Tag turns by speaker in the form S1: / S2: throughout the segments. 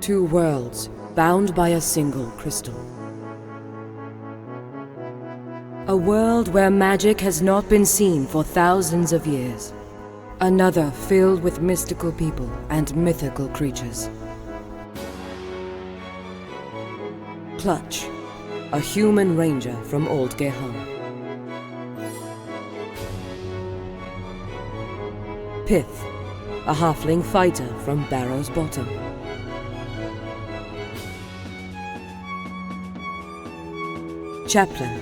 S1: Two worlds bound by a single crystal. A world where magic has not been seen for thousands of years. Another filled with mystical people and mythical creatures. Clutch, a human ranger from Old Gehan. Pith, a halfling fighter from Barrow's Bottom. Chaplain,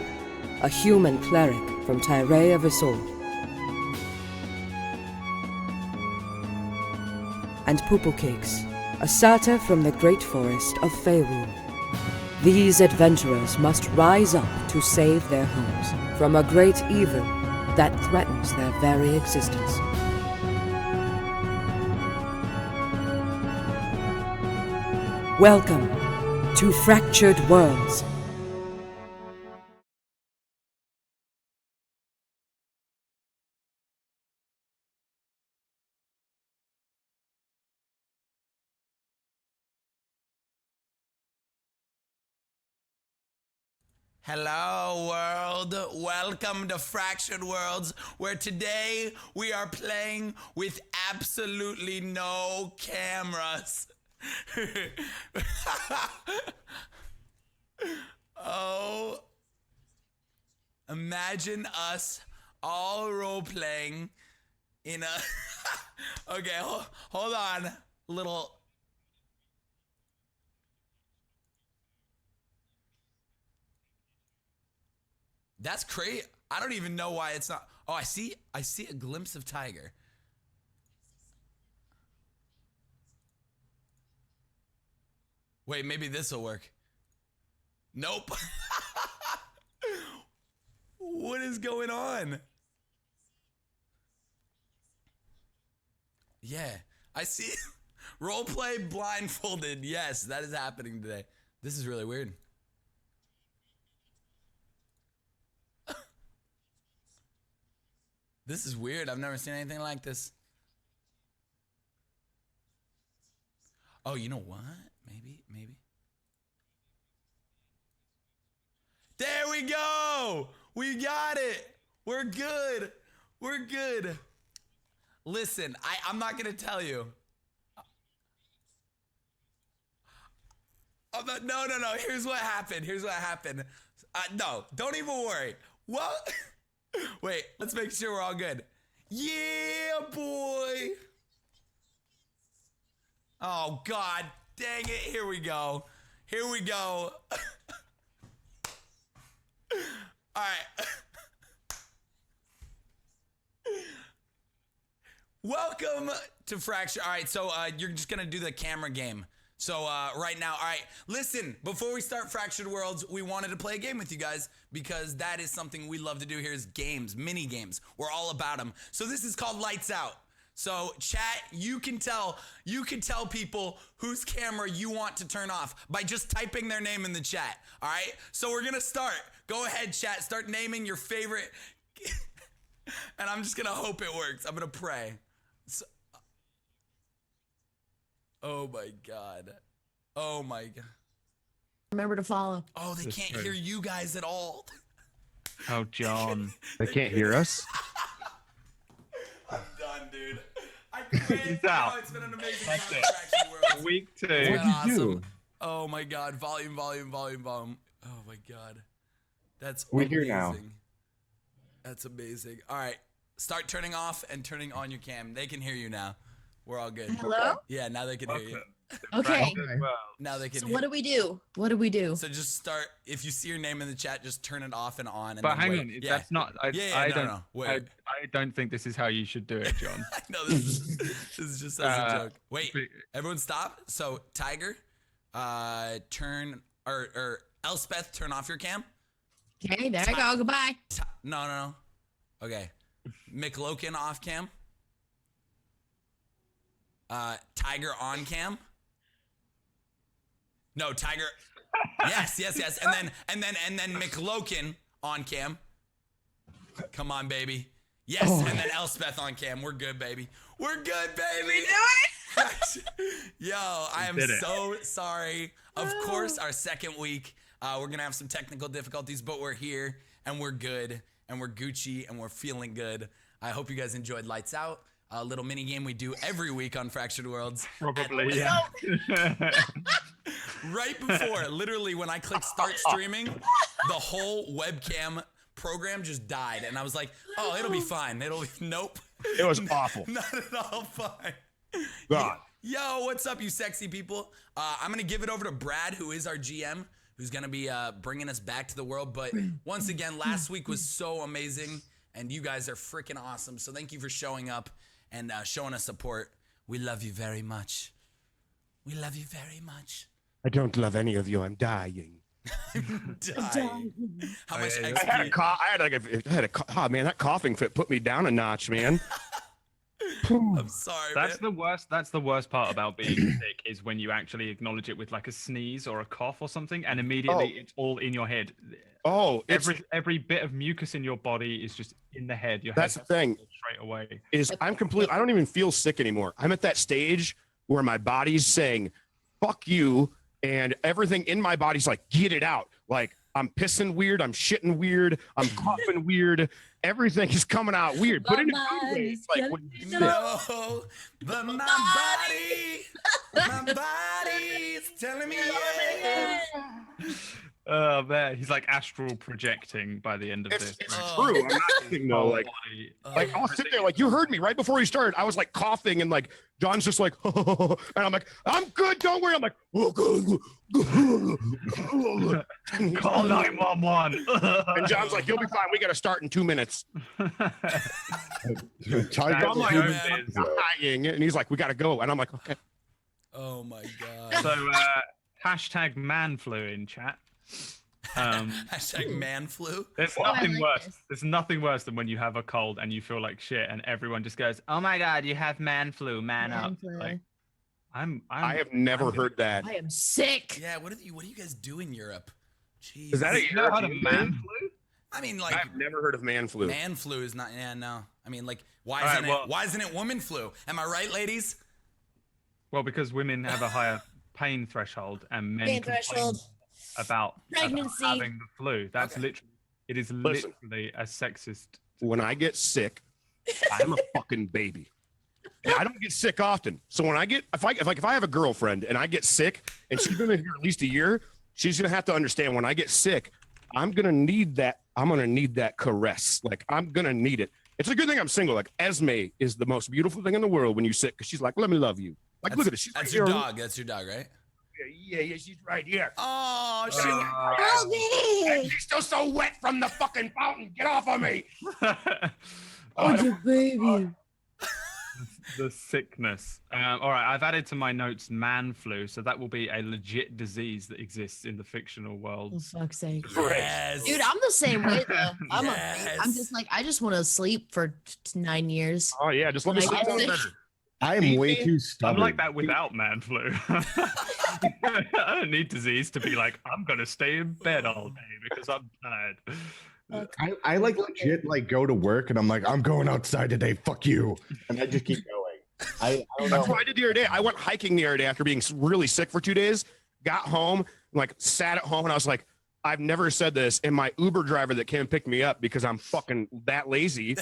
S1: a human cleric from Tyree of Isolde. And Pooplecakes, a satyr from the great forest of Faerun. These adventurers must rise up to save their homes from a great evil that threatens their very existence. Welcome to Fractured Worlds.
S2: Hello world, welcome to Fractured Worlds, where today we are playing with absolutely no cameras. Oh, imagine us all role-playing in a... Okay, hold on, little... That's crazy. I don't even know why it's not. Oh, I see a glimpse of tiger. Wait, maybe this will work. Nope. What is going on? Yeah, I see. Roleplay blindfolded. Yes, that is happening today. This is really weird. This is weird. I've never seen anything like this. Oh, you know what? Maybe. There we go. We got it. We're good. Listen, I'm not going to tell you. No. Here's what happened. No, don't even worry. What? Wait, let's make sure we're all good. Yeah, boy. Oh, God. Dang it. Here we go. All right. Welcome to Fracture. All right, so you're just going to do the camera game. So right now, all right, listen, before we start Fractured Worlds, we wanted to play a game with you guys because that is something we love to do here is games, mini games. We're all about them. So this is called Lights Out. So chat, you can tell people whose camera you want to turn off by just typing their name in the chat. All right, so we're going to start. Go ahead, chat, start naming your favorite. And I'm just going to hope it works. I'm going to pray. So, oh my God.
S3: Remember to follow.
S2: Oh, they can't hear you guys at all.
S4: Oh, John.
S5: They can't hear us?
S2: I'm done, dude. I quit.
S4: He's out.
S2: Oh, it's been an amazing
S4: That's
S2: time.
S4: it.
S2: Fractured Worlds.
S4: Week 2.
S2: It's been
S5: What'd you
S2: awesome.
S5: do?
S2: Oh my God. Volume. Oh my God. That's
S5: We're
S2: amazing.
S5: here now.
S2: That's amazing. All right. Start turning off and turning on your cam. They can hear you now. We're all good.
S3: Hello?
S2: Yeah, now they can hear you.
S3: Okay.
S2: Now they can
S3: So
S2: hear
S3: what do we do? What do we do?
S2: So just start. If you see your name in the chat, just turn it off and on. And
S4: But
S2: then
S4: hang
S2: wait.
S4: on,
S2: Yeah.
S4: that's not.
S2: No. Wait.
S4: I don't think this is how you should do it, John.
S2: No, this is just as a joke. Wait, everyone stop. So Tiger, turn or Elspeth, turn off your cam.
S3: Okay, there I go. Goodbye.
S2: No. Okay. McLokin off cam. Tiger on cam. No, Tiger. Yes. And then McLokin on cam. Come on, baby. Yes, and then Elspeth on cam. We're good, baby. We're good, baby.
S3: We do it.
S2: Yo, I am
S4: did it.
S2: so sorry. Of course, our second week, we're going to have some technical difficulties, but we're here and we're good and we're Gucci and we're feeling good. I hope you guys enjoyed Lights Out, a little mini game we do every week on Fractured Worlds.
S4: Probably, yeah.
S2: Right before, literally, when I clicked start streaming, the whole webcam program just died. And I was like, oh, it'll be fine. Nope.
S5: It was awful.
S2: Not at all fine.
S5: God.
S2: Yo, what's up, you sexy people? I'm going to give it over to Brad, who is our GM, who's going to be bringing us back to the world. But once again, last week was so amazing, and you guys are freaking awesome. So thank you for showing up and showing us support. We love you very much. We love you very much.
S5: I don't love any of you. I'm dying.
S2: Dying. How much
S4: yeah,
S2: XP?
S5: Oh man, that coughing fit put me down a notch, man.
S2: I'm sorry,
S4: That's
S2: man.
S4: the worst. That's the worst part about being sick is when you actually acknowledge it with like a sneeze or a cough or something, and immediately it's all in your head.
S5: Oh,
S4: Every bit of mucus in your body is just in the head. Your
S5: That's
S4: head
S5: the thing.
S4: straight away.
S5: is I'm complete. I don't even feel sick anymore. I'm at that stage where my body's saying, "Fuck you," and everything in my body's like, "Get it out." Like I'm pissing weird. I'm shitting weird. I'm coughing weird. Everything is coming out weird. But in a good way. It's like when you
S2: No, but my body's telling me yeah.
S4: Oh man, he's like astral projecting by the end of
S5: it's
S4: this.
S5: true. I'm not kidding though. Like I'll sit there, like you heard me right before he started. I was like coughing, and like John's just like, and I'm like, I'm good, don't worry. I'm like,
S4: Call 911.
S5: and John's like, you'll be fine. We got to start in 2 minutes.
S6: Tiger
S4: That's
S5: I'm like,
S4: what
S5: I'm
S4: it is.
S5: dying, and he's like, we got to go, and I'm like, okay.
S2: Oh my god.
S4: So hashtag man flu in chat.
S2: Hashtag man flu.
S4: There's
S3: Oh, I
S4: nothing
S3: like
S4: worse.
S3: this.
S4: There's nothing worse than when you have a cold and you feel like shit, and everyone just goes, "Oh my god, you have man flu, man
S3: Man
S4: up."
S3: flu.
S4: Like,
S5: I have never heard that.
S3: I am sick.
S2: Yeah, what do you guys do in Europe? Jeez.
S5: Is that a
S4: You know how to
S5: European
S4: man
S5: thing?
S4: flu?
S2: I mean, like
S5: I've never heard of man flu.
S2: man flu is not. Yeah, no. I mean, like why
S4: All right,
S2: isn't
S4: well-
S2: it? Why isn't it woman flu? Am I right, ladies?
S4: Well, because women have a higher pain threshold, and men
S3: Pain
S4: complain
S3: threshold.
S4: about
S3: Pregnancy.
S4: having the flu. That's
S2: Okay.
S4: literally. It is
S5: Listen.
S4: literally a sexist.
S5: When I get sick, I'm a fucking baby. And I don't get sick often. So when I get, if I have a girlfriend and I get sick and she's been here at least a year, she's gonna have to understand when I get sick, I'm gonna need that. I'm gonna need that caress. Like I'm gonna need it. It's a good thing I'm single. Like Esme is the most beautiful thing in the world when you're sick because she's like, let me love you. Like look at this. She's
S2: That's
S5: right
S2: your
S5: here.
S2: dog. That's your dog, right?
S5: Yeah, she's right here.
S2: Oh, she.
S3: Help me.
S5: She's still so wet from the fucking fountain. Get off of me.
S3: Oh, your baby.
S4: The sickness. All right, I've added to my notes man flu, so that will be a legit disease that exists in the fictional world.
S3: For fuck's sake.
S2: Yes.
S3: Dude, I'm the same way though. I'm
S2: Yes.
S3: just like I just want to sleep for 9 years.
S5: Oh yeah, just let me
S3: Like,
S5: sleep down
S3: it's-
S5: better.
S6: I am way too
S4: I'm
S6: stubborn.
S4: like that without man flu. I don't need disease to be like, I'm gonna stay in bed all day because I'm tired.
S6: I like legit like go to work and I'm like, I'm going outside today. Fuck you. And I just keep going. I don't
S5: That's
S6: know.
S5: what I did the other day. I went hiking the other day after being really sick for 2 days. Got home, like sat at home, and I was like, I've never said this. And my Uber driver that came and pick me up because I'm fucking that lazy,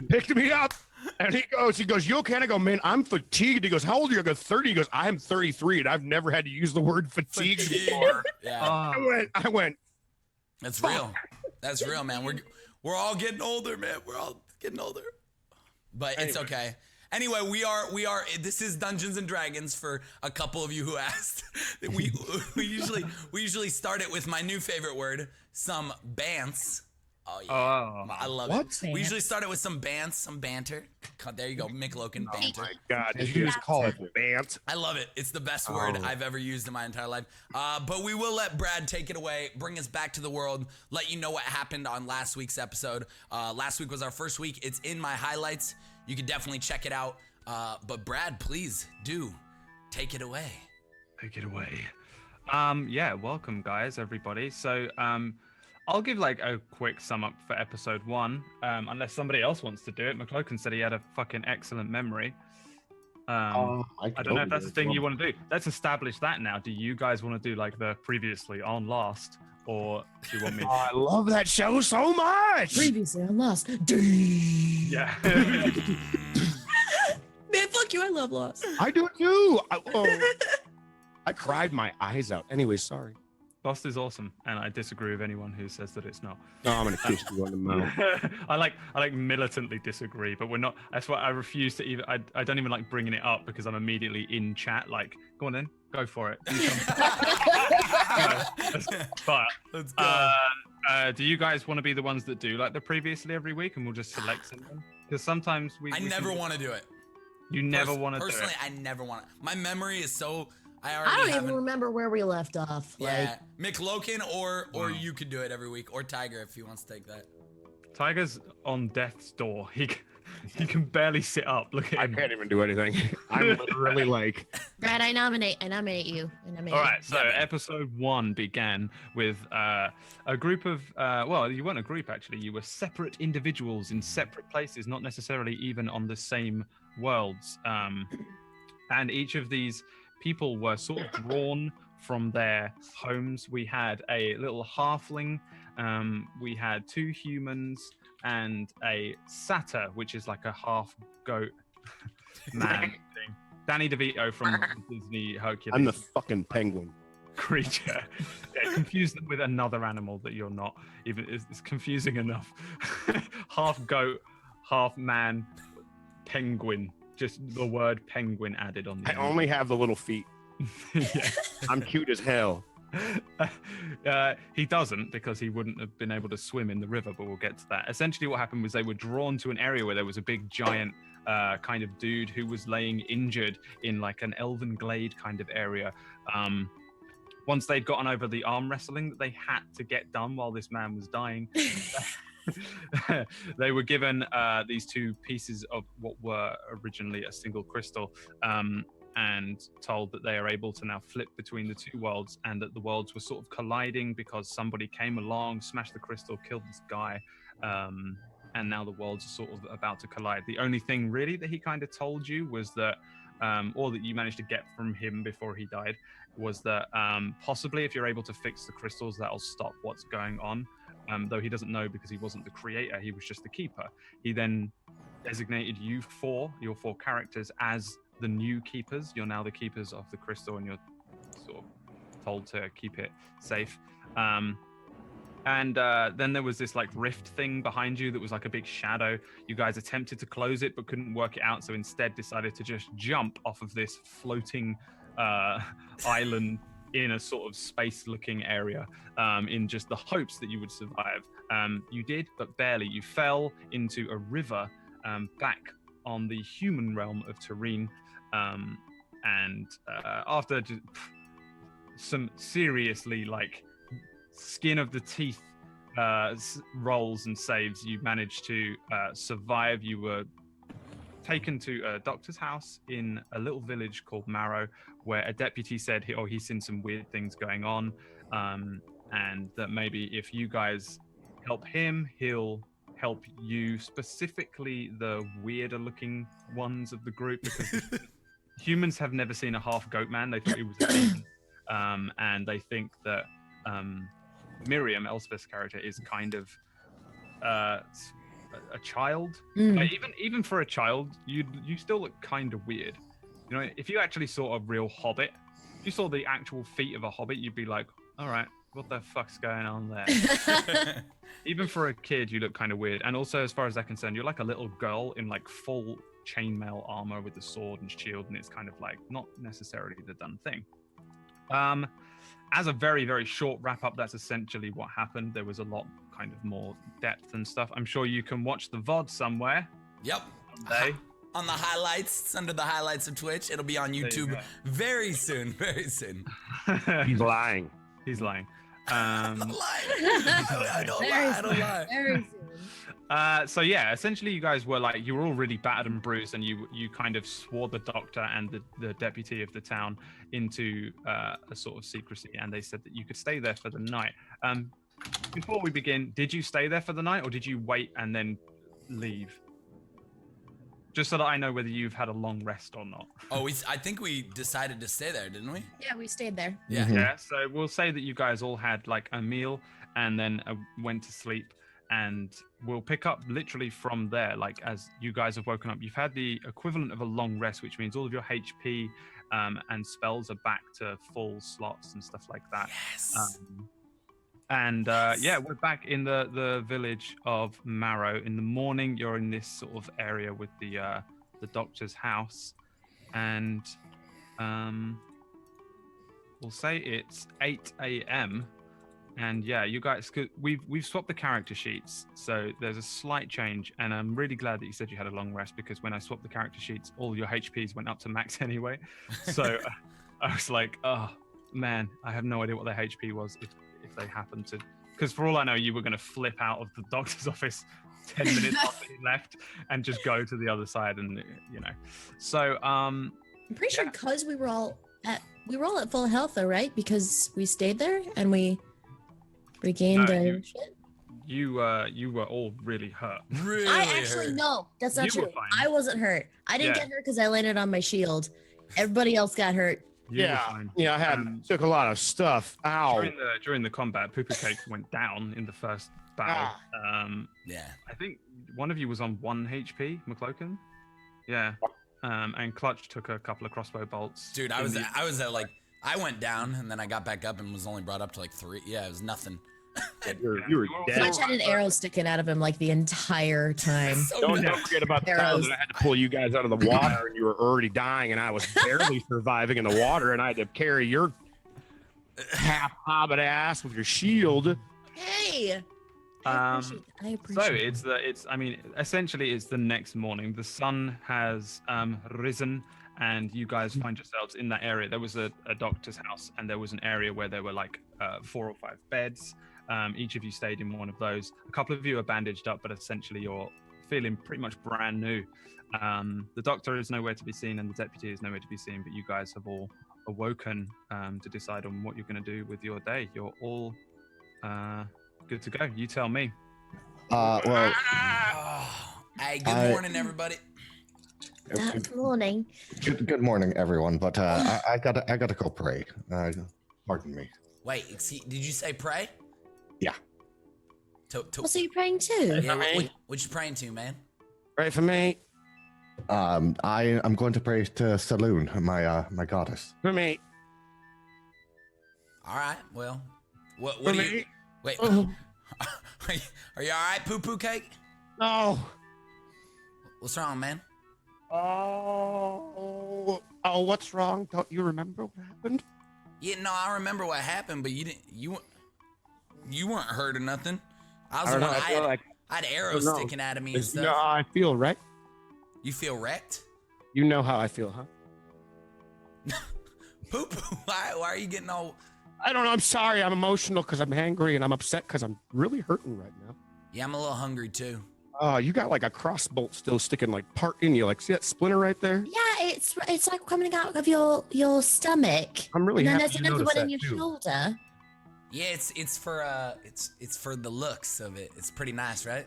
S5: picked me up. And he goes, you okay? And I go, man, I'm fatigued. He goes, how old are you? I go, 30. He goes, I'm 33, and I've never had to use the word fatigue before.
S2: Yeah,
S5: I went,
S2: that's real. That's real, man. We're all getting older, man. We're all getting older. But it's okay. Anyway, we are. This is Dungeons and Dragons for a couple of you who asked. we usually start it with my new favorite word, some bants. Oh yeah,
S4: Oh.
S2: I love
S6: What?
S2: it. We usually start it with some bants, some banter. There you go, McLoken banter.
S5: my God,
S6: Did
S5: did
S6: you
S5: you
S6: just call it?
S5: Bant?
S2: I love it. It's the best word I've ever used in my entire life. But we will let Brad take it away, bring us back to the world, let you know what happened on last week's episode. Last week was our first week. It's in my highlights. You can definitely check it out. But Brad, please do take it away.
S4: Take it away. Yeah, welcome guys, everybody. So I'll give like a quick sum up for episode 1, unless somebody else wants to do it. McLoken said he had a fucking excellent memory. I don't know if that's the thing you want to do. Let's establish that now. Do you guys want to do like the previously on Last, or do you want me?
S5: I love that show so much.
S3: Previously on Lost.
S4: Yeah.
S3: Man, fuck you. I love Lost.
S5: I do too. I cried my eyes out. Anyway, sorry.
S4: Lost is awesome, and I disagree with anyone who says that it's not.
S5: No, I'm gonna kiss you on the mouth.
S4: I like militantly disagree, but we're not. That's why I refuse to even. I don't even like bringing it up because I'm immediately in chat. Like, go on then, go for it. But
S2: Let's go.
S4: do you guys want to be the ones that do like the previously every week, and we'll just select something? Because sometimes
S2: I never want to do it.
S4: You never want to do it.
S2: Personally, I never want to. My memory is so.
S3: I don't even remember where we left off.
S2: Yeah, McLokin or you could do it every week, or Tiger if he wants to take that.
S4: Tiger's on death's door. He can barely sit up. Look at
S5: I
S4: him.
S5: can't even do anything. I'm literally like.
S3: Brad, I nominate you.
S4: All right, so episode 1 began with a group of, well, you weren't a group actually, you were separate individuals in separate places, not necessarily even on the same worlds. And each of these people were sort of drawn from their homes. We had a little halfling, we had 2 humans, and a satyr, which is like a half goat man thing. Danny DeVito from Disney Hercules.
S5: I'm the fucking penguin.
S4: Creature. Yeah, confuse them with another animal that you're not. Even it's confusing enough. Half goat, half man, penguin. Just the word penguin added on the end.
S5: I only have the little feet.
S4: Yeah.
S5: I'm cute as hell.
S4: He doesn't, because he wouldn't have been able to swim in the river, but we'll get to that. Essentially what happened was they were drawn to an area where there was a big giant kind of dude who was laying injured in like an elven glade kind of area. Once they'd gotten over the arm wrestling that they had to get done while this man was dying, they were given these 2 pieces of what were originally a single crystal, and told that they are able to now flip between the 2 worlds, and that the worlds were sort of colliding because somebody came along, smashed the crystal, killed this guy, and now the worlds are sort of about to collide. The only thing really that he kind of told you was that, or that you managed to get from him before he died, was that possibly if you're able to fix the crystals, that'll stop what's going on. Though he doesn't know because he wasn't the creator, he was just the keeper. He then designated you 4, your 4 characters, as the new keepers. You're now the keepers of the crystal, and you're sort of told to keep it safe. And then there was this like rift thing behind you that was like a big shadow. You guys attempted to close it but couldn't work it out, so instead decided to just jump off of this floating island in a sort of space-looking area, in just the hopes that you would survive. You did, but barely. You fell into a river back on the human realm of Terrene, and after some seriously like skin of the teeth rolls and saves, you managed to survive. You were taken to a doctor's house in a little village called Marrow, where a deputy said he's seen some weird things going on, and that maybe if you guys help him, he'll help you, specifically the weirder looking ones of the group, because humans have never seen a half goat man. They thought he was a demon, and they think that Miriam, Elspeth's character, is kind of a child. Like, even for a child, you still look kind of weird. You know, if you actually saw a real hobbit, if you saw the actual feet of a hobbit, you'd be like, all right, what the fuck's going on there? Even for a kid, you look kind of weird. And also, as far as they're concerned, you're like a little girl in like full chainmail armor with a sword and shield, and it's kind of like not necessarily the done thing. As a very, very short wrap up, that's essentially what happened. There was a lot kind of more depth and stuff. I'm sure you can watch the VOD somewhere.
S2: Yep.
S4: Someday.
S2: On the highlights, it's under the highlights of Twitch. It'll be on YouTube very soon, very soon.
S5: He's lying.
S4: He's lying.
S2: I'm not lying. I don't lie.
S3: Very soon.
S4: So yeah, essentially you guys were like, you were all really battered and bruised, and you kind of swore the doctor and the deputy of the town into a sort of secrecy, and they said that you could stay there for the night. Before we begin, did you stay there for the night, or did you wait and then leave? Just so that I know whether you've had a long rest or not.
S2: Oh, I think we decided to stay there, didn't we?
S3: Yeah, we stayed there.
S2: Yeah.
S4: Yeah, so we'll say that you guys all had like a meal and then went to sleep, and we'll pick up literally from there. Like as you guys have woken up, you've had the equivalent of a long rest, which means all of your HP and spells are back to full slots and stuff like that.
S2: Yes.
S4: Yeah, we're back in the village of Marrow. In the morning, you're in this sort of area with the doctor's house, and we'll say it's 8 a.m. And yeah, you guys, we've swapped the character sheets, so there's a slight change. And I'm really glad that you said you had a long rest, because when I swapped the character sheets, all your HPs went up to max anyway. So I was like, oh man, I have no idea what their HP was if they happened to, because for all I know, you were going to flip out of the doctor's office 10 minutes after he left and just go to the other side, and so
S3: I'm pretty sure because we were all at full health though, right? Because we stayed there and we regained shit.
S4: You were all really hurt.
S2: Really?
S3: I actually no, that's not
S4: You
S3: true.
S4: were fine.
S3: I wasn't hurt. I didn't
S4: Yeah.
S3: get hurt because I landed on my shield. Everybody else got hurt.
S4: You were fine.
S5: Yeah, I had took a lot of stuff. Ow.
S4: During the combat, Poo Poo Cake went down in the first battle.
S2: Yeah.
S4: I think one of you was on 1 HP, McCloken. Yeah. And Clutch took a couple of crossbow bolts.
S2: Dude, I was at like, I went down and then I got back up and was only brought up to like 3. Yeah, it was nothing.
S5: You were dead.
S3: Clutch had an arrow sticking out of him like the entire time.
S2: So
S5: Don't
S2: good.
S5: forget about the time
S3: Arrows.
S5: that I had to pull you guys out of the water and you were already dying, and I was barely surviving in the water, and I had to carry your half hobbit ass with your shield.
S3: Hey.
S4: Um,
S3: I appreciate
S4: So essentially it's the next morning. The sun has risen, and you guys find yourselves in that area. There was a doctor's house, and there was an area where there were like 4 or 5 beds. Each of you stayed in one of those. A couple of you are bandaged up, but essentially you're feeling pretty much brand new. The doctor is nowhere to be seen, and the deputy is nowhere to be seen, but you guys have all awoken to decide on what you're going to do with your day. You're all good to go. You tell me.
S6: Well,
S2: Hey, good morning, everybody.
S3: Good morning.
S6: good morning, everyone. But I gotta go pray. Pardon me.
S2: Wait, did you say pray?
S6: Yeah.
S3: Oh, so you're praying too?
S2: Yeah, what you praying to, man?
S5: Right for me.
S6: I'm going to pray to Saloon, my goddess.
S5: For me.
S2: All right, well, what
S5: For
S2: do
S5: me.
S2: you... Wait,
S5: Oh.
S2: are you all right, Poo Poo Cake?
S5: No.
S2: What's wrong, man?
S5: Oh, what's wrong? Don't you remember what happened?
S2: Yeah, no, I remember what happened, but you weren't hurt or nothing. I was
S5: I
S2: the
S5: don't
S2: one.
S5: know, I feel like-
S2: I had arrows
S5: no.
S2: sticking out of me and
S5: You
S2: stuff.
S5: know how I feel, right?
S2: You feel wrecked?
S5: You know how I feel, huh?
S2: Poo Poo, why are you getting all...
S5: I don't know. I'm sorry. I'm emotional because I'm angry, and I'm upset because I'm really hurting right now.
S2: Yeah, I'm a little hungry too.
S5: Oh, you got like a crossbolt still sticking like part in you. Like, see that splinter right there?
S3: Yeah, it's like coming out of your stomach.
S5: I'm really
S3: And then
S5: happy
S3: there's
S5: you
S3: another
S5: noticed
S3: one in
S5: that,
S3: your
S5: too.
S3: shoulder.
S2: Yeah, it's for the looks of it. It's pretty nice, right?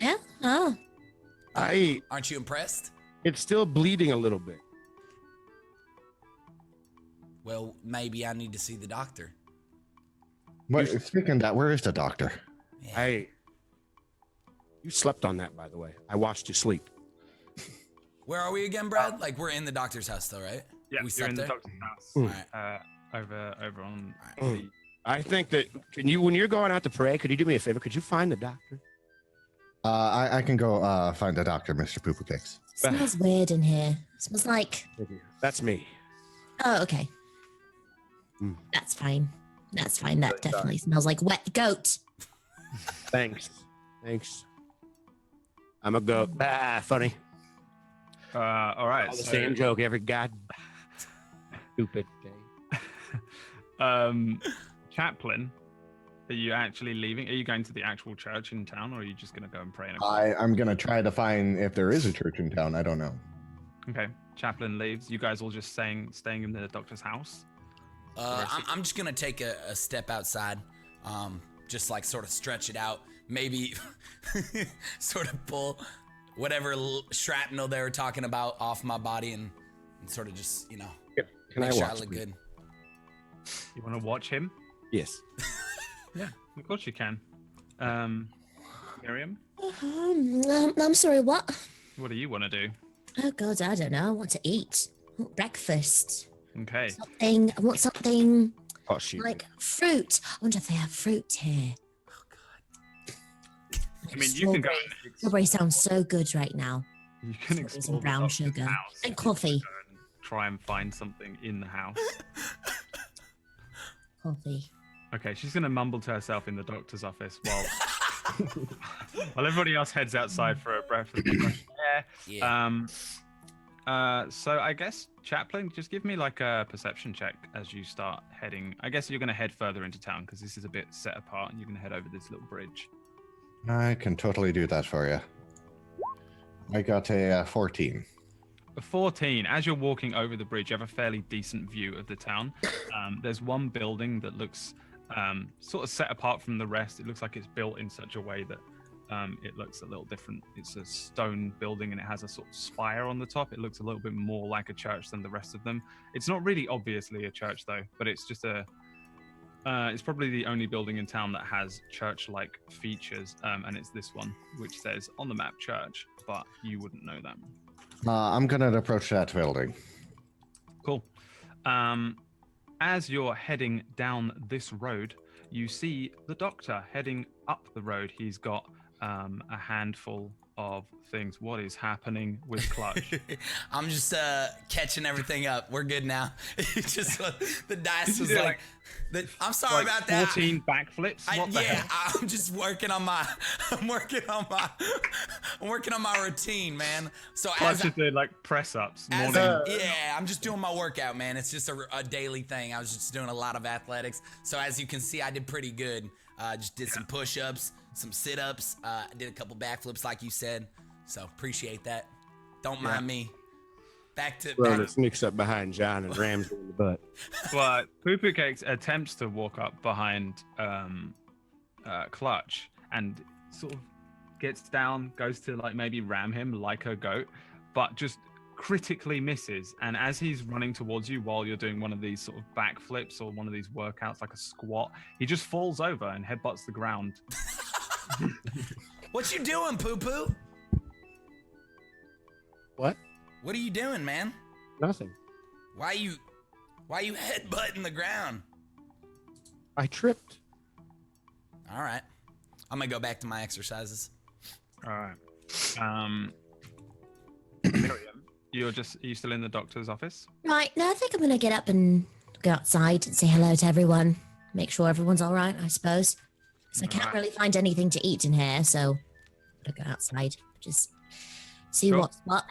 S3: Yeah. Oh.
S2: Aren't you impressed?
S5: It's still bleeding a little bit.
S2: Well, maybe I need to see the doctor.
S6: What, speaking of that, where is the doctor?
S2: Yeah.
S5: Hey, you slept on that, by the way. I watched you sleep.
S2: Where are we again, Brad? Like we're in the doctor's house, though, right?
S4: Yeah,
S2: we
S4: you're
S2: slept
S4: in the
S2: there?
S4: doctor's house.
S2: All right.
S4: Over on.
S2: All right.
S5: I think that when you're going out to pray, could you do me a favor? Could you find the doctor?
S6: I can go find the doctor, Mr. Poo Poo Cakes.
S3: Smells weird in here. Smells like.
S5: That's me.
S3: Oh, okay.
S5: Mm.
S3: That's fine. That's fine. That definitely smells like wet goat.
S5: Thanks. I'm a goat. Funny.
S4: All right.
S5: All the same joke every stupid day.
S4: Chaplain, are you actually leaving? Are you going to the actual church in town, or are you just going to go and pray in a
S6: I'm gonna try to find if there is a church in town. I don't know.
S4: Okay. Chaplain leaves. You guys all just staying in the doctor's house?
S2: I'm just gonna take a step outside, just like sort of stretch it out, maybe sort of pull whatever shrapnel they were talking about off my body and sort of just,
S5: Can
S2: make
S5: I
S2: sure
S5: watch?
S2: I look
S5: please?
S2: good.
S4: You want to watch him?
S5: Yes.
S4: Yeah, of course you can. Miriam,
S3: I'm sorry, what?
S4: what do you want to do?
S3: Oh God, I don't know. I want to eat. I want breakfast.
S4: Okay.
S3: I want something
S5: Oh, shoot.
S3: like fruit. I wonder if they have fruit here.
S4: I mean, you can go.
S3: Strawberry sounds so good right now.
S4: You can
S3: Strawberries
S4: explore
S3: and
S4: the
S3: brown
S4: doctor's
S3: sugar
S4: house
S3: and
S4: if you
S3: coffee.
S4: wanna go and try and find something in the house.
S3: Coffee.
S4: Okay, she's gonna mumble to herself in the doctor's office while while everybody else heads outside for a breath of fresh air.
S2: Yeah.
S4: So I guess Chaplain, just give me like a perception check as you start heading. I guess you're gonna head further into town because this is a bit set apart, and you're gonna head over this little bridge.
S6: I can totally do that for you. I got a 14.
S4: A 14. As you're walking over the bridge, you have a fairly decent view of the town. There's one building that looks sort of set apart from the rest. It looks like it's built in such a way that it looks a little different. It's a stone building and it has a sort of spire on the top. It looks a little bit more like a church than the rest of them. It's not really obviously a church though, but it's just it's probably the only building in town that has church-like features, and it's this one, which says on the map church, but you wouldn't know that.
S6: I'm gonna approach that building.
S4: Cool. As you're heading down this road, you see the doctor heading up the road. He's got a handful of things. What is happening with Clutch?
S2: I'm just catching everything up. We're good now. It just the dice was
S4: Yeah,
S2: like, I'm sorry about that.
S4: 14 backflips. What the
S2: Yeah,
S4: hell?
S2: I'm just working on my I'm working on my routine, man. So
S4: Clutch
S2: as
S4: is doing like press ups.
S2: yeah, I'm just doing my workout, man. It's just a daily thing. I was just doing a lot of athletics. So as you can see, I did pretty good. Just did some push-ups, some sit-ups. I did a couple backflips, like you said. So appreciate that. Don't mind me. Back to
S5: Rona sneaks up behind John and rams him in the butt.
S4: But Poo Poo Cakes attempts to walk up behind Clutch and sort of gets down, goes to like maybe ram him like a goat, but just critically misses. And as he's running towards you while you're doing one of these sort of backflips or one of these workouts like a squat, he just falls over and headbutts the ground.
S2: What you doing, Poo Poo?
S5: What?
S2: What are you doing, man?
S5: Nothing.
S2: Why you headbutting the ground?
S5: I tripped.
S2: All right. I'm gonna go back to my exercises.
S4: All right. Miriam, are you still in the doctor's office?
S3: Right, now I think I'm gonna get up and go outside and say hello to everyone. Make sure everyone's all right, I suppose. Because I can't really find anything to eat in here, so I'll go outside. Just see
S4: Sure.
S3: what's what.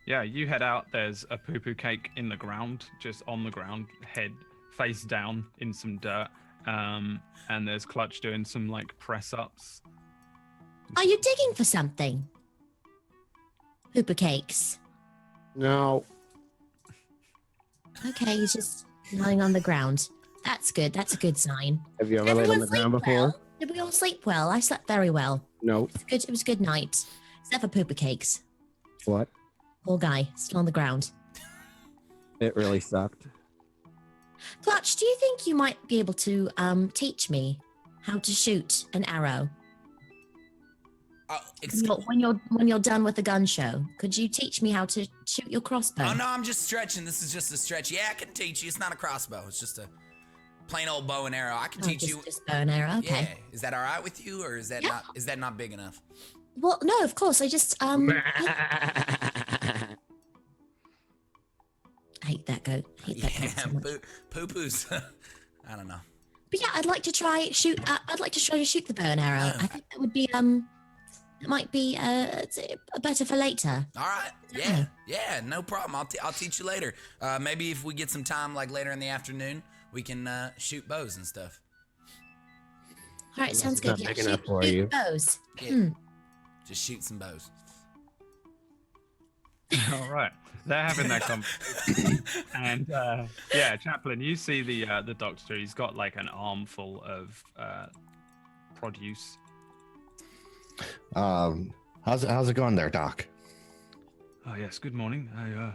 S4: Yeah, you head out. There's a poo poo cake in the ground, just on the ground, head face down in some dirt. And there's Clutch doing some like press ups.
S3: Are you digging for something? Pooper cakes.
S5: No.
S3: Okay, he's just lying on the ground. That's good. That's a good sign.
S5: Have you ever laid on the ground before?
S3: Well? Did we all sleep well? I slept very well.
S5: No.
S3: It was a good night. Except for Pooper cakes.
S5: What?
S3: Poor guy, still on the ground.
S5: It really sucked.
S3: Clutch, do you think you might be able to teach me how to shoot an arrow? When you're done with the gun show, could you teach me how to shoot your crossbow?
S2: Oh no, I'm just stretching. This is just a stretch. Yeah, I can teach you. It's not a crossbow. It's just a plain old bow and arrow. I can teach you.
S3: Just bow and arrow. Okay.
S2: Yeah. Is that all right with you, or is that not big enough?
S3: Well, no, of course. I just I hate that goat. I hate that goat so much.
S2: Poo poo's. I don't know.
S3: But yeah, I'd like to try shoot. I'd like to try to shoot the bow and arrow. I think that would be it might be better for later.
S2: All right. Yeah. No problem. I'll teach you later. Maybe if we get some time, like later in the afternoon, we can shoot bows and stuff.
S3: All right, sounds good.
S5: not
S3: Yeah,
S5: big enough for
S3: shoot
S5: you.
S3: bows.
S2: Yeah. Just shoot some bows.
S4: All right, they're having that conversation, and yeah, Chaplain, you see the doctor. He's got like an armful of produce.
S6: How's it going there, Doc?
S4: Oh yes, good morning. I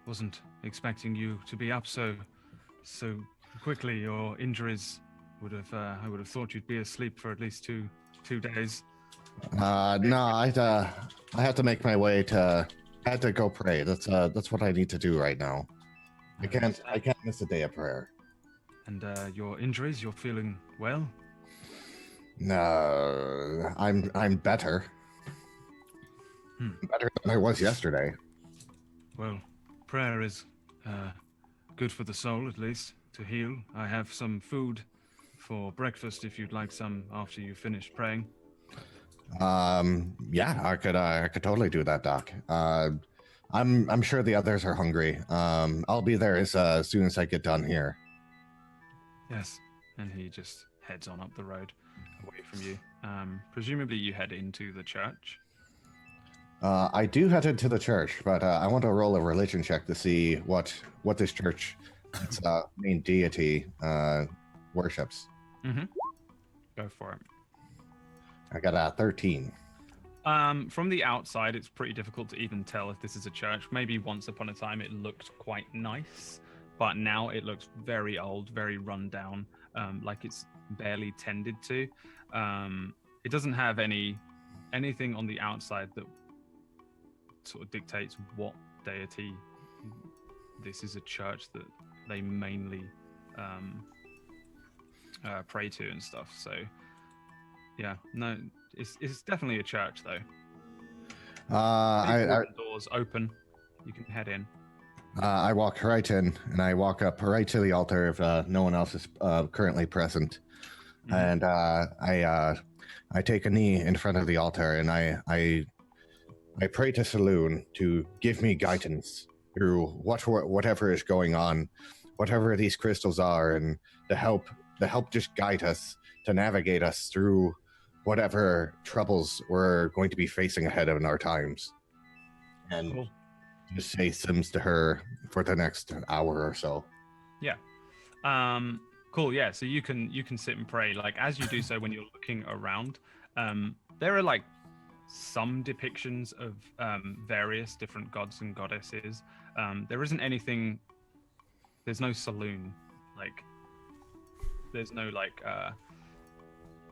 S4: wasn't expecting you to be up so quickly. Your injuries would have I would have thought you'd be asleep for at least two days.
S6: No, I have to make my way to. I had to go pray. That's what I need to do right now. I can't miss a day of prayer.
S4: And your injuries, you're feeling well?
S6: No, I'm better. Better than I was yesterday.
S4: Well, prayer is good for the soul, at least, to heal. I have some food for breakfast if you'd like some after you finish praying.
S6: Yeah, I could totally do that, Doc. I'm sure the others are hungry. I'll be there as soon as I get done here.
S4: Yes, and he just heads on up the road away from you. Presumably you head into the church.
S6: I do head into the church, but I want to roll a religion check to see what this church, its main deity, worships.
S4: Mm-hmm. Go for it.
S6: I got a 13.
S4: From the outside, it's pretty difficult to even tell if this is a church. Maybe once upon a time it looked quite nice, but now it looks very old, very run down, like it's barely tended to. It doesn't have anything on the outside that sort of dictates what deity this is a church that they mainly pray to and stuff. So yeah, no, it's definitely a church though. Doors open, you can head in.
S6: I walk right in, and I walk up right to the altar if no one else is currently present. Mm-hmm. And I take a knee in front of the altar, and I pray to Saloon to give me guidance through whatever is going on, whatever these crystals are, and to help just guide us, to navigate us through whatever troubles we're going to be facing ahead in our times. And cool. Just say Sims to her for the next hour or so.
S4: Yeah. Cool. Yeah. So you can sit and pray. Like as you do so, when you're looking around, there are like some depictions of various different gods and goddesses. There isn't anything. There's no saloon. Like there's no like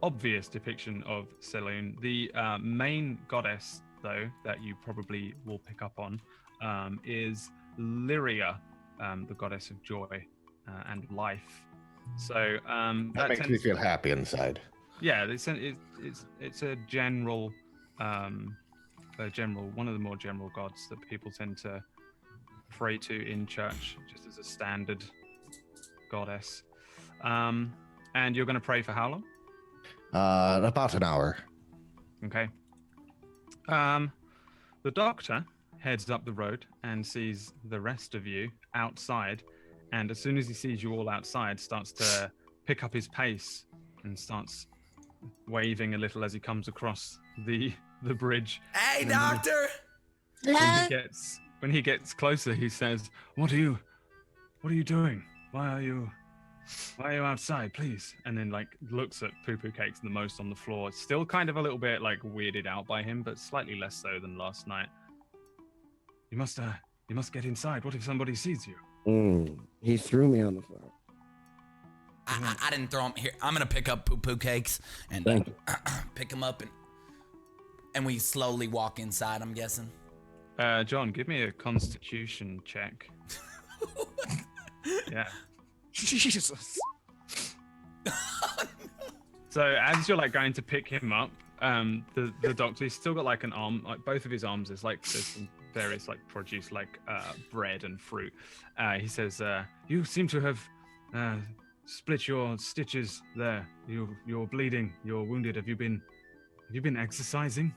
S4: obvious depiction of Saloon. The main goddess, though, that you probably will pick up on is Lyria, the goddess of joy and life. So
S6: that makes me feel happy inside.
S4: Yeah, it's a general, one of the more general gods that people tend to pray to in church, just as a standard goddess. And you're going to pray for how long?
S6: About an hour.
S4: Okay. The doctor heads up the road and sees the rest of you outside, and as soon as he sees you all outside, starts to pick up his pace and starts waving a little as he comes across the bridge.
S2: Hey, doctor!
S4: When he gets closer, he says, What are you doing? Why are you outside, please? And then like looks at Poo Poo Cakes the most on the floor. Still kind of a little bit like weirded out by him, but slightly less so than last night. You must get inside. What if somebody sees you?
S7: He threw me on the floor.
S2: I didn't throw him. Here, I'm gonna pick up Poo Poo Cakes and pick him up, and we slowly walk inside, I'm guessing.
S4: John, give me a Constitution check. Yeah.
S7: Jesus.
S4: So as you're like going to pick him up, the doctor, he's still got like an arm, like both of his arms is like there's some various like produce like bread and fruit. He says, you seem to have split your stitches there. You're bleeding, you're wounded. Have you been exercising?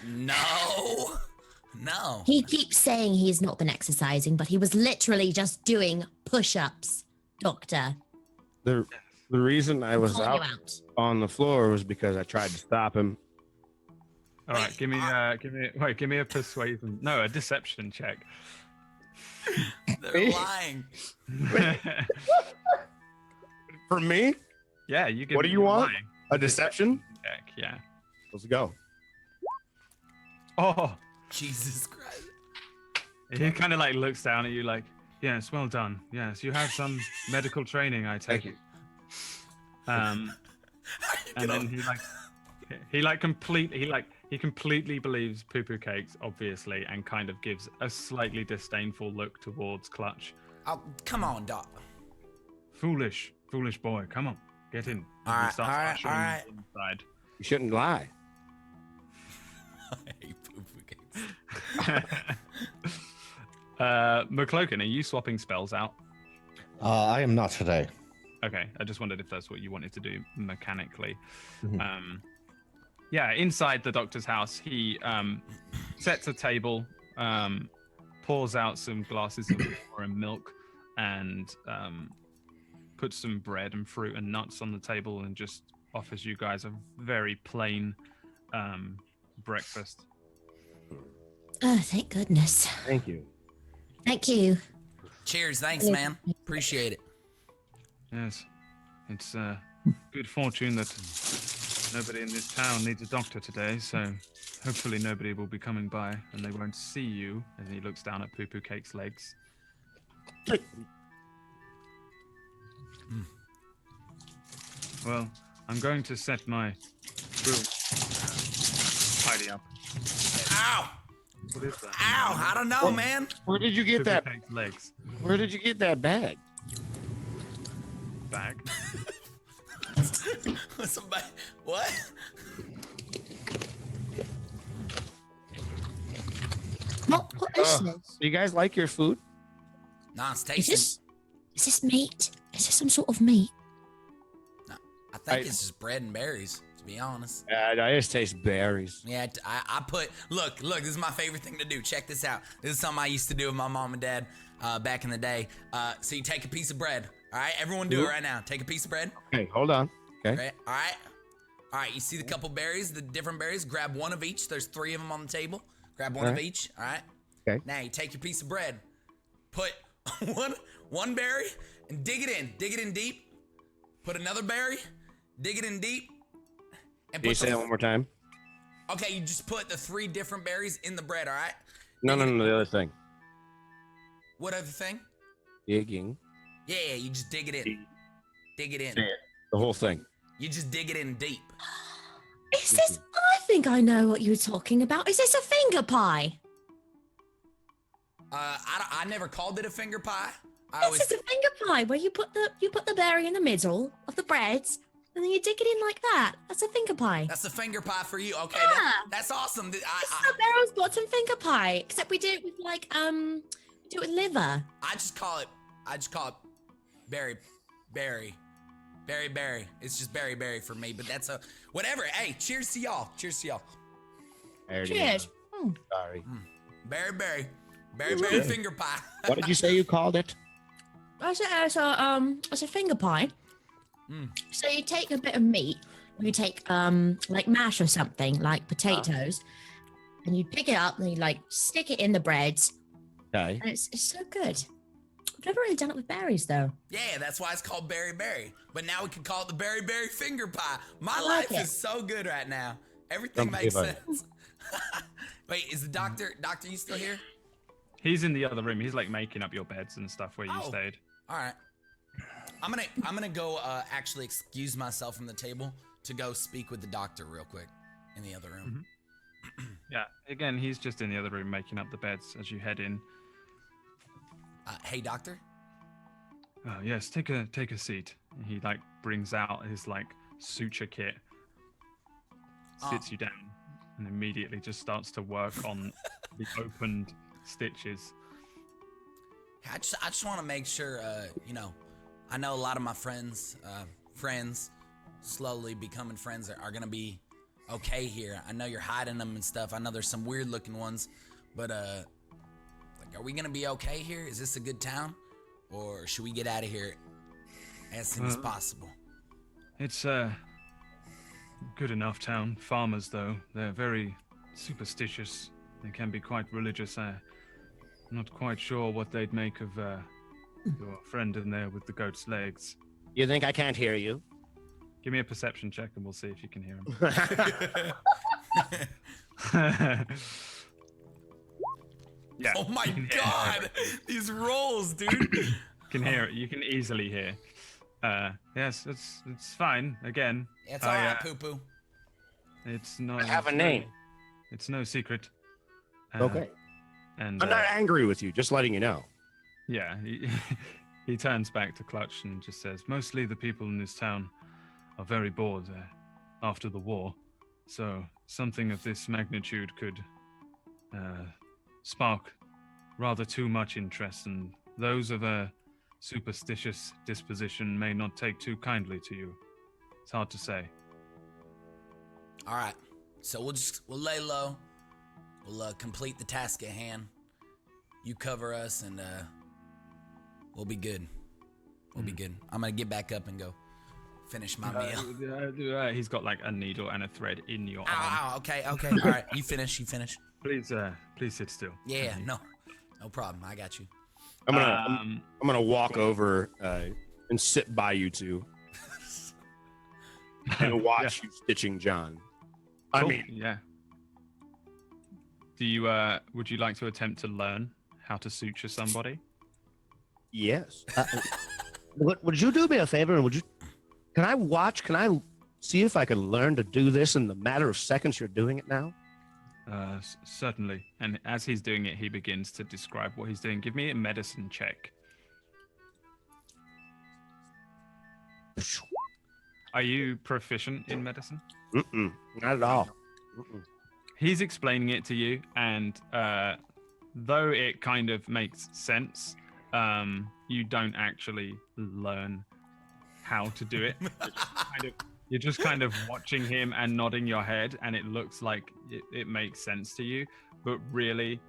S2: No.
S3: He keeps saying he's not been exercising, but he was literally just doing push-ups, doctor.
S7: The reason I was out on the floor was because I tried to stop him.
S4: All right, give me a persuasion. No, a deception check.
S2: They're lying.
S7: For me?
S4: Yeah, you give.
S7: What do you want? A deception?
S4: Check, yeah.
S7: Let's go.
S4: Oh,
S2: Jesus Christ.
S4: he kind of like looks down at you like, yes, well done. Yes, you have some medical training, I take it. And then he completely believes Poo Poo Cakes, obviously, and kind of gives a slightly disdainful look towards Clutch.
S2: Oh, come on, Doc.
S4: Foolish boy. Come on, get in.
S2: All
S4: And he
S2: right,
S4: starts
S2: all right,
S4: ushering
S2: all
S4: you
S2: right.
S4: inside.
S7: You shouldn't lie.
S2: I hate Poo Poo Cakes.
S4: McCloakin, are you swapping spells out?
S6: I am not today.
S4: Okay, I just wondered if that's what you wanted to do mechanically.
S6: Mhm.
S4: Yeah, inside the doctor's house, he sets a table, pours out some glasses of water and milk, and puts some bread and fruit and nuts on the table, and just offers you guys a very plain breakfast.
S3: Oh, thank goodness.
S7: Thank you.
S3: Thank you.
S2: Cheers, thanks, man. Appreciate it.
S4: Yes, it's good fortune that nobody in this town needs a doctor today, so hopefully nobody will be coming by and they won't see you. And he looks down at Poo Poo Cake's legs. Well, I'm going to set my room tidy up.
S2: Ow!
S4: What is that?
S2: Ow! I don't know, man.
S7: Where did you
S4: Poo
S7: get
S4: Poo
S7: that?
S4: Cake's legs.
S7: Where did you get that bag?
S4: Bag.
S2: Somebody, what?
S3: What is this?
S7: Do you guys like your food?
S2: Nah, it's
S3: Is
S2: tasty.
S3: this meat? Is this some sort of meat?
S2: I think it's just bread and berries, to be honest.
S7: I just taste berries.
S2: Yeah, I put, look, this is my favorite thing to do. Check this out. This is something I used to do with my mom and dad back in the day. So you take a piece of bread. All right, everyone do it right now. Take a piece of bread.
S7: Okay, hold on. Okay.
S2: Right, all right, you see the couple berries, the different berries? Grab one of each. There's 3 of them on the table. Grab one of each, all right?
S7: Okay.
S2: Now you take your piece of bread, put one berry, and dig it in deep. Put another berry, dig it in deep. And
S7: Can you say that one more time?
S2: Okay, you just put the 3 different berries in the bread, all right?
S7: No, the other thing.
S2: What other thing?
S7: Digging.
S2: Yeah, you just dig it in. Dig it in.
S7: The whole thing.
S2: You just dig it in deep.
S3: Is this? I think I know what you're talking about. Is this a finger pie?
S2: I never called it a finger pie.
S3: This is a finger pie where you put the berry in the middle of the bread, and then you dig it in like that. That's a finger pie.
S2: That's a finger pie for you. Okay,
S3: Yeah.
S2: that's awesome.
S3: It's a Barrow's bottom finger pie, except we do it with we do it with liver.
S2: I just call it berry. It's just berry for me, but that's a whatever. Hey, cheers to y'all. Cheers to y'all.
S3: Cheers.
S7: Sorry.
S2: Berry finger pie.
S7: What did you say you called it?
S3: It's a finger pie. So you take a bit of meat, you take like mash or something, like potatoes, and you pick it up and you stick it in the bread,
S7: Okay.
S3: and it's so good. I've never really done it with berries though.
S2: Yeah, that's why it's called berry. But now we can call it the berry finger pie. My
S3: like
S2: life
S3: it.
S2: is so good right now. Everything makes sense. Wait, is the doctor you still here?
S4: He's in the other room. He's making up your beds and stuff where you stayed.
S2: All right. I'm gonna go actually excuse myself from the table to go speak with the doctor real quick in the other room.
S4: Yeah, again, he's just in the other room making up the beds as you head in.
S2: Hey, doctor.
S4: Oh yes, take a seat. He brings out his suture kit, sits you down, and immediately just starts to work on the opened stitches.
S2: I just want to make sure, I know a lot of my friends slowly becoming friends are going to be okay here. I know you're hiding them and stuff. I know there's some weird looking ones, but, are we going to be okay here? Is this a good town? Or should we get out of here as soon as possible?
S4: It's a good enough town. Farmers, though, they're very superstitious. They can be quite religious. I'm not quite sure what they'd make of your friend in there with the goat's legs.
S7: You think I can't hear you?
S4: Give me a perception check and we'll see if you can hear him. Yeah.
S2: Oh my
S4: you can hear
S2: god, these rolls, dude.
S4: can hear it. You can easily hear. Yes, it's fine. Again,
S2: It's all right, poo poo.
S4: it's no.
S5: I have a
S4: it's
S5: name.
S4: No, it's no secret.
S5: Okay.
S4: And
S5: I'm not angry with you, just letting you know.
S4: yeah, he turns back to Clutch and just says, "Mostly the people in this town are very bored after the war, so something of this magnitude could spark rather too much interest, and those of a superstitious disposition may not take too kindly to you. It's hard to say."
S2: All right, so we'll lay low. We'll complete the task at hand. You cover us, and we'll be good. We'll be good. I'm gonna get back up and go finish my meal.
S4: He's got like a needle and a thread in your arm.
S2: Ow, okay. All right, you finish.
S4: Please sit still.
S2: Yeah, no problem. I got you.
S5: I'm gonna walk over and sit by you two and watch you stitching John.
S4: Cool.
S5: I mean,
S4: yeah. Do you would you like to attempt to learn how to suture somebody?
S5: yes.
S7: Would you do me a favor? And can I watch? Can I see if I can learn to do this in the matter of seconds you're doing it now?
S4: Certainly. And as he's doing it, he begins to describe what he's doing. Give me a medicine check. Are you proficient in medicine?
S7: Not at all.
S4: He's explaining it to you, and though it kind of makes sense, you don't actually learn how to do it. You're just kind of watching him and nodding your head, and it looks like it makes sense to you, but really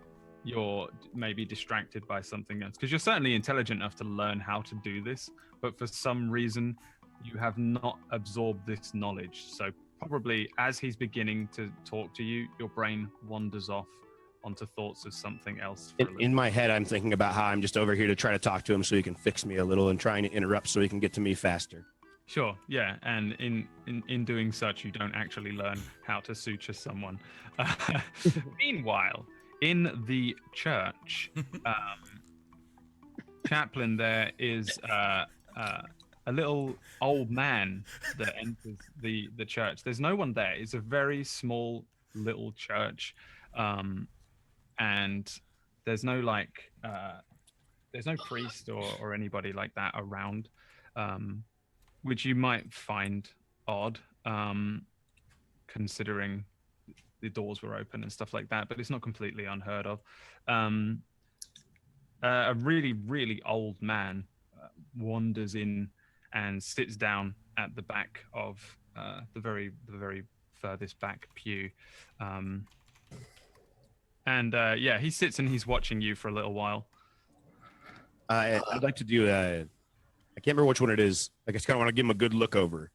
S4: you're maybe distracted by something else, because you're certainly intelligent enough to learn how to do this, but for some reason you have not absorbed this knowledge. So probably as he's beginning to talk to you, your brain wanders off onto thoughts of something else.
S5: In my head, I'm thinking about how I'm just over here to try to talk to him so he can fix me a little, and trying to interrupt so he can get to me faster.
S4: Sure, yeah, and in doing such, you don't actually learn how to suture someone. Meanwhile, in the church, chaplain, there is a little old man that enters the church. There's no one there. It's a very small little church, and there's no there's no priest or anybody like that around, which you might find odd, considering the doors were open and stuff like that. But it's not completely unheard of. A really, really old man wanders in and sits down at the back of the very furthest back pew, yeah, he sits and he's watching you for a little while.
S5: I'd like to do I can't remember which one it is. I just kind of want to give him a good look over.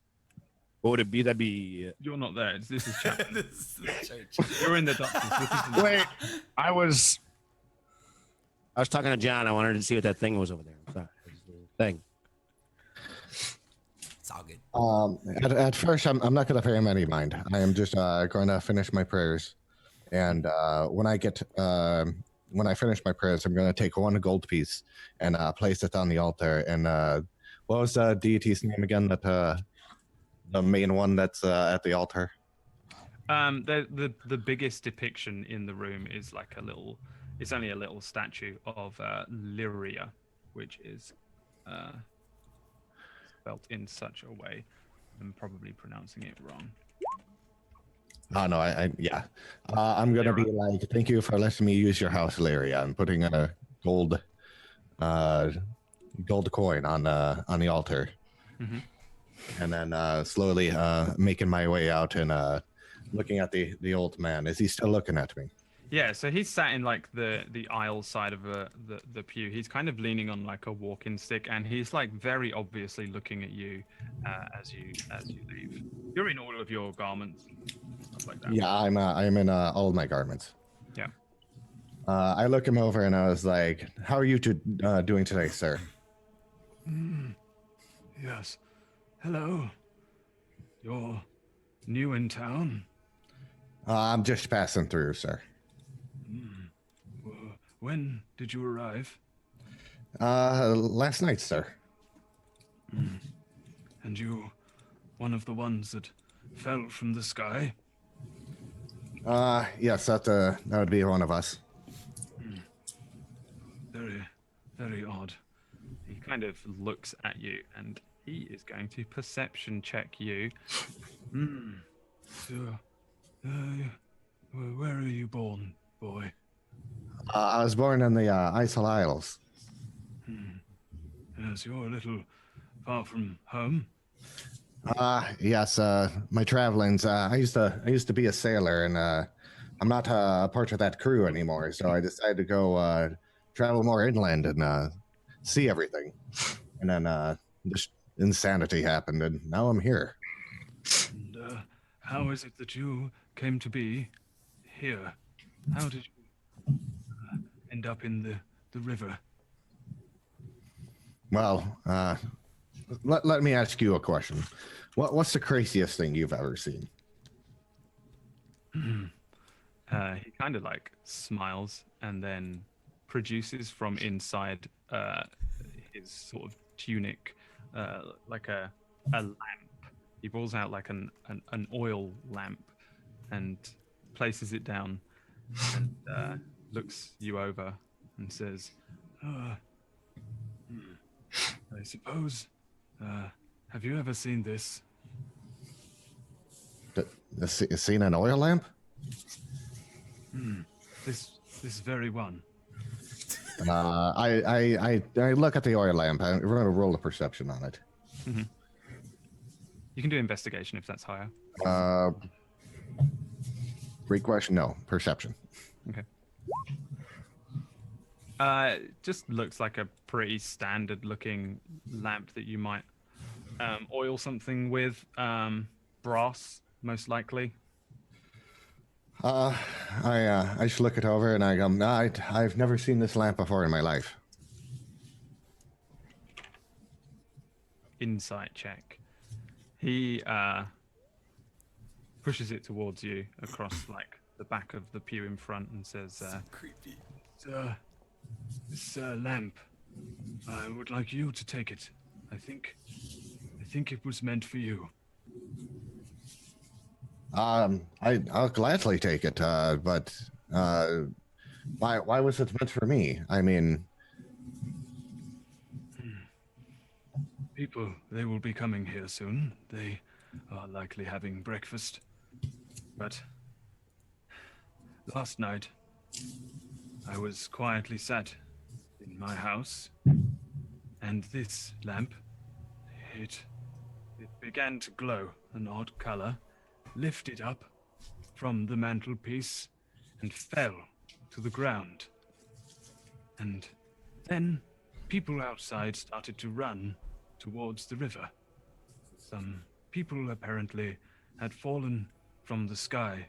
S5: What would it be? That'd be.
S4: You're not there. This is chaplain.
S2: This is the church.
S4: You're in the doctor's.
S5: Wait, I was talking to John. I wanted to see what that thing was over there. I'm sorry. Thing.
S2: It's all good.
S6: At first, I'm not going to pay him any mind. I am just going to finish my prayers, and when I finish my prayers, I'm going to take one gold piece and place it on the altar. And what was the deity's name again? That the main one that's at the altar.
S4: The biggest depiction in the room is like a little. It's only a little statue of Lyria, which is spelt in such a way. I'm probably pronouncing it wrong.
S6: Oh no, I'm gonna be like, thank you for letting me use your house, Lyria, and putting a gold coin on the altar, and then slowly making my way out and looking at the old man. Is he still looking at me?
S4: Yeah, so he's sat in like the aisle side of the pew. He's kind of leaning on like a walking stick, and he's like very obviously looking at you as you leave. You're in all of your garments, stuff like that.
S6: Yeah, I'm in all my garments.
S4: Yeah.
S6: I look him over and I was like, "How are you doing today, sir?"
S4: Yes. Hello. You're new in town?
S6: I'm just passing through, sir.
S8: When did you arrive?
S6: Last night, sir.
S8: And you, one of the ones that fell from the sky?
S6: Yes, that would be one of us.
S8: Very, very odd.
S4: He kind of looks at you, and he is going to perception check you.
S8: So, where are you born, boy?
S6: I was born in the Isle Isles.
S8: Yes, you're a little far from home.
S6: Yes, my travelings. I used to be a sailor, and I'm not a part of that crew anymore. So I decided to go travel more inland and see everything. And then just insanity happened, and now I'm here.
S8: And how is it that you came to be here? How did you end up in the river?
S6: Well, let me ask you a question. What's the craziest thing you've ever seen?
S4: He kind of like smiles and then produces from inside his sort of tunic like a lamp. He pulls out like an oil lamp and places it down and looks you over and says,
S8: I suppose. Have you ever seen this?
S6: Seen an oil lamp?
S8: This very one.
S6: I look at the oil lamp. We're going to roll a perception on it.
S4: you can do investigation if that's higher.
S6: Great question. No, perception.
S4: Okay. Just looks like a pretty standard looking lamp that you might oil something with. Brass, most likely.
S6: I just look it over and I go, nah, I've never seen this lamp before in my life.
S4: Insight check. He pushes it towards you across like the back of the pew in front and says,
S2: Creepy.
S8: This lamp. I would like you to take it. I think it was meant for you.
S6: I'll gladly take it, but why was it meant for me? I mean,
S8: People, they will be coming here soon. They are likely having breakfast. But last night, I was quietly sat in my house, and this lamp, it began to glow an odd color, lifted up from the mantelpiece, and fell to the ground. And then people outside started to run towards the river. Some people apparently had fallen from the sky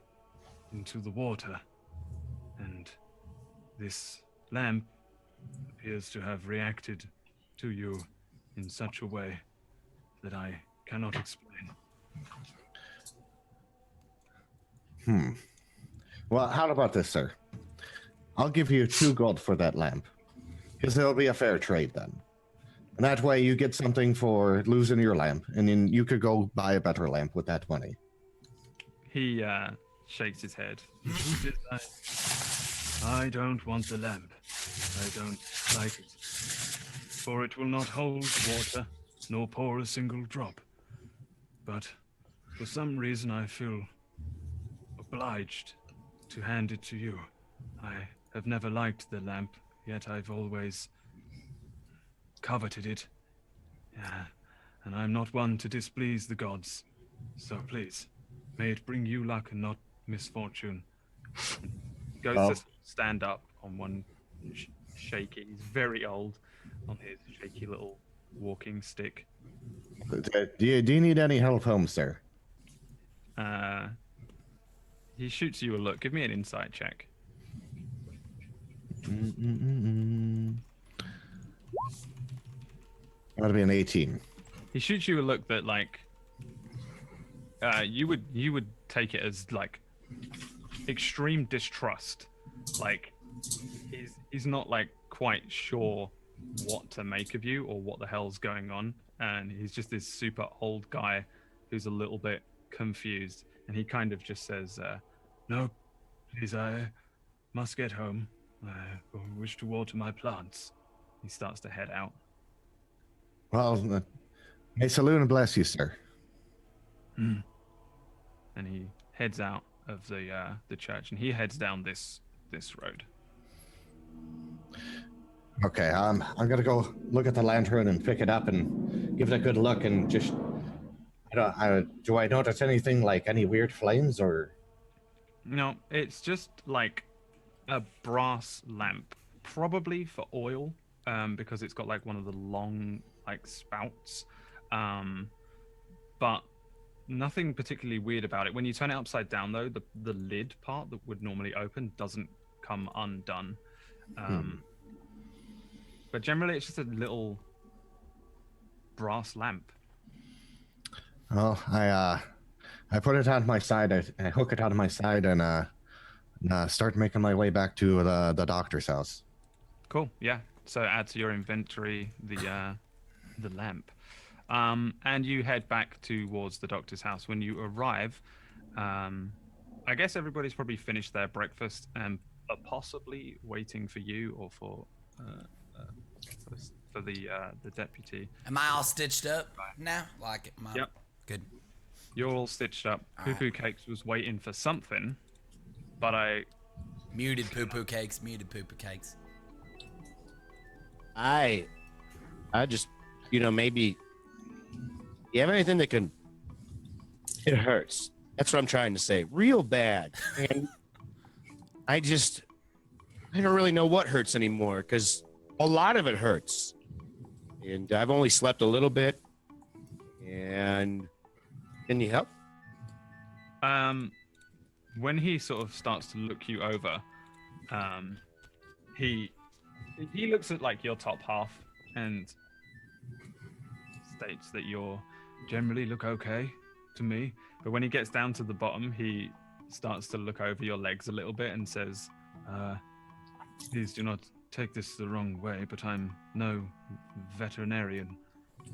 S8: into the water, and this lamp appears to have reacted to you in such a way that I cannot explain.
S6: well, how about this, sir? I'll give you 2 gold for that lamp, because it'll be a fair trade then. And that way you get something for losing your lamp, and then you could go buy a better lamp with that money.
S4: he shakes his head.
S8: I don't want the lamp. I don't like it. For it will not hold water, nor pour a single drop. But for some reason I feel obliged to hand it to you. I have never liked the lamp, yet I've always coveted it. And I'm not one to displease the gods. So please, may it bring you luck and not misfortune.
S4: Goes
S6: Oh.
S4: to stand up on one shaky. He's very old on his shaky little walking stick.
S6: Do you need any help home, sir?
S4: He shoots you a look. Give me an insight check.
S6: That'll be an 18.
S4: He shoots you a look that like you would take it as like extreme distrust. Like he's not like quite sure what to make of you or what the hell's going on, and he's just this super old guy who's a little bit confused, and he kind of just says,
S8: No, please, I must get home. I wish to water my plants.
S4: he starts to head out.
S6: Well, may Saloon bless you, sir.
S4: And he heads out of the church, and he heads down this road.
S6: Okay, I'm gonna go look at the lantern and pick it up and give it a good look and just. Do I notice anything like any weird flames or?
S4: No, it's just like a brass lamp, probably for oil, because it's got like one of the long like spouts, but nothing particularly weird about it. When you turn it upside down, though, the lid part that would normally open doesn't come undone. But generally, it's just a little brass lamp.
S6: Well, I put it on my side. I hook it on my side and start making my way back to the doctor's house.
S4: Cool. Yeah. So add to your inventory the lamp, and you head back towards the doctor's house. When you arrive, I guess everybody's probably finished their breakfast and are possibly waiting for you or for the deputy.
S2: Am I all stitched up now? Like,
S4: Yep.
S2: Good.
S4: You're all stitched up. Poo Poo Cakes was waiting for something, but I
S2: Muted Poo Poo Cakes. Muted Poo Poo Cakes.
S7: I just, maybe you have anything that can. It hurts. That's what I'm trying to say. Real bad. And I don't really know what hurts anymore because a lot of it hurts. And I've only slept a little bit. And can you help?
S4: When he sort of starts to look you over, he looks at like your top half and states that you're generally look okay to me. But when he gets down to the bottom, he starts to look over your legs a little bit and says, please do not take this the wrong way, but I'm no veterinarian.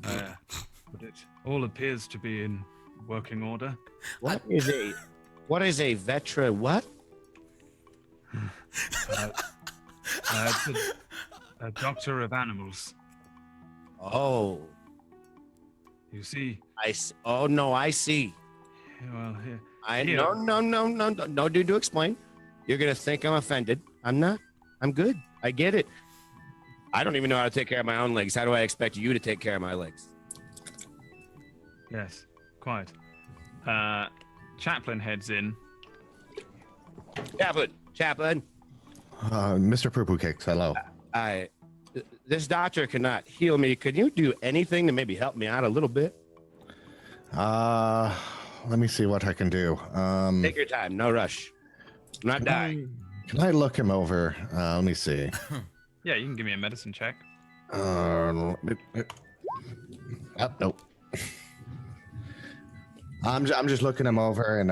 S4: But it all appears to be in working order.
S7: What is a vetra what?
S4: It's a doctor of animals.
S7: Oh.
S4: You see?
S7: Oh no, I see.
S4: Well,
S7: No need to explain. You're gonna think I'm offended. I'm not. I'm good. I get it. I don't even know how to take care of my own legs. How do I expect you to take care of my legs?
S4: Yes, quite. Chaplain heads in.
S7: Chaplain.
S6: Mr. Poo Poo Cakes, hello.
S7: This doctor cannot heal me. Could you do anything to maybe help me out a little bit?
S6: Let me see what I can do.
S7: Take your time. No rush. I'm not dying.
S6: Can I look him over? Let me see.
S4: Yeah, you can give me a medicine check.
S6: Nope. I'm just looking him over and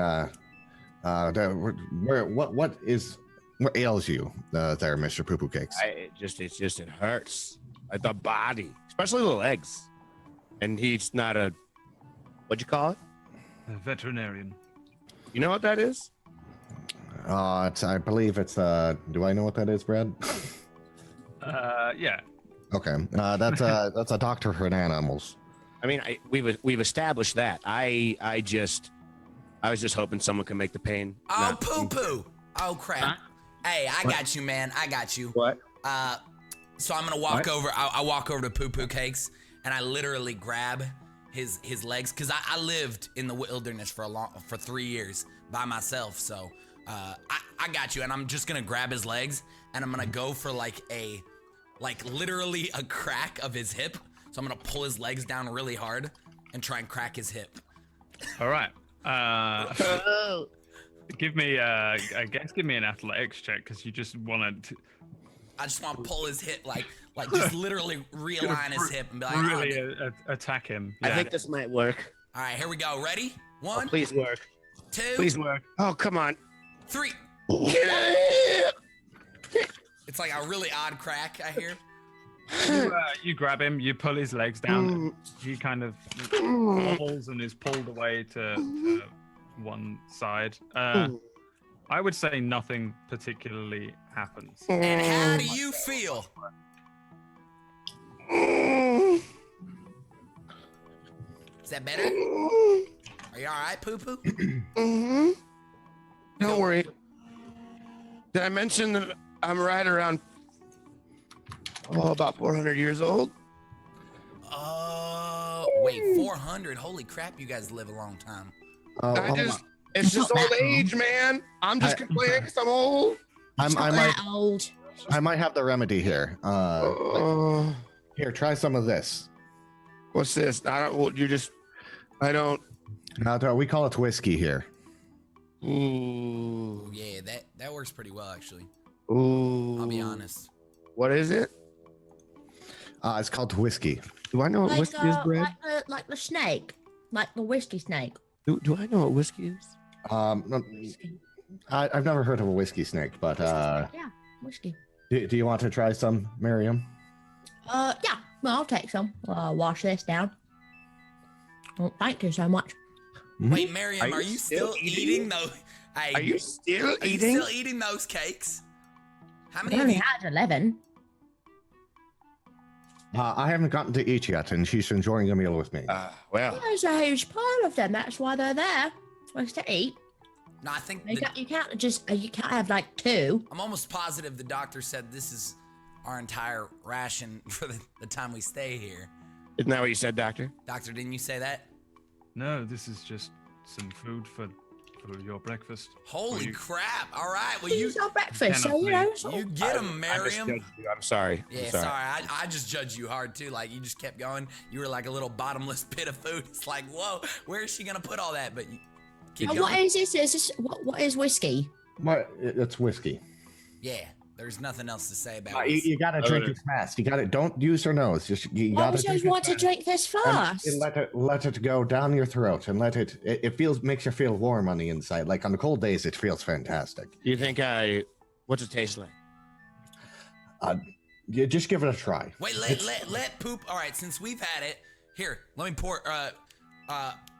S6: what ails you there, Mr. Poo Poo Cakes?
S7: It hurts. Like the body, especially the legs. And he's not what'd you call it?
S8: A veterinarian.
S7: You know what that is?
S6: I believe it's do I know what that is, Brad?
S4: Yeah.
S6: Okay. That's a doctor for animals.
S7: I mean, we've established that. I was just hoping someone could make the pain.
S2: Oh, Poo Poo. Oh, crap. Huh? Hey, I got you, man. I got you.
S7: What?
S2: So I'm gonna walk over. I walk over to Poo Poo Cakes, and I literally grab his legs, because I lived in the wilderness for 3 years by myself. So I got you, and I'm just gonna grab his legs, and I'm gonna go for literally a crack of his hip. So I'm gonna pull his legs down really hard and try and crack his hip.
S4: All right. Give me an athletics check, because you just want to.
S2: I just want to pull his hip, like just literally realign his hip and be like,
S4: really attack him. Yeah.
S7: I think this might work.
S2: All right, here we go. Ready? 1.
S7: Please work.
S2: 2.
S7: Please work. Oh, come on.
S2: 3.
S7: Get out of here!
S2: It's like a really odd crack, I hear.
S4: You grab him, you pull his legs down. He kind of wobbles and is pulled away to one side. I would say nothing particularly happens.
S2: And how do you feel? Is that better? Are you all right, Poo Poo?
S7: Don't worry. Did I mention that I'm right around about 400 years old?
S2: Wait, 400? Holy crap, you guys live a long time.
S7: It's just old age, man. I'm just complaining because I'm old.
S3: Old.
S6: I might have the remedy here. Here, try some of this.
S7: What's this?
S6: No, we call it whiskey here.
S7: Ooh.
S2: Yeah, that works pretty well, actually.
S7: Ooh.
S2: I'll be honest.
S7: What is it?
S6: It's called whiskey.
S7: Do I know what whiskey is, Brad?
S3: Like the snake, like the whiskey snake.
S7: Do I know what whiskey is?
S6: I've never heard of a whiskey snake, but
S3: Yeah, whiskey.
S6: do you want to try some, Miriam?
S3: Yeah, well, I'll take some. Wash this down. Well, thank you so much.
S2: Wait, Miriam, are you still eating those? Hey,
S7: Are you still
S2: are you
S7: eating?
S2: still eating those cakes? How
S3: I
S2: many of
S3: only
S2: you?
S3: had 11.
S6: I haven't gotten to eat yet, and she's enjoying a meal with me.
S7: Well,
S3: There's a huge pile of them. That's why they're there. Supposed to eat.
S2: No, I think
S3: You can't have like 2.
S2: I'm almost positive the doctor said this is our entire ration for the time we stay here.
S7: isn't that what you said, Doctor?
S2: Doctor, didn't you say that?
S8: No, this is just some food for your breakfast.
S2: Holy
S8: you-
S2: crap! All right, well you
S3: It's our breakfast, so you know.
S2: you get him,
S7: I
S2: Miriam.
S7: misjudged you. I'm sorry.
S2: Yeah,
S7: I'm
S2: sorry. I just judged you hard too. Like you just kept going. You were like a little bottomless pit of food. It's like, whoa, where is she gonna put all that? But you keep going.
S3: What is this? Is this what is whiskey?
S6: It's whiskey.
S2: Yeah, there's nothing else to say about
S6: You,
S2: it.
S6: you gotta drink it fast. You gotta don't use your nose. You
S3: Why
S6: gotta
S3: would
S6: drink
S3: you
S6: it
S3: want to
S6: fast.
S3: drink this fast?
S6: And let it go down your throat and makes you feel warm on the inside. Like on the cold days, it feels fantastic.
S7: Do you think what's it taste like?
S6: You just give it a try.
S2: Wait, let Poop. All right, since we've had it, here, let me pour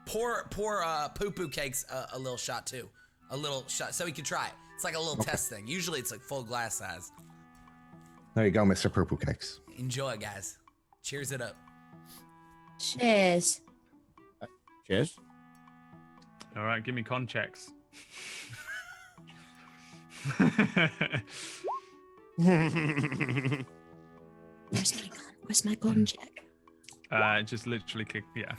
S2: Poo Poo Cakes a little shot too, a little shot so he can try it. It's like a little test thing. Usually it's like full glass size.
S6: There you go, Mr. Purple Cakes.
S2: Enjoy, guys. Cheers it up.
S3: Cheers.
S7: Cheers.
S4: All right, give me con checks.
S3: Where's my gun check?
S4: Just literally click, yeah.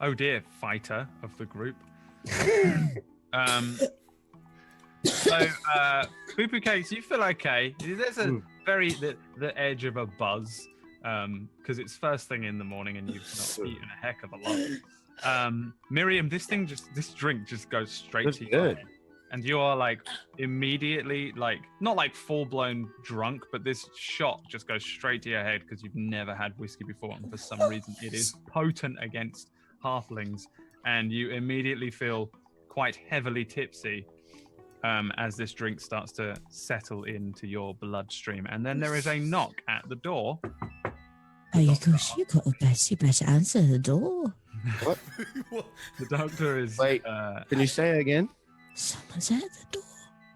S4: Oh dear, fighter of the group. So, Poo Poo Cakes, you feel okay. There's a the edge of a buzz, because it's first thing in the morning and you've not eaten a heck of a lot. Miriam, this drink just goes straight to your head. And you are like immediately not like full blown drunk, but this shot just goes straight to your head because you've never had whiskey before, and for some reason it is potent against halflings, and you immediately feel quite heavily tipsy as this drink starts to settle into your bloodstream. And then there is a knock at the door.
S3: Oh, you better answer the door.
S7: What?
S4: The doctor is.
S7: Wait, can you say it again?
S3: Someone's at the door.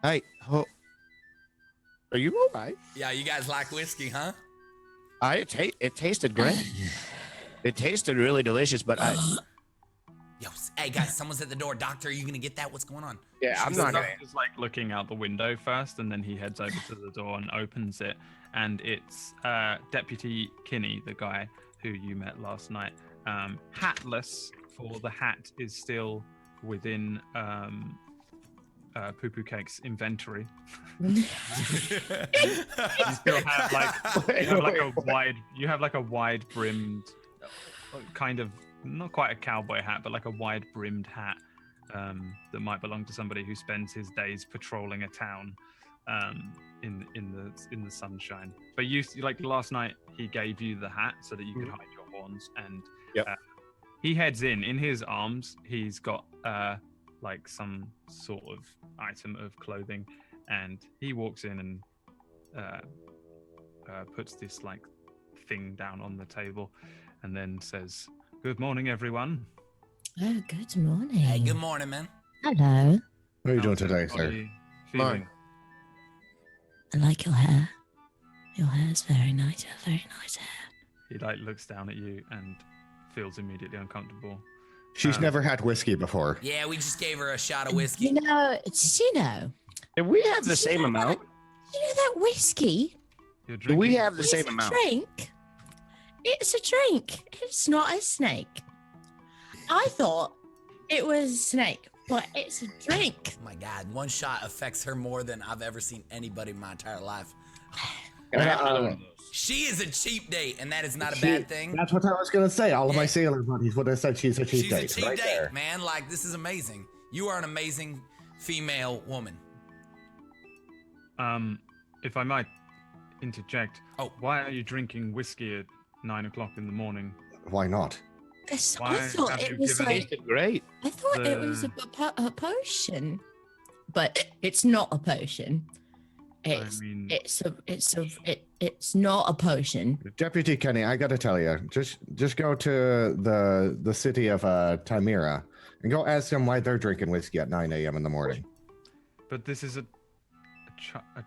S7: Hey, are you all right?
S2: Yeah, you guys like whiskey, huh?
S7: It tasted great. It tasted really delicious, but
S2: Yo, hey guys, someone's at the door. Doctor, are you gonna get that? What's going on?
S7: yeah, I'm not gonna.
S4: He's like looking out the window first, and then he heads over to the door and opens it. And it's Deputy Kinney, the guy who you met last night. Hatless, for the hat is still within Poo Poo Cake's inventory. You still have like a wide brimmed, kind of not quite a cowboy hat, but like a wide brimmed hat that might belong to somebody who spends his days patrolling a town in the sunshine. But you like last night, he gave you the hat so that you could hide your horns, and he heads in his arms. He's got like some sort of item of clothing, and he walks in and puts this like thing down on the table, and then says, "Good morning, everyone."
S3: Oh, good morning.
S2: Hey, good morning, man.
S3: Hello.
S6: What are you doing
S4: How's
S6: today, sir?
S4: everybody feeling?
S7: Fine.
S3: I like your hair. Your hair's very nice. You have very nice hair.
S4: He like looks down at you and feels immediately uncomfortable.
S6: She's never had whiskey before.
S2: Yeah, we just gave her a shot of whiskey.
S3: You know, did you know?
S7: Did we have the
S3: Did you
S7: same
S3: know
S7: amount?
S3: You know that whiskey?
S4: You're
S7: Do we
S4: drinking-
S7: have the
S3: It's
S7: same
S3: a
S7: amount?
S3: drink. It's a drink. It's not a snake. I thought it was a snake, but it's a drink.
S2: Oh my God, one shot affects her more than I've ever seen anybody in my entire life.
S7: Can I have another one of those?
S2: She is a cheap date, and that is not a bad thing.
S6: That's what I was gonna say. All of my
S2: Yeah.
S6: sailor buddies would have said she's a cheap
S2: She's
S6: date.
S2: a cheap
S6: right
S2: date,
S6: there.
S2: man. Like, this is amazing. You are an amazing female woman.
S4: If I might interject,
S2: Oh.
S4: why are you drinking whiskey at 9 o'clock in the morning?
S6: Why not?
S3: It's-
S4: Why
S3: I thought
S4: have
S3: it
S4: you
S3: was
S4: given
S3: like
S7: Tasted great.
S3: I thought it was a potion, but it's not a potion. It's
S4: mean-
S3: it's not a potion.
S6: Deputy Kenny, I gotta tell you, just go to the city of Timira and go ask them why they're drinking whiskey at 9 a.m. in the morning.
S4: But this is a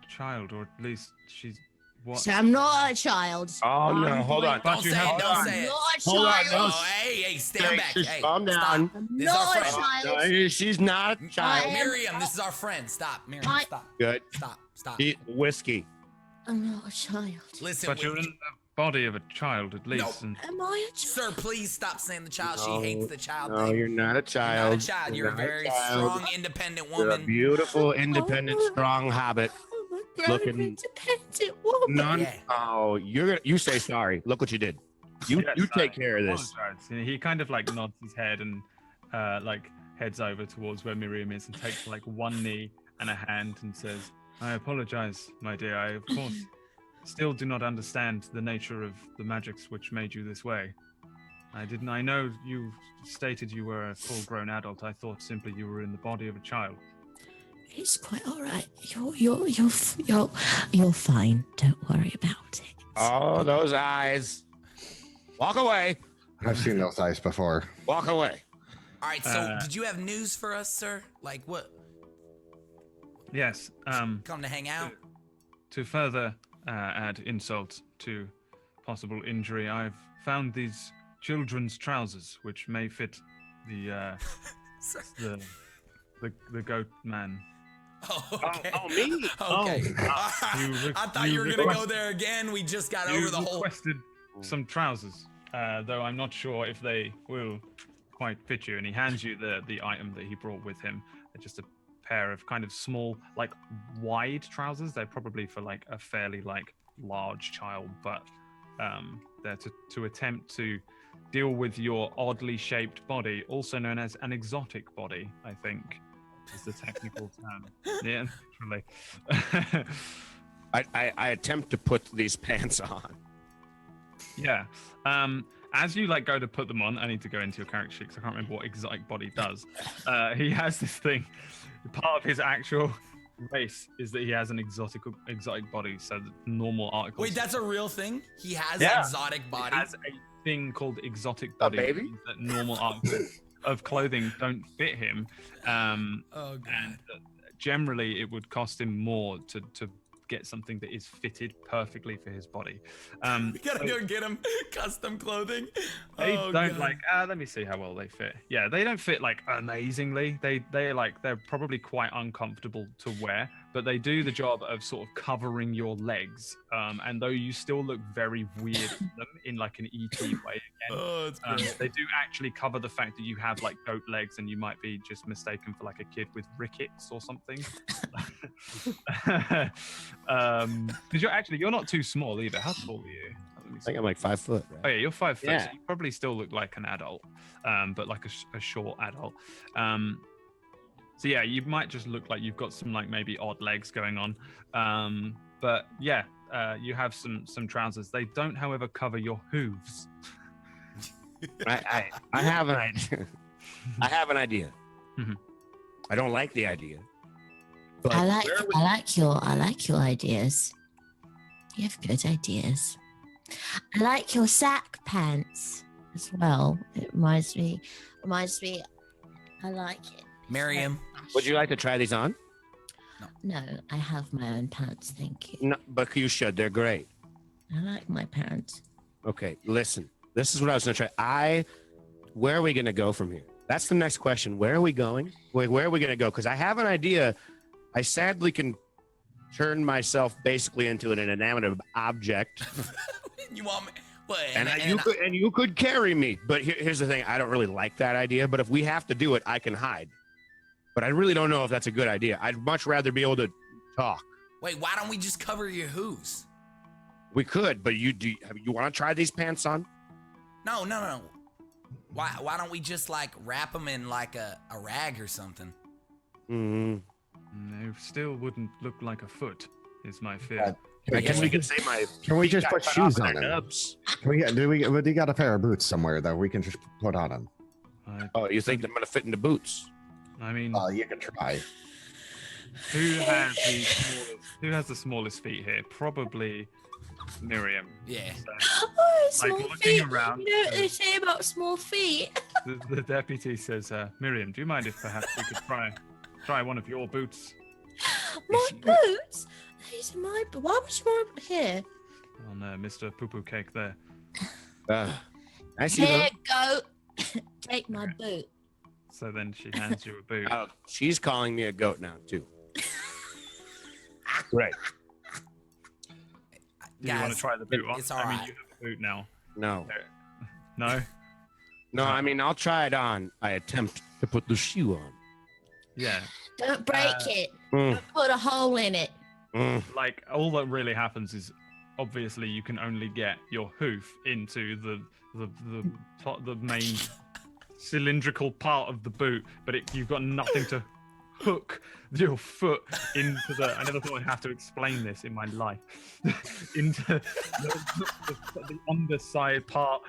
S4: child, or at least she's what?
S3: So I'm not a child.
S7: Oh no,
S3: I'm
S7: hold on.
S3: going-
S2: Don't
S4: you
S2: say
S4: have-
S2: it. Don't
S3: I'm
S2: say it.
S3: not a
S7: Hold on,
S3: child.
S7: no.
S2: Oh, hey, stand back.
S7: Just
S2: Hey,
S7: calm down.
S2: stop.
S3: I'm
S2: This is our
S3: not a
S2: friend.
S3: child.
S7: No, she's not a
S3: I
S7: child.
S3: am-
S2: Miriam, this is our friend. Stop, Miriam.
S3: I-
S2: Stop.
S7: Good.
S2: Stop.
S7: Eat whiskey.
S3: I'm not a child.
S2: Listen,
S4: But you're in the body of a child, at least. And
S3: Am I a child?
S2: sir, please stop saying the child.
S7: No,
S2: She hates the child
S7: No,
S2: thing.
S7: you're not a
S2: You're
S7: child.
S2: not a child. You're a
S7: not a
S2: very
S7: child.
S2: strong, independent
S7: You're a
S2: woman.
S7: beautiful, independent, strong hobbit.
S3: I'm a grown,
S7: Looking-
S3: independent woman.
S7: None.
S2: Yeah.
S7: Oh, you say sorry. Look what you did. You
S4: Yes,
S7: take
S4: I
S7: care of this.
S4: apologize. And he kind of like nods his head and like heads over towards where Miriam is and takes like one knee and a hand and says, "I apologize, my dear. I of course still do not understand the nature of the magics which made you this way. I know you stated you were a full-grown adult. I thought simply you were in the body of a child."
S3: It's quite all right. You're fine. Don't worry about it.
S7: Oh, those eyes. Walk away.
S6: I've seen those eyes before.
S7: Walk away.
S2: All right, so did you have news for us, sir? Like what?
S4: Yes.
S2: Come to hang out?
S4: To further add insult to possible injury, I've found these children's trousers, which may fit the the goat man.
S2: Oh, okay.
S7: Me.
S2: Okay.
S4: You
S2: I thought you were gonna go
S4: requested-
S2: there again. We just got
S4: You
S2: over the whole.
S4: requested some trousers, though I'm not sure if they will quite fit you. And he hands you the item that he brought with him. They're just a pair of kind of small, like wide trousers. They're probably for like a fairly like large child, but they're to attempt to deal with your oddly shaped body, also known as an exotic body, I think is the technical term. Yeah, literally.
S7: I attempt to put these pants on.
S4: Yeah. As you like go to put them on, I need to go into your character sheet because I can't remember what exotic body does. He has this thing. Part of his actual race is that he has an exotic body. So the normal articles.
S2: Wait, that's a real thing? He has
S4: Yeah.
S2: an exotic body.
S4: He has a thing called exotic body.
S7: baby?
S4: Which means that normal articles of clothing don't fit him.
S2: Oh god.
S4: And generally, it would cost him more to get something that is fitted perfectly for his body.
S2: We gotta go get him custom clothing.
S4: They
S2: Oh,
S4: don't
S2: God.
S4: like. Let me see how well they fit. Yeah, they don't fit like amazingly. They're probably quite uncomfortable to wear, but they do the job of sort of covering your legs. And though you still look very weird in them in like an ET way again,
S2: Oh, it's great.
S4: they do actually cover the fact that you have like goat legs and you might be just mistaken for like a kid with rickets or something. Because you're not too small either. How tall are you? Let me
S7: I
S4: see.
S7: think I'm like 5 foot.
S4: Oh yeah, you're 5 foot.
S7: Yeah.
S4: So you probably still look like an adult, but like a short adult. So yeah, you might just look like you've got some like maybe odd legs going on. But yeah, you have some trousers. They don't, however, cover your hooves.
S7: I have an idea. I have an idea.
S4: Mhm.
S5: I don't like the idea. But
S3: I like your ideas. You have good ideas. I like your sack pants as well. It reminds me. I like it.
S2: Miriam.
S7: Would you like to try these on?
S3: No, I have my own pants. Thank you.
S7: No, but you should. They're great.
S3: I like my pants.
S7: Okay, listen. This is what I was going to try. Where are we going to go from here? That's the next question. Where are we going? Where are we going to go? Because I have an idea. I sadly can turn myself basically into an inanimate object.
S2: You want me? What?
S5: You could carry me. But here's the thing. I don't really like that idea. But if we have to do it, I can hide. But I really don't know if that's a good idea. I'd much rather be able to talk.
S2: Wait, why don't we just cover your hooves?
S5: We could, but you want to try these pants on?
S2: No. Why don't we just like wrap them in like a rag or something?
S5: Mm-hmm.
S8: They still wouldn't look like a foot, is my fear.
S5: I guess we could say my.
S6: Can we just put shoes on
S5: their
S6: them?
S5: nubs.
S6: We got a pair of boots somewhere that we can just put on them.
S5: Oh, you think they're gonna fit into boots?
S8: I mean,
S6: You can try.
S8: who has the smallest feet here? Probably Miriam.
S2: Yeah.
S8: So,
S3: Oh, small
S8: looking
S3: feet.
S8: around,
S3: You know what they say about small feet?
S8: the deputy says, Miriam, do you mind if perhaps we could try one of your boots?
S3: My boots? These are my boots. Why would you want them here?
S8: On Mr. Poo Poo Cake there.
S5: I see.
S3: Here, go. Take my boot.
S8: So then she hands you a boot.
S5: Oh, she's calling me a goat now too. Right.
S8: Do you want
S2: Guys,
S8: to try the boot on?
S2: it's all
S8: I mean,
S2: right.
S8: you have a boot now.
S5: No.
S8: No?
S5: No, I mean I'll try it on. I attempt to put the shoe on.
S8: Yeah.
S3: Don't break it.
S5: Mm,
S3: Don't put a hole in it.
S8: Like, all that really happens is obviously you can only get your hoof into the main cylindrical part of the boot, but you've got nothing to hook your foot into the. I never thought I'd have to explain this in my life. Into the underside part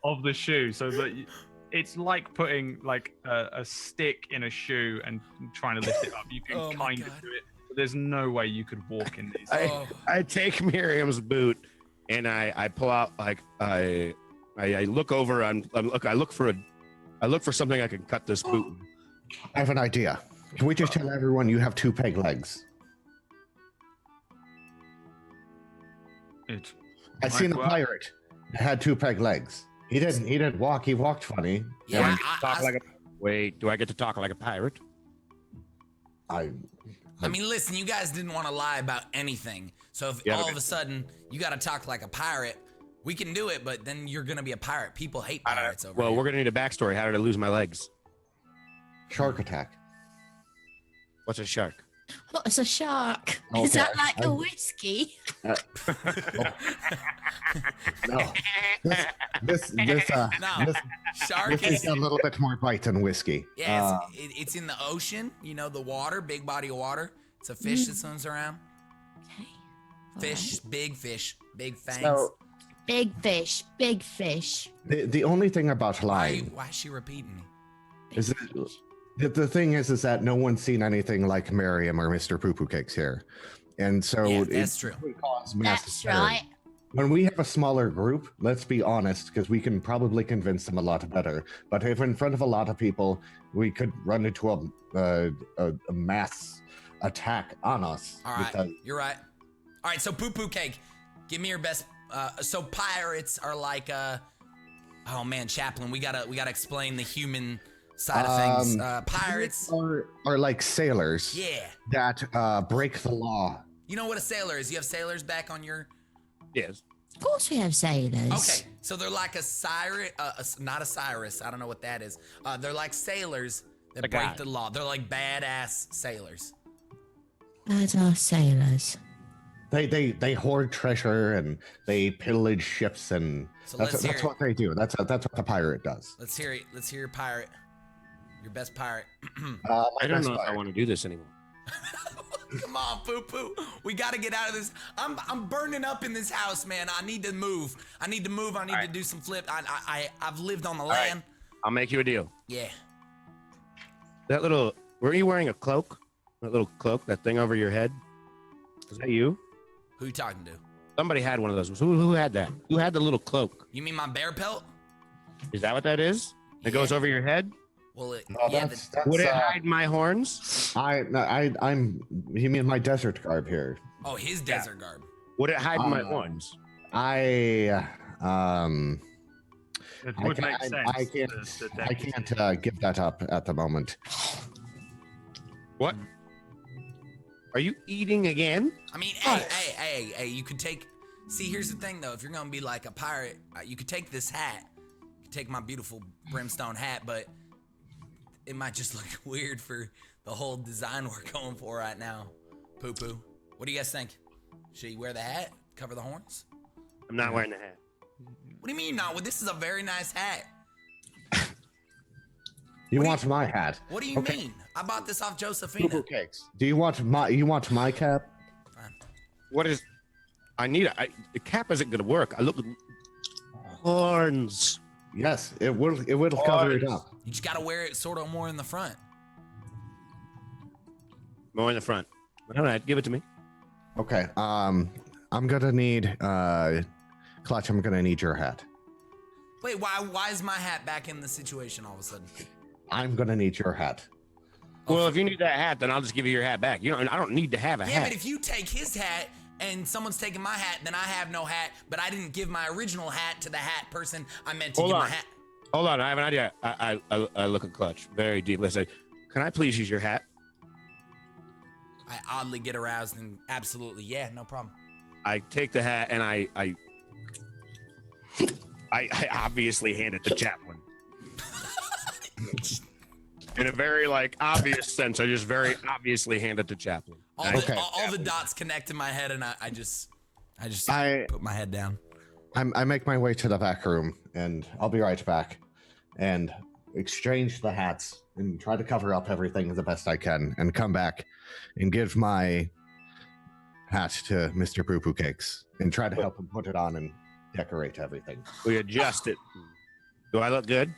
S8: of the shoe, so that it's like putting like a stick in a shoe and trying to lift it up. You can
S2: Oh my
S8: kind of
S2: God.
S8: do it, but there's no way you could walk in these.
S5: I take Miriam's boot and I pull out like I look over. I look for something I can cut this boot.
S6: I have an idea. Can we just tell everyone you have 2 peg legs? I seen a pirate that had 2 peg legs. He didn't walk. He walked funny.
S2: Yeah,
S5: Wait, do I get to talk like a pirate?
S6: I
S2: mean, listen, you guys didn't want to lie about anything. So if all of a sudden you got to talk like a pirate, we can do it, but then you're going to be a pirate. People hate pirates over
S5: Well,
S2: here.
S5: we're gonna need a backstory. How did I lose my legs?
S6: shark attack.
S5: What's a shark?
S3: What is a shark?
S6: Okay.
S3: Is that like a whiskey?
S6: No. This
S2: No, shark
S6: is
S2: is,
S6: a little bit more bite than whiskey.
S2: yeah, it's in the ocean, you know, the water, big body of water. It's a fish that swims around.
S3: Okay.
S2: Fish, big fangs.
S6: So
S3: Big fish, big fish.
S6: the only thing about lying
S2: Why is she repeating me?
S6: is that the thing is that no one's seen anything like Miriam or Mr. Poo Poo Cakes here, and so
S2: Yeah, that's true.
S6: would cause massive
S3: That's
S6: terror.
S3: right.
S6: When we have a smaller group, let's be honest, because we can probably convince them a lot better. But if in front of a lot of people, we could run into a mass attack on us.
S2: All right,
S6: because-
S2: you're right. All right, so Poo Poo Cake, give me your best. So pirates are like, oh man, Chaplin, we gotta explain the human side of things. Pirates,
S6: are like sailors
S2: yeah.
S6: that break the law.
S2: You know what a sailor is? You have sailors back on your.
S5: Yes.
S3: Of course we have sailors.
S2: Okay, so they're like a Cyrus, not a Cyrus. I don't know what that is. They're like sailors that
S5: A
S2: break
S5: guy.
S2: the law. They're like badass sailors.
S3: Badass sailors.
S6: They hoard treasure and they pillage ships, and
S2: So let's hear
S6: that's
S2: it.
S6: what they do. That's what the pirate does.
S2: Let's hear it. Let's hear your pirate. Your best pirate.
S6: My
S5: I don't
S6: best
S5: know if I
S6: pirate.
S5: want to do this anymore.
S2: Come on, Poo Poo. We gotta get out of this. I'm burning up in this house, man. I need to move. I need to do some flip. I've lived on the
S5: right.
S2: land.
S5: I'll make you a deal.
S2: Yeah.
S5: That little
S7: Were you wearing a cloak? That little cloak, that thing over your head? Was that you?
S2: Who you talking to?
S7: Somebody had one of those. Who had that? Who had the little cloak?
S2: You mean my bear pelt?
S7: Is that what that is? It goes over your head?
S2: Well,
S6: Oh,
S2: yeah.
S6: that's,
S7: Would it hide my horns?
S6: I'm. You mean my desert garb here?
S2: Oh, his desert garb.
S7: Would it hide my horns?
S6: I
S4: It
S6: I
S4: would
S6: can't,
S4: make sense.
S6: I can't give that up at the moment.
S7: What? Are you eating again?
S2: I mean, hey, you could take. See, here's the thing, though. If you're gonna be like a pirate, you could take this hat. You could take my beautiful brimstone hat, but it might just look weird for the whole design we're going for right now. Poo poo. What do you guys think? Should you wear the hat? Cover the horns?
S7: I'm not wearing the hat.
S2: What do you mean not? Well, this is a very nice hat.
S6: You want my hat?
S2: What do you mean? I bought this off Josephina.
S6: Poo-poo cakes. Do you want my cap?
S7: What is? I need the cap isn't gonna work. I look horns.
S6: Yes, it will. It will cover it up.
S2: You just gotta wear it sort of more in the front.
S7: More in the front. All right, give it to me.
S6: Okay. I'm gonna need Clutch. I'm gonna need your hat.
S2: Wait, why is my hat back in the situation all of a sudden?
S6: I'm gonna need your hat.
S7: Well, if you need that hat, then I'll just give you your hat back. You know, I don't need to have a
S2: Yeah,
S7: hat.
S2: but if you take his hat and someone's taking my hat, then I have no hat, but I didn't give my original hat to the hat person I meant to give my hat.
S7: Hold on, I have an idea. I look at Clutch very deeply. I say, can I please use your hat?
S2: I oddly get aroused and absolutely, yeah, no problem.
S7: I take the hat and I obviously hand it to Chaplin. In a very obvious sense, I just very obviously hand it to Chaplin.
S2: All the dots connect in my head, and I just put my head down.
S6: I make my way to the back room, and I'll be right back, and exchange the hats and try to cover up everything the best I can, and come back and give my hat to Mr. Poo Poo Cakes and try to help him put it on and decorate everything.
S7: We adjust it. Do I look good?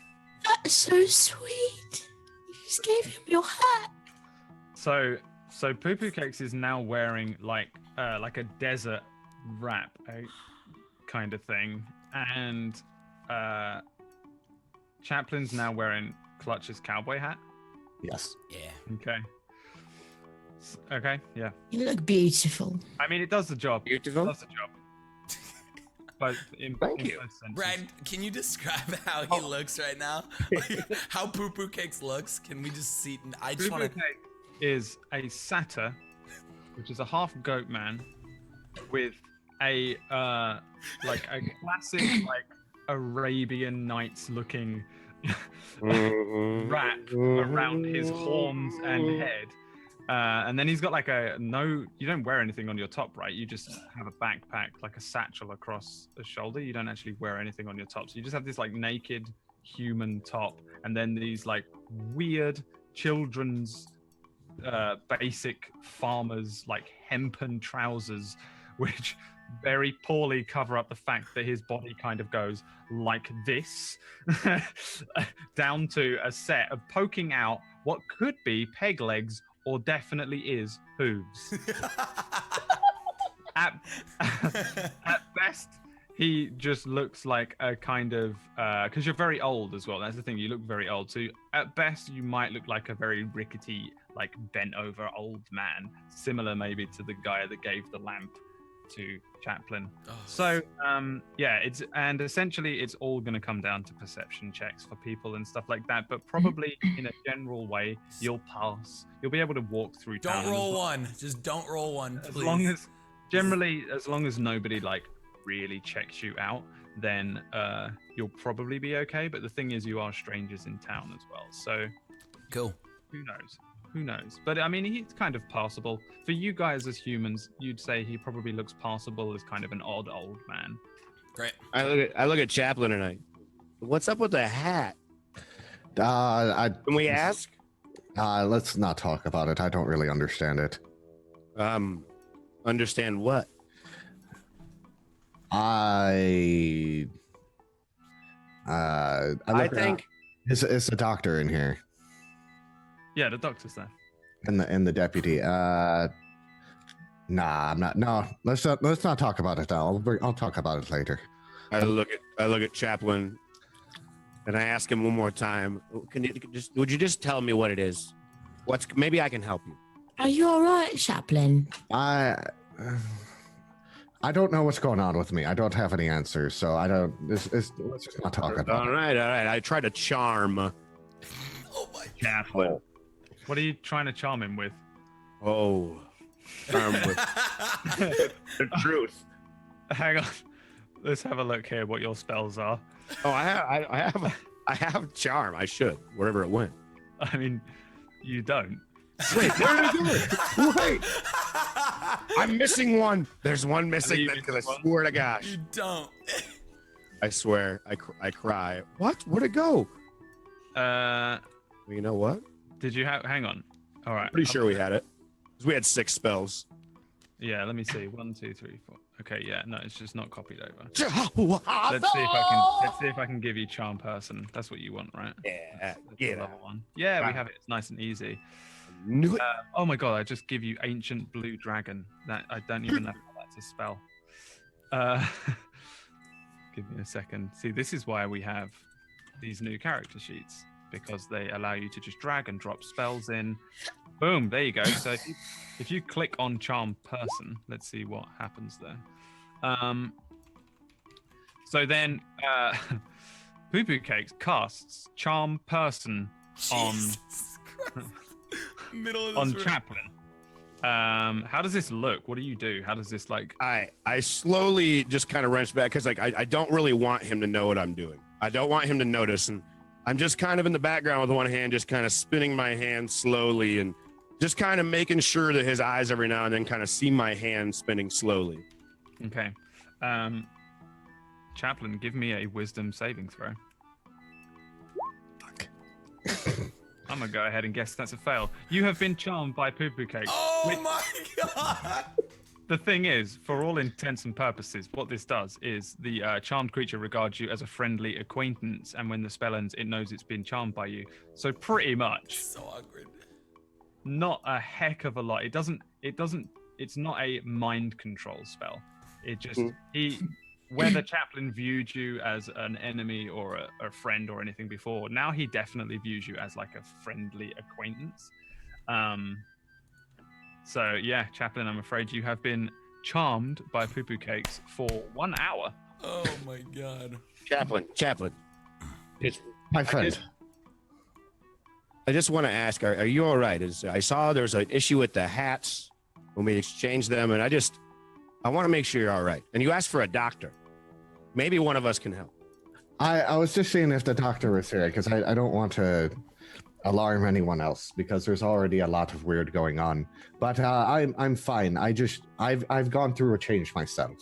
S3: That's so sweet. You just gave him your hat.
S4: So Poo Poo Cakes is now wearing like a desert wrap kind of thing, and Chaplin's now wearing Clutch's cowboy hat.
S6: Yes.
S2: Yeah.
S4: Okay. Okay. Yeah.
S3: You look beautiful.
S4: I mean, it does the job.
S7: Beautiful.
S4: It does the job. But
S7: Thank you.
S4: both senses.
S2: Brad, can you describe how he looks right now? How Poo Poo Cakes looks? Can we just see? I just
S4: Poo
S2: want
S4: Poo
S2: to.
S4: Cake is a satyr, which is a half goat man, with a classic Arabian Nights looking wrap around his horns and head. And then he's got you don't wear anything on your top, right? You just have a backpack, like a satchel across the shoulder. You don't actually wear anything on your top. So you just have this naked human top, and then these weird children's basic farmers hempen trousers, which very poorly cover up the fact that his body kind of goes like this down to a set of poking out what could be peg legs or definitely is hooves. At best, he just looks like a kind of because you're very old as well. That's the thing, you look very old. So at best, you might look like a very rickety, bent over old man, similar maybe to the guy that gave the lamp to Chaplin.
S2: Oh.
S4: So essentially it's all going to come down to perception checks for people and stuff like that, but probably in a general way you'll pass. You'll be able to walk through town.
S2: Don't roll one. Just don't roll one, please.
S4: As long as nobody really checks you out, then you'll probably be okay. But the thing is, you are strangers in town as well, so
S2: Cool.
S4: who knows? But I mean, he's kind of passable. For you guys as humans, you'd say he probably looks passable as kind of an odd old man.
S2: Great.
S7: I look at Chaplin and what's up with the hat? Can we ask?
S6: Let's not talk about it. I don't really understand it.
S7: Understand what?
S6: I think it's a doctor in here.
S4: Yeah, the doctor's there.
S6: And the deputy. Nah, I'm not. No, let's not talk about it now. I'll talk about it later.
S5: I look at Chaplin, and I ask him one more time. Would you just tell me what it is? Maybe I can help you.
S3: Are you all right, Chaplin?
S6: I don't know what's going on with me. I don't have any answers, so I don't. Let's just not talk about
S5: All
S6: it.
S5: right. I try to charm
S2: Oh my
S5: Chaplin.
S4: What are you trying to charm him with?
S5: Oh, charm with the truth.
S4: Hang on. Let's have a look here what your spells are.
S5: Oh, I have charm. I should wherever it went.
S4: I mean, you don't.
S5: Wait, where did it go? Wait, I'm missing one. There's one missing.
S4: you
S5: Because I
S4: missing one?
S5: swear to gosh,
S2: You don't.
S5: I swear, I cry. What? Where'd it go? You know what?
S4: Did you have? Hang on. All right.
S5: Pretty sure we had it. 'Cause we had 6 spells.
S4: Yeah. Let me see. 1, 2, 3, 4. Okay. Yeah. No, it's just not copied over.
S5: Let's
S4: Let's see if I can give you charm person. That's what you want, right?
S5: Yeah,
S4: That's
S5: get
S4: the
S5: it.
S4: level 1. Yeah, we
S5: Right.
S4: have it. It's nice and easy.
S5: Knew it.
S4: Oh my god! I just give you ancient blue dragon. That I don't even know how that's a spell. Give me a second. See, this is why we have these new character sheets, because they allow you to just drag and drop spells in. Boom! There you go. So if you click on charm person, let's see what happens there. So then, Poo Poo Cakes casts charm person on.
S2: Jesus Christ. Middle of
S4: On
S2: this room.
S4: Chaplin. How does this look? What do you do? How does this like?
S5: I slowly just kind of wrench back because I don't really want him to know what I'm doing. I don't want him to notice, and I'm just kind of in the background with one hand, just kind of spinning my hand slowly and just kind of making sure that his eyes every now and then kind of see my hand spinning slowly.
S4: Okay. Chaplin, give me a wisdom saving throw. I'm gonna go ahead and guess that's a fail. You have been charmed by Poo Poo Cake.
S2: Oh my god.
S4: The thing is, for all intents and purposes, what this does is the charmed creature regards you as a friendly acquaintance, and when the spell ends, it knows it's been charmed by you. So pretty much,
S2: So awkward.
S4: not a heck of a lot. It's not a mind control spell. It just whether Chaplin viewed you as an enemy or a friend or anything before, now he definitely views you as like a friendly acquaintance. So yeah, Chaplin, I'm afraid you have been charmed by Poo Poo Cakes for 1 hour.
S2: Oh my god.
S5: Chaplin. It's,
S6: My friend.
S5: I just want to ask, are you all right? I saw there's an issue with the hats when we exchanged them, and I want to make sure you're all right. And you asked for a doctor. Maybe one of us can help.
S6: I was just seeing if the doctor was here because I don't want to alarm anyone else because there's already a lot of weird going on. But I'm fine. I've gone through a change myself.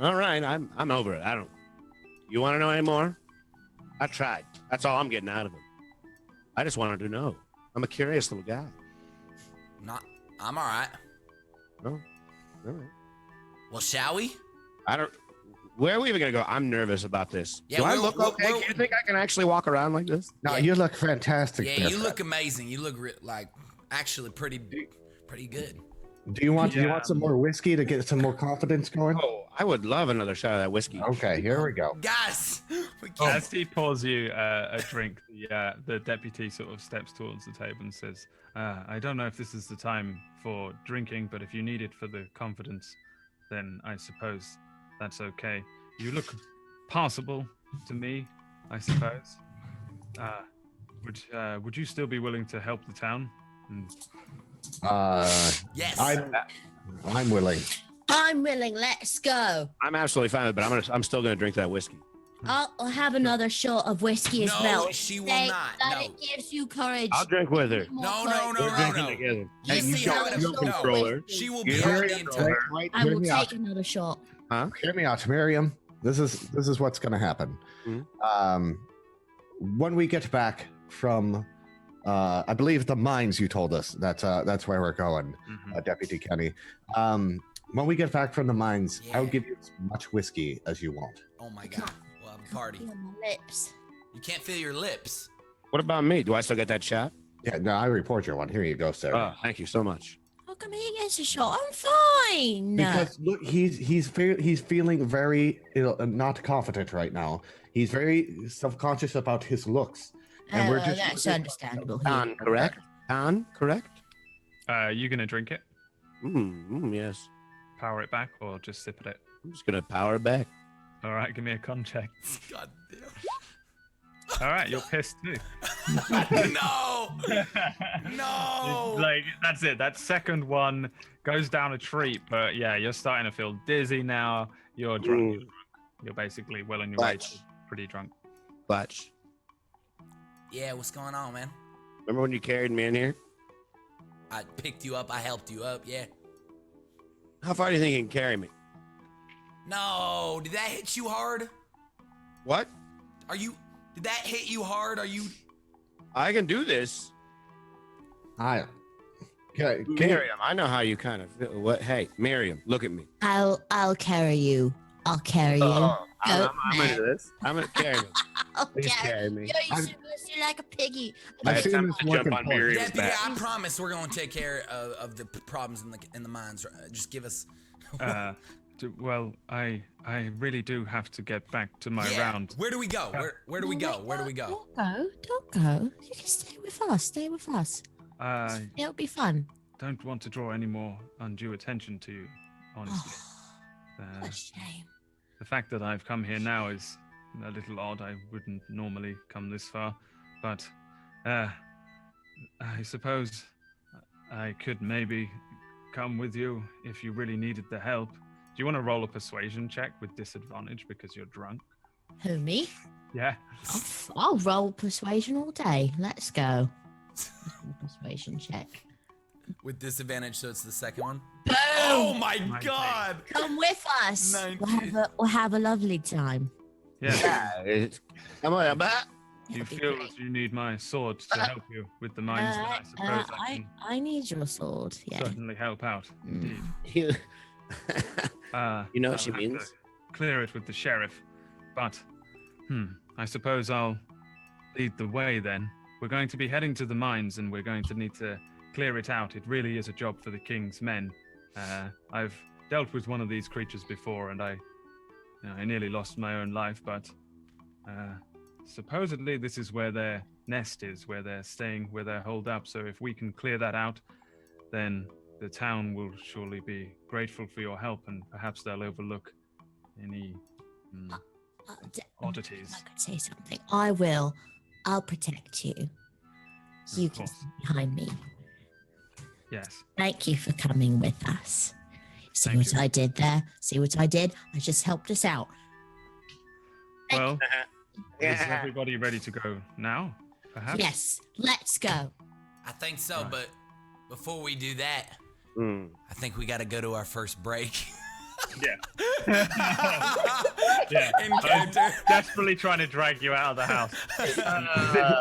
S5: All right, I'm over it. You want to know any more? I tried. That's all I'm getting out of him. I just wanted to know. I'm a curious little guy.
S2: I'm all right.
S5: No, all right.
S2: Well, shall we?
S5: Where are we even gonna go? I'm nervous about this.
S2: Yeah,
S5: Do I
S2: we're-
S5: look okay?
S2: we're-
S5: Do you think I can actually walk around like this?
S6: No,
S2: Yeah.
S6: you look fantastic.
S2: Yeah,
S6: there,
S2: you
S6: friend.
S2: look amazing. You look like actually pretty good.
S6: Do you want some more whiskey to get some more confidence going?
S5: Oh, I would love another shot of that whiskey.
S6: Okay, here we go.
S2: Guys, we can't.
S4: As he pours you a drink, the deputy sort of steps towards the table and says, I don't know if this is the time for drinking, but if you need it for the confidence, then I suppose that's okay. You look passable to me, I suppose. Would you still be willing to help the town?
S2: Yes.
S6: I'm willing.
S3: I'm willing. Let's go.
S5: I'm absolutely fine with it, but I'm still gonna drink that whiskey.
S3: I'll have another shot of whiskey as
S2: No,
S3: well.
S2: she will
S3: Say
S2: not.
S3: That
S2: No.
S3: it gives you courage.
S5: I'll drink with her.
S3: More
S2: No,
S3: courage.
S2: no,
S5: We're drinking
S2: no.
S5: together.
S2: You
S3: Hey,
S2: see
S3: you
S2: how
S3: got
S2: it
S3: no
S2: is?
S3: controller.
S2: She will
S5: You
S2: be
S5: hear
S2: out
S5: me?
S2: the entire.
S3: I
S6: Hear
S3: will
S6: me
S3: take
S6: out.
S3: another shot.
S6: Hear me out, Miriam. This is what's going to happen. When we get back from, I believe the mines you told us that's where we're going, Deputy Kenny. When we get back from the mines, I'll give you as much whiskey as you want.
S2: Oh my god. We'll have a party.
S3: Feel my lips.
S2: You can't feel your lips.
S7: What about me? Do I still get that shot?
S6: Yeah, no, I report your one. Here you go, sir.
S7: Oh, thank you so much.
S3: How come he gets a shot? I'm fine.
S6: Because look, he's feeling very not confident right now. He's very self-conscious about his looks, and we're just
S3: That's understandable.
S7: On, correct? On, correct?
S4: You gonna drink it,
S7: Yes.
S4: power it back, or just sip at it?
S7: I'm just gonna power it back.
S4: All right, give me a con check.
S2: God damn.
S4: All right, you're pissed too.
S2: No! No!
S4: Like that's it. That second one goes down a treat, but yeah, you're starting to feel dizzy now. You're drunk. You're basically well on your way. To pretty drunk.
S7: Butch,
S2: Yeah, what's going on, man?
S7: remember when you carried me in here?
S2: I picked you up. I helped you up. Yeah.
S7: How far do you think you can carry me?
S2: No, did that hit you hard?
S7: What?
S2: Did that hit you hard? Are you?
S7: I can do this. Miriam, I know how you kind of feel. What? Hey, Miriam, look at me.
S3: I'll carry you. I'll carry you.
S7: I'm into this. I'm gonna carry me.
S3: I'll
S7: Please carry me.
S3: Yo, you you're like a piggy.
S6: I've seen this work in
S2: Deputy, I promise we're going to take care of the problems in the mines. Just give us.
S4: Well, I really do have to get back to my round.
S2: Where do we go? Where do we go? Where do we go?
S3: Don't go. You can stay with us. Stay with us. It'll be fun.
S4: Don't want to draw any more undue attention to you, honestly.
S3: What a shame.
S4: The fact that I've come here now is a little odd. I wouldn't normally come this far, but I suppose I could maybe come with you if you really needed the help. Do you want to roll a persuasion check with disadvantage because you're drunk?
S3: Who, me?
S4: Yeah.
S3: I'll roll persuasion all day. Let's go. Persuasion check.
S2: With disadvantage, so it's the second one.
S3: Boom!
S2: Oh my God!
S3: Come with us.
S2: 19.
S3: We'll have a lovely time.
S4: Yeah.
S7: Come on,
S4: Do you feel that you need my sword to help you with the mines? Then I suppose I can
S3: I need your sword. Yeah.
S4: certainly help out. Indeed.
S7: You
S4: You
S7: know what she means?
S4: Clear it with the sheriff, but I suppose I'll lead the way then. We're going to be heading to the mines, and we're going to need to clear it out. It really is a job for the king's men. I've dealt with one of these creatures before, and I nearly lost my own life, but supposedly this is where their nest is, where they're staying, where they're holed up. So if we can clear that out, then the town will surely be grateful for your help, and perhaps they'll overlook any oddities.
S3: I could say something. I will. I'll protect you. You can stay behind me.
S4: Yes.
S3: Thank you for coming with us. See
S4: Thank
S3: what
S4: you.
S3: I did there? See what I did? I just helped us out.
S4: Well, is everybody ready to go now? Perhaps.
S3: Yes, let's go.
S2: I think so, but before we do that,
S7: Hmm.
S2: I think we got to go to our first break.
S4: Yeah. Yeah.
S2: In character.
S4: Desperately trying to drag you out of the house,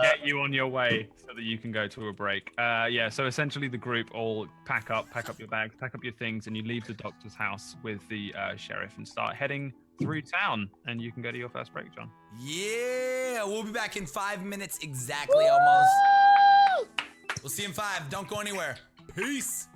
S4: get you on your way so that you can go to a break. Yeah. So essentially, the group all pack up your bags, pack up your things, and you leave the doctor's house with the sheriff and start heading through town. And you can go to your first break, John.
S2: Yeah, we'll be back in 5 minutes exactly, almost. We'll see you in 5. Don't go anywhere. Peace.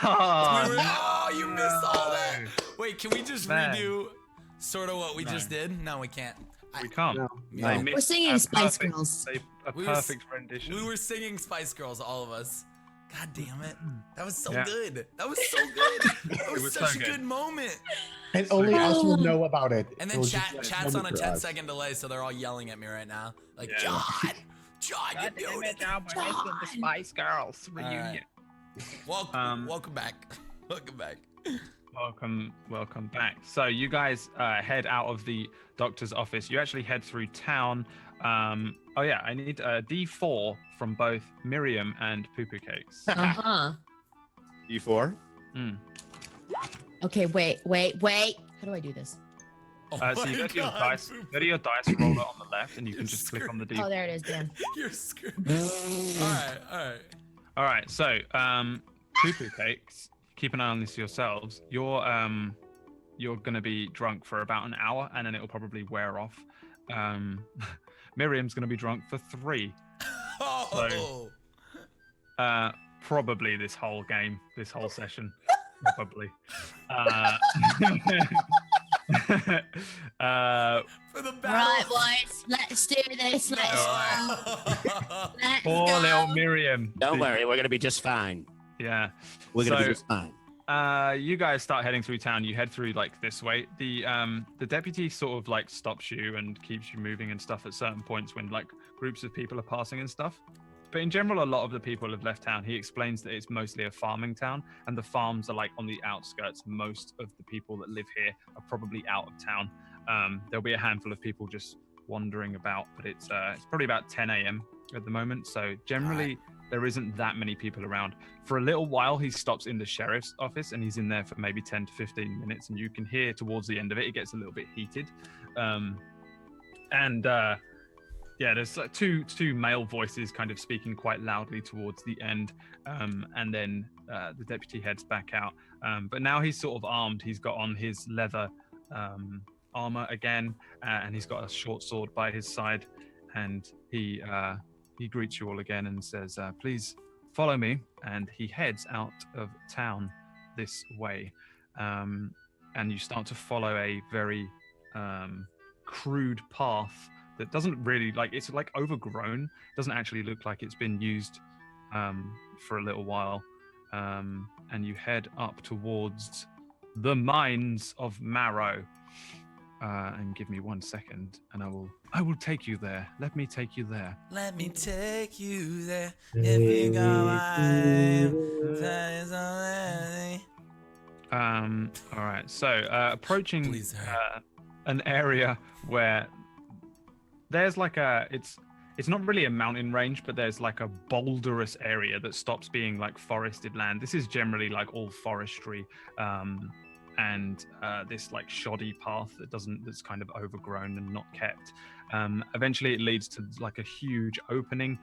S2: Oh, you missed all that. Wait, can we just
S4: Man.
S2: redo sort of what we just did? No, we can't.
S4: We can't.
S6: No.
S4: They
S6: No.
S4: missed
S3: We're singing
S4: a
S3: Spice
S4: perfect-
S3: Girls.
S4: A
S2: We were s-
S4: perfect rendition.
S2: We were singing Spice Girls, all of us. God damn it. That was so
S4: Yeah.
S2: good. That was so good. That was
S4: was
S2: such
S4: so
S2: a
S4: good.
S2: good moment.
S6: And only us will
S3: good.
S6: know about it.
S2: And
S6: It
S2: then
S6: was just a
S2: chat's on a
S6: moment for
S2: 10-second
S6: us.
S2: delay, so they're all yelling at me right now. Like,
S4: Yeah.
S2: John, you're doing it.
S4: the Spice Girls
S2: reunion. Welcome back. Welcome back.
S4: Welcome back. So you guys head out of the doctor's office. You actually head through town. Oh yeah, I need a D4 from both Miriam and Poo Poo Cakes.
S3: Uh-huh.
S5: D4.
S4: Mm.
S3: Okay, wait. How do I do this?
S2: Oh
S4: So
S2: my
S4: you go to your
S2: God,
S4: dice,
S2: Poo
S4: go to your dice roller on the left, and you
S2: You're
S4: can just click on the D4.
S3: Oh, there it is, Dan.
S2: You're screwed. All right.
S4: So Poo Poo Cakes, keep an eye on this yourselves. You're gonna be drunk for about an hour, and then it'll probably wear off. Miriam's gonna be drunk for 3.
S2: Oh.
S4: Probably this whole game, this whole session, probably.
S2: For the
S3: All
S2: battle.
S3: right, boys, let's do this. Let's
S4: Poor
S3: go.
S4: little Miriam.
S7: Don't worry, we're gonna be just fine.
S4: Yeah.
S7: We're gonna be
S4: So-
S7: just fine.
S4: You guys start heading through town. You head through like this way. The deputy sort of like stops you and keeps you moving and stuff at certain points when like groups of people are passing and stuff. But in general, a lot of the people have left town. He explains that it's mostly a farming town, and the farms are like on the outskirts. Most of the people that live here are probably out of town. There'll be a handful of people just wandering about, but it's probably about 10 a.m. at the moment. So generally, there isn't that many people around. For a little while, he stops in the sheriff's office, and he's in there for maybe 10 to 15 minutes, and you can hear towards the end of it, it gets a little bit heated. Yeah, there's like two male voices kind of speaking quite loudly towards the end, and then the deputy heads back out. But now he's sort of armed. He's got on his leather armor again, and he's got a short sword by his side, and he greets you all again and says, "Please follow me." And he heads out of town this way, and you start to follow a very crude path that doesn't really it's like overgrown. Doesn't actually look like it's been used for a little while, and you head up towards the mines of Marrow. And give me 1 second, and I will take you there. Let me take you there.
S2: Let me take you there. If you go mine, that is already.
S4: All right. So approaching
S2: Please, sir.
S4: an area where there's like it's not really a mountain range, but there's like a boulderous area that stops being like forested land. This is generally like all forestry, and this like shoddy path that's kind of overgrown and not kept. Eventually it leads to like a huge opening.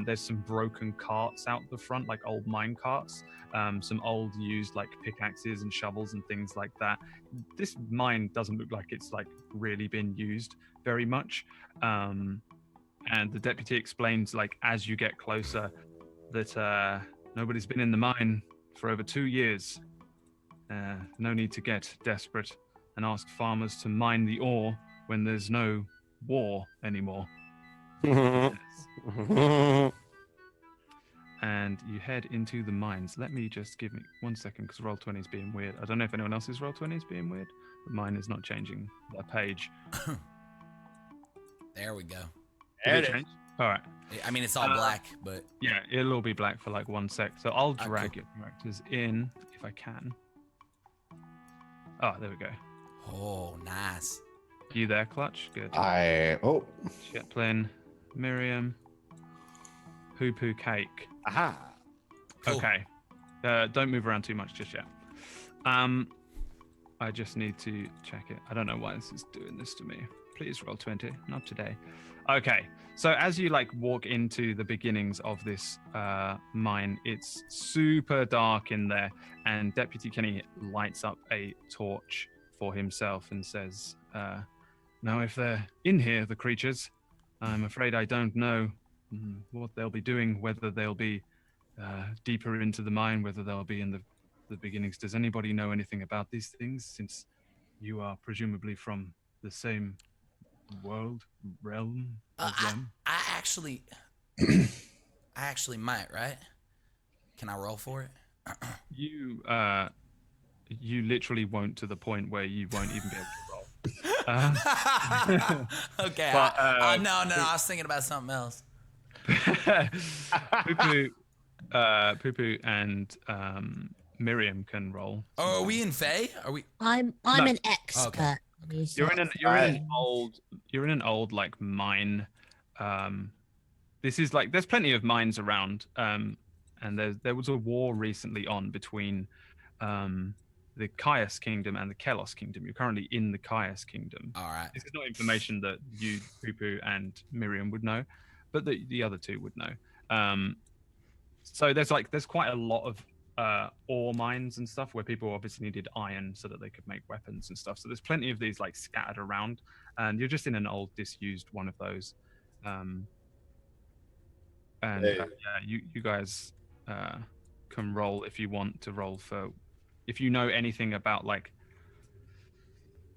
S4: There's some broken carts out the front, like old mine carts, some old used like pickaxes and shovels and things like that. This mine doesn't look like it's like really been used very much. And the deputy explains like as you get closer that nobody's been in the mine for over 2 years. No need to get desperate and ask farmers to mine the ore when there's no war anymore. And you head into the mines. Let me just give me 1 second because Roll20 is being weird. I don't know if anyone else's Roll20 is being weird, but mine is not changing the page.
S2: There we go.
S4: Did it change? All right.
S2: I mean, it's all black, but
S4: Yeah, it'll all be black for like 1 sec. So I'll
S2: Ah,
S4: drag
S2: cool.
S4: your characters in if I can. Oh, there we go.
S2: oh, nice.
S4: You there, Clutch? Good.
S6: Oh,
S4: Chitlin, Miriam, Poo Poo Cake.
S7: Aha.
S2: Cool.
S4: Okay. Don't move around too much just yet. I just need to check it. I don't know why this is doing this to me. Please roll 20. Not today. Okay. So as you like walk into the beginnings of this mine, it's super dark in there, and Deputy Kenny lights up a torch for himself and says, now if they're in here, the creatures, I'm afraid I don't know what they'll be doing, whether they'll be
S8: deeper into the mine, whether they'll be in the beginnings. Does anybody know anything about these things, since you are presumably from the same realm as them?
S2: I actually might, right? Can I roll for it?
S4: You literally won't, to the point where you won't even be able to roll.
S2: Okay.
S4: But,
S2: no. I was thinking about something else.
S4: Poo-Poo and Miriam can roll.
S2: Oh, are we in Fae? Are we?
S3: I'm
S4: No.
S3: an expert.
S4: You're in an old like mine. This is like, there's plenty of mines around. And there was a war recently on between the Caius Kingdom and the Kelos Kingdom. You're currently in the Caius Kingdom.
S2: All right.
S4: This is not information that you, Poo-Poo, and Miriam would know, but the other two would know. So there's quite a lot of ore mines and stuff where people obviously needed iron so that they could make weapons and stuff. So there's plenty of these like scattered around, and you're just in an old disused one of those. You guys can roll if you want to roll for, if you know anything about like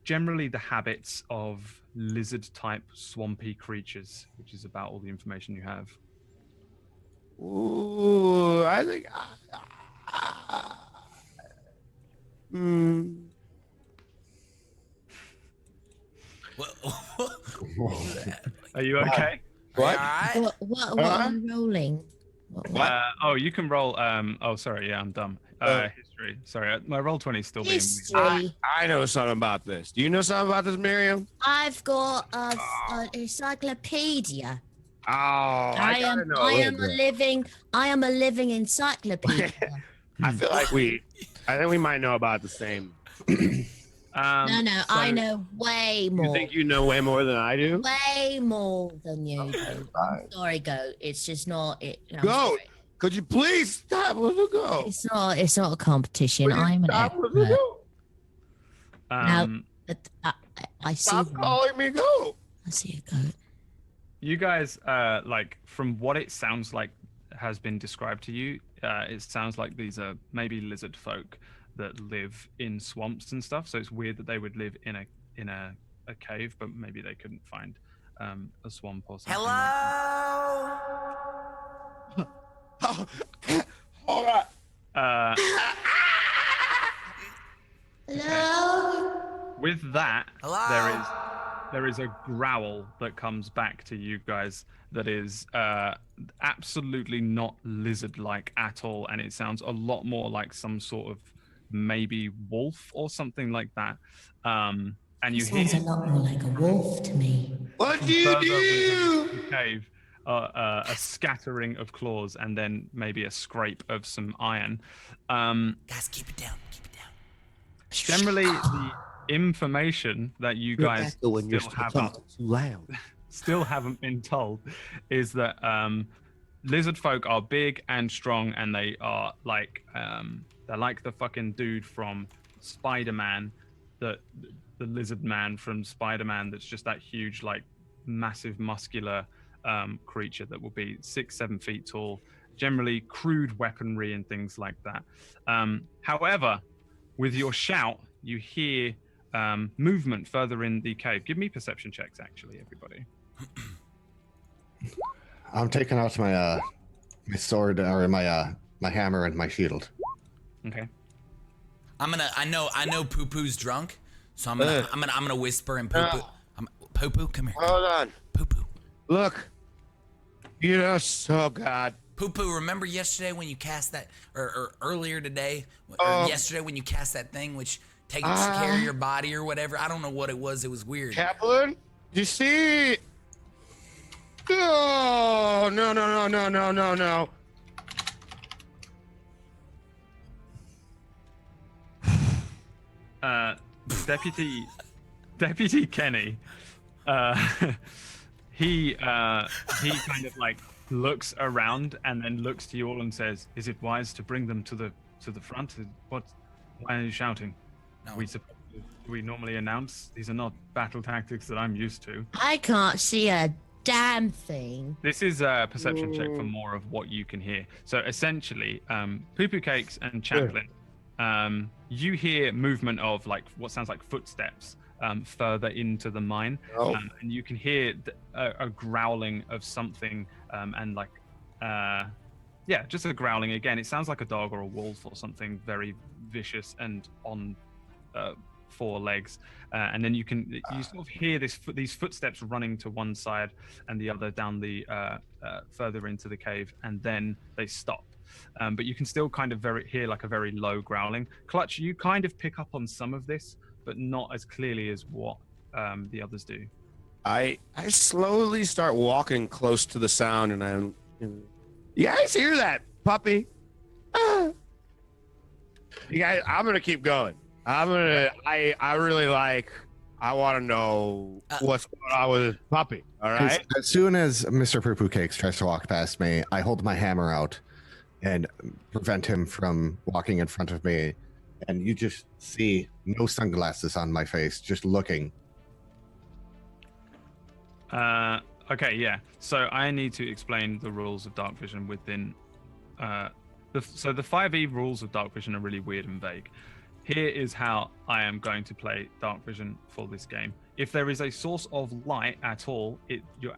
S4: generally the habits of lizard type swampy creatures, which is about all the information you have.
S7: Ooh, I think.
S4: Are you okay?
S5: What?
S2: All right.
S3: What are you rolling?
S4: Oh, you can roll. Oh, sorry. Yeah, I'm dumb. History. Sorry, my roll 20 is still being.
S3: History.
S7: I know something about this. Do you know something about this, Miriam?
S3: I've got an encyclopedia.
S7: Oh,
S3: I am a living encyclopedia.
S7: I feel like I think we might know about the same.
S3: No, I know way more.
S7: You think you know way more than I do?
S3: Way more than you do. Sorry, Goat. It's just not it.
S7: Goat, could you please stop with the Goat?
S3: It's not a competition.
S7: Will you
S3: I'm an
S7: stop with the
S3: expert.
S7: Goat?
S3: I see.
S7: Stop calling me Goat.
S3: I see a goat.
S4: You guys, like, from what it sounds like has been described to you, it sounds like these are maybe lizard folk that live in swamps and stuff. So it's weird that they would live in a cave, but maybe they couldn't find a swamp or something.
S2: Hello.
S7: All right.
S3: Hello.
S4: With that,
S2: Hello?
S4: there is a growl that comes back to you guys that is absolutely not lizard-like at all, and it sounds a lot more like some sort of maybe wolf or something like that. And you hear
S3: Sounds a lot more like a wolf to me.
S7: What do you do?
S4: the cave, a scattering of claws, and then maybe a scrape of some iron.
S2: Guys, keep it down. Keep it down.
S4: Generally, the information that you guys still haven't been told is that lizard folk are big and strong, and they are like they're like the fucking dude from Spider-Man, the lizard man from Spider-Man. That's just that huge, like, massive, muscular creature that will be 6-7 feet tall. Generally, crude weaponry and things like that. However, with your shout, you hear movement further in the cave. Give me perception checks, actually, everybody.
S6: I'm taking out my my sword or my hammer and my shield.
S4: Okay.
S2: I know Poo Poo's drunk, so I'm gonna whisper and Poo Poo. Poo Poo, come here.
S7: Hold on.
S2: Poo Poo.
S7: Look. You know, oh God.
S2: Poo Poo, remember yesterday when you cast that, or earlier today, or yesterday when you cast that thing which takes care of your body or whatever? I don't know what it was. It was weird.
S7: Kaplan, you see? Oh, no.
S4: Deputy Kenny, he kind of like looks around and then looks to you all and says, "Is it wise to bring them to the front? Why are you shouting?
S2: No.
S4: We normally announce. These are not battle tactics that I'm used to."
S3: I can't see a damn thing.
S4: This is a perception check for more of what you can hear. So essentially, Poo Poo Cakes and Chaplin, you hear movement of like what sounds like footsteps further into the mine, and you can hear a growling of something, and like, just a growling again. It sounds like a dog or a wolf or something very vicious and on 4 legs, and then you sort of hear these footsteps running to one side and the other down the further into the cave, and then they stop. But you can still kind of hear like a very low growling. Clutch, you kind of pick up on some of this, but not as clearly as what the others do.
S5: I slowly start walking close to the sound, and you guys hear that, puppy? You guys, I'm gonna keep going. I want to know what's going on with this puppy. All right.
S6: As soon as Mr. Poo Poo Cakes tries to walk past me, I hold my hammer out and prevent him from walking in front of me. And you just see no sunglasses on my face, just looking.
S4: Okay, yeah. So I need to explain the rules of dark vision within. So the 5e rules of dark vision are really weird and vague. Here is how I am going to play dark vision for this game. If there is a source of light at all,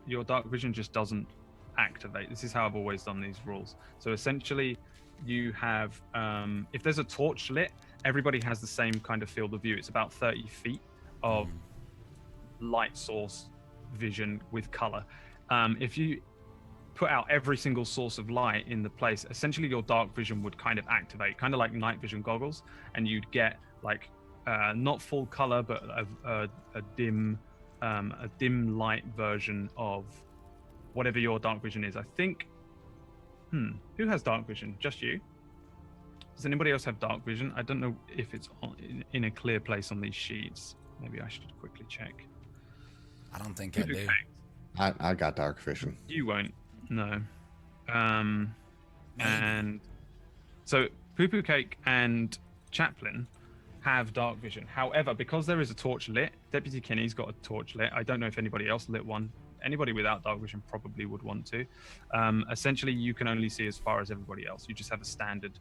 S4: your dark vision just doesn't activate. This is how I've always done these rules. So essentially, you have if there's a torch lit, everybody has the same kind of field of view. It's about 30 feet of light source vision with color. If you put out every single source of light in the place, essentially your dark vision would kind of activate, kind of like night vision goggles, and you'd get like not full color, but a dim light version of whatever your dark vision is. I think. Who has dark vision? Just you? Does anybody else have dark vision? I don't know if it's in a clear place on these sheets. Maybe I should quickly check.
S2: I don't think I do.
S6: I got dark vision.
S4: You won't. No. And so Poo Poo Cake and Chaplin have dark vision. However, because there is a torch lit, Deputy Kenny's got a torch lit. I don't know if anybody else lit one. Anybody without dark vision probably would want to. Essentially, you can only see as far as everybody else. You just have a standard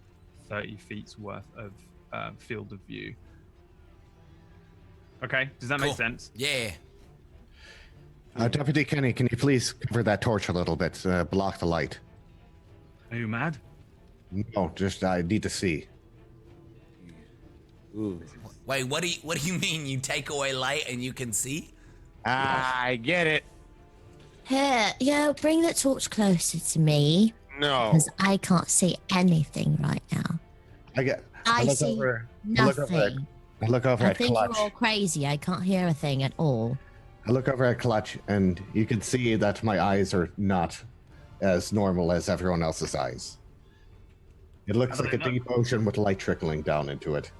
S4: 30 feet's worth of field of view. Okay, does that make sense?
S2: Yeah.
S6: Deputy Kenny, can you please cover that torch a little bit? Block the light.
S8: Are you mad?
S6: No, just I need to see.
S5: Ooh.
S2: Wait, what do you mean? You take away light and you can see?
S5: I get it.
S3: Here, bring the torch closer to me.
S5: No.
S3: Because I can't see anything right now. I
S6: look
S3: see
S6: over,
S3: nothing.
S6: I look over
S3: I
S6: at
S3: think
S6: Clutch.
S3: you're all crazy. I can't hear a thing at all.
S6: I look over at Clutch, and you can see that my eyes are not as normal as everyone else's eyes. It looks like a deep ocean with light trickling down into it.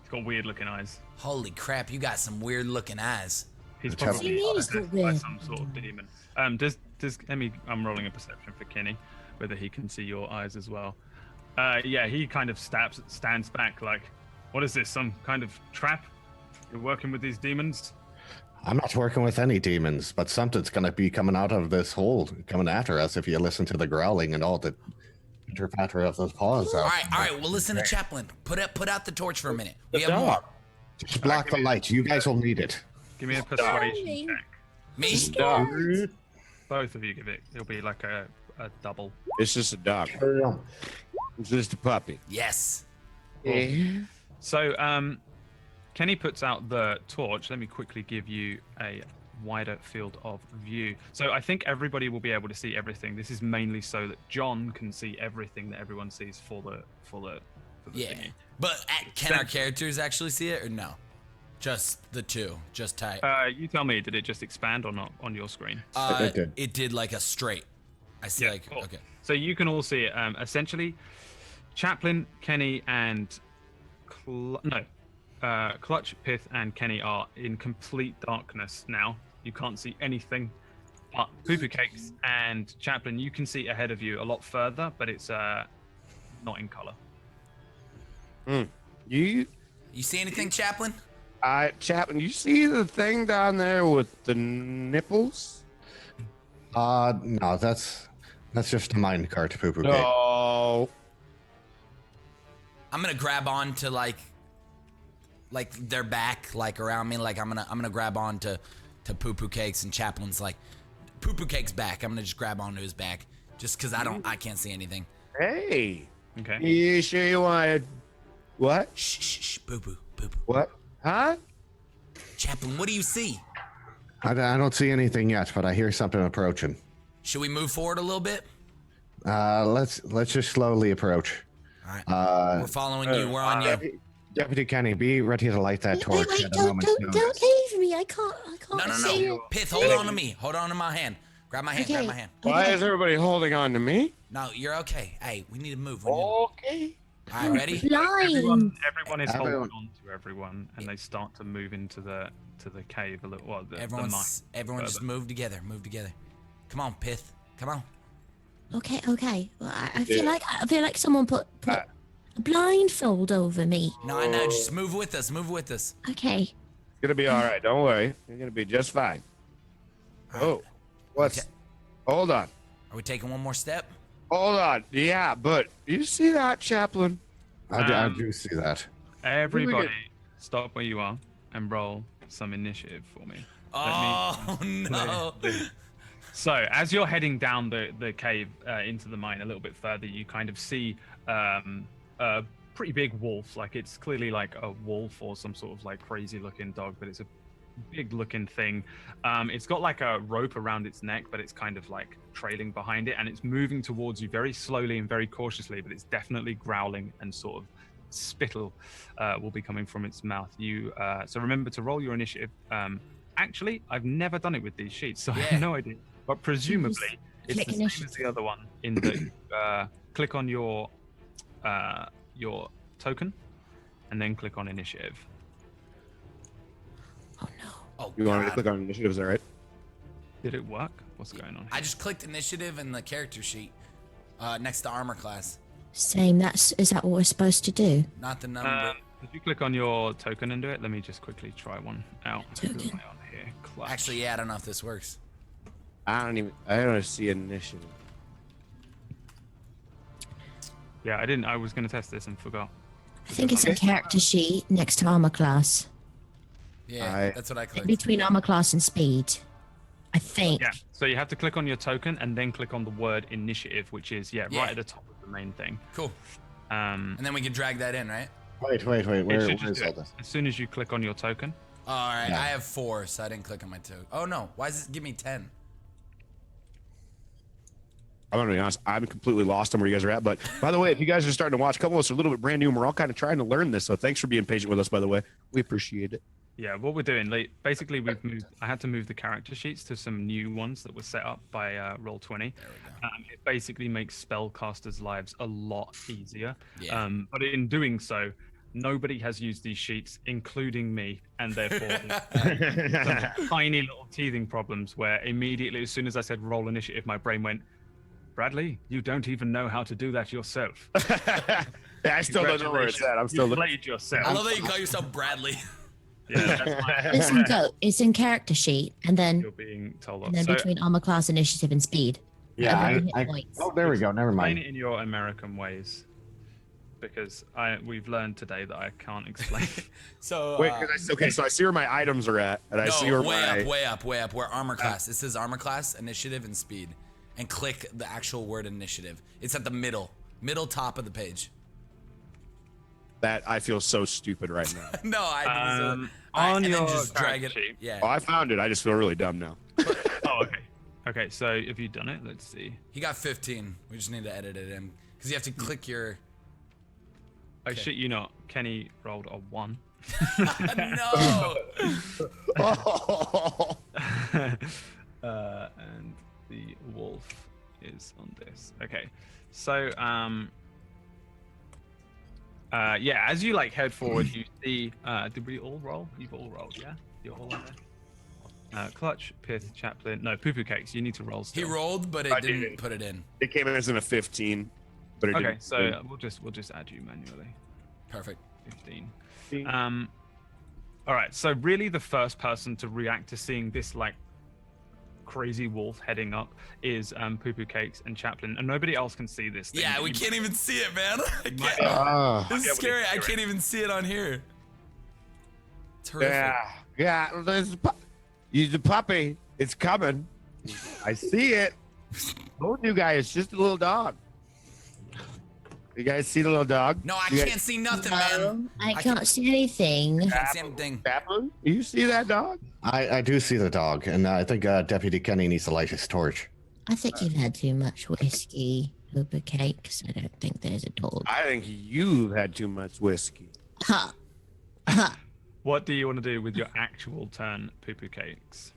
S4: It's got weird looking eyes.
S2: Holy crap, you got some weird looking eyes.
S4: He's
S6: What do you
S4: probably
S3: mean he's got
S4: possessed by
S3: weird?
S4: some sort of demon. Does Emmy? I'm rolling a perception for Kenny, whether he can see your eyes as well. Yeah, he kind of stands back like, what is this? Some kind of trap? You're working with these demons?
S6: I'm not working with any demons, but something's gonna be coming out of this hole, coming after us if you listen to the growling and all the pitter-patter of those paws.
S2: All right. Well, listen to Chaplin. Put out the torch for a minute. We have more.
S6: Just block the light. You guys will need it.
S4: Give me a persuasion check.
S2: Me?
S4: Both of you give it. It'll be like a double.
S5: It's just a dog. It's just a puppy.
S2: Yes.
S4: So, Kenny puts out the torch. Let me quickly give you a wider field of view. So I think everybody will be able to see everything. This is mainly so that John can see everything that everyone sees for the
S2: Yeah.
S4: thingy.
S2: But can our characters actually see it or no? Just the two. Just type.
S4: You tell me, did it just expand or not on your screen?
S2: It did like a straight. I see
S4: Cool.
S2: okay.
S4: So you can all see it. Essentially, Chaplin, Kenny, and Clutch, Pith, and Kenny are in complete darkness now. You can't see anything. But Poo Poo Cakes and Chaplin, you can see ahead of you a lot further, but it's not in color.
S5: You
S2: see anything, Chaplin?
S5: Chaplin, you see the thing down there with the nipples?
S6: No, that's just a mine cart, poo poo cake.
S5: No.
S2: I'm gonna grab on to like their back, like around me. Like I'm gonna grab on to Poo Poo Cakes, and Chaplin's like, Poo Poo Cakes back. I'm gonna just grab onto his back, just cause I can't see anything.
S5: Hey.
S4: Okay.
S5: You sure you want to? What?
S2: Shh, Poo Poo, Poo Poo.
S5: What? Huh?
S2: Chaplin, what do you see?
S6: I don't see anything yet, but I hear something approaching.
S2: Should we move forward a little bit?
S6: Let's just slowly approach.
S2: All right. We're following you. We're on you.
S6: Deputy Kenny, be ready to light that torch.
S3: Wait,
S6: at a moment's
S3: don't
S6: notice.
S3: leave me. I can't
S2: No.
S3: see you.
S2: Pith, hold on to me. Hold on to my hand. Grab my hand. Grab
S3: Okay.
S2: my hand.
S5: Why is everybody holding on to me?
S2: No, you're okay. Hey, we need to move.
S5: Okay.
S2: All right, ready?
S3: Blind.
S4: Everyone is holding
S6: Everyone.
S4: on to everyone, and they start to move into the cave a little. Well, the
S2: Everyone
S4: mine.
S2: just move together. Move together. Come on, Pith. Come on.
S3: Okay. Well, I feel like someone put a blindfold over me.
S2: No, I know. Just move with us. Move with us.
S3: Okay.
S5: It's gonna be all right. Don't worry. You're gonna be just fine. Oh, what's?
S2: Okay.
S5: Hold on.
S2: Are we taking one more step?
S5: Hold on. Yeah, but you see that, Chaplain?
S6: I do see that.
S4: Everybody, stop where you are and roll some initiative for me.
S2: Oh no!
S4: So as you're heading down the cave into the mine a little bit further, you kind of see a pretty big wolf. Like it's clearly like a wolf or some sort of like crazy looking dog, but it's a big looking thing. It's got like a rope around its neck, but it's kind of like trailing behind it, and it's moving towards you very slowly and very cautiously, but it's definitely growling, and sort of spittle will be coming from its mouth. So remember to roll your initiative. Actually, I've never done it with these sheets, so I have no idea. But presumably, it's
S3: Click
S4: the same as the other one. In that, click on your token, and then click on initiative.
S3: Oh no.
S2: Oh,
S5: You want me to
S2: God.
S5: click on initiatives, all right?
S4: Did it work? What's going on here?
S2: I just clicked initiative in the character sheet next to armor class.
S3: Same. Is that what we're supposed to do?
S2: Not the number.
S4: If you click on your token and do it, let me just quickly try one out.
S3: Token.
S4: Who am I on here? Clutch.
S2: Actually, yeah, I don't know if this works.
S5: I don't see initiative.
S4: Yeah, I didn't. I was going to test this and forgot.
S3: I think it's a character sheet next to armor class,
S2: Yeah, that's what I
S3: in
S2: clicked.
S3: between armor class and speed. I think.
S4: Yeah. So you have to click on your token and then click on the word initiative, which is
S2: Yeah.
S4: right at the top of the main thing.
S2: Cool.
S4: Um,
S2: And then we can drag that in, right?
S6: Wait.
S4: it
S6: Where
S4: should
S6: is
S4: just do
S6: all
S4: it.
S6: this?
S4: As soon as you click on your token.
S2: All right.
S6: Yeah.
S2: I have 4, so I didn't click on my token. Oh no! Why does it give me 10?
S5: I'm gonna be honest. I'm completely lost on where you guys are at. But by the way, if you guys are starting to watch, a couple of us are a little bit brand new, and we're all kind of trying to learn this. So thanks for being patient with us. By the way, we appreciate it.
S4: Yeah, what we're doing, basically, I had to move the character sheets to some new ones that were set up by Roll20.
S2: There we go.
S4: It basically makes spellcasters' lives a lot easier.
S2: Yeah.
S4: But in doing so, nobody has used these sheets, including me, and therefore some tiny little teething problems where immediately, as soon as I said roll initiative, my brain went, Bradley, you don't even know how to do that yourself.
S5: Yeah, I still don't know where it's at. I'm still
S4: You
S5: looking.
S4: played yourself.
S2: I love that you call yourself Bradley.
S4: Yeah, that's why
S3: It's in character sheet, and then
S4: you're being told off.
S3: and then
S4: So,
S3: between armor class, initiative, and speed.
S6: Yeah,
S3: Every hit points.
S6: oh, there we go. Never
S4: explain
S6: mind.
S4: it in your American ways, because we've learned today that I can't explain.
S2: So
S5: Wait, okay, so I see where my items are at, and I see where
S2: way
S5: my
S2: up. Where armor class. It says armor class, initiative, and speed. And click the actual word initiative. It's at the middle top of the page.
S5: that I feel so stupid right now.
S2: No, I
S4: On
S2: and then
S4: your
S2: just drag
S4: character
S2: it.
S4: sheet.
S2: Yeah.
S5: Oh, I found it. I just feel really dumb now.
S4: Oh, okay. Okay, so have you done it? Let's see.
S2: He got 15. We just need to edit it in because you have to click your.
S4: I shit you not. Kenny rolled a 1.
S2: No.
S4: And the wolf is on this. Okay, so yeah, as you like head forward, you see. Did we all roll? You've all rolled, yeah. You're all on there. Clutch, Pith, Chaplain. No, Poo Poo Cakes. You need to roll.
S2: He
S4: Still.
S2: rolled, but it
S5: I
S2: didn't
S5: didn't.
S2: put it in.
S5: It came in as in a 15, but it
S4: Okay,
S5: didn't.
S4: so we'll just add you manually.
S2: Perfect.
S4: 15. All right. So really, the first person to react to seeing this like crazy wolf heading up is Poo Poo Cakes and Chaplin, and nobody else can see this thing.
S2: Yeah, we can't even see it, man. I can't,
S6: Ah.
S2: this is scary. I can't even see it on here. It's horrific.
S5: Yeah. The puppy. It's coming. I see it. Told you guys, it's just a little dog. You guys see the little dog?
S2: No, I
S5: You
S2: can't see nothing, man.
S3: I can't see anything.
S2: I can't see anything.
S5: Chaplin, you see that dog?
S6: I do see the dog, and I think Deputy Kenny needs to light his torch.
S3: I think you've had too much whiskey, Hooper Cakes. I don't think there's a dog.
S5: I think you've had too much whiskey.
S3: Ha! Ha!
S4: What do you want to do with your actual turn, Poo Poo Cakes?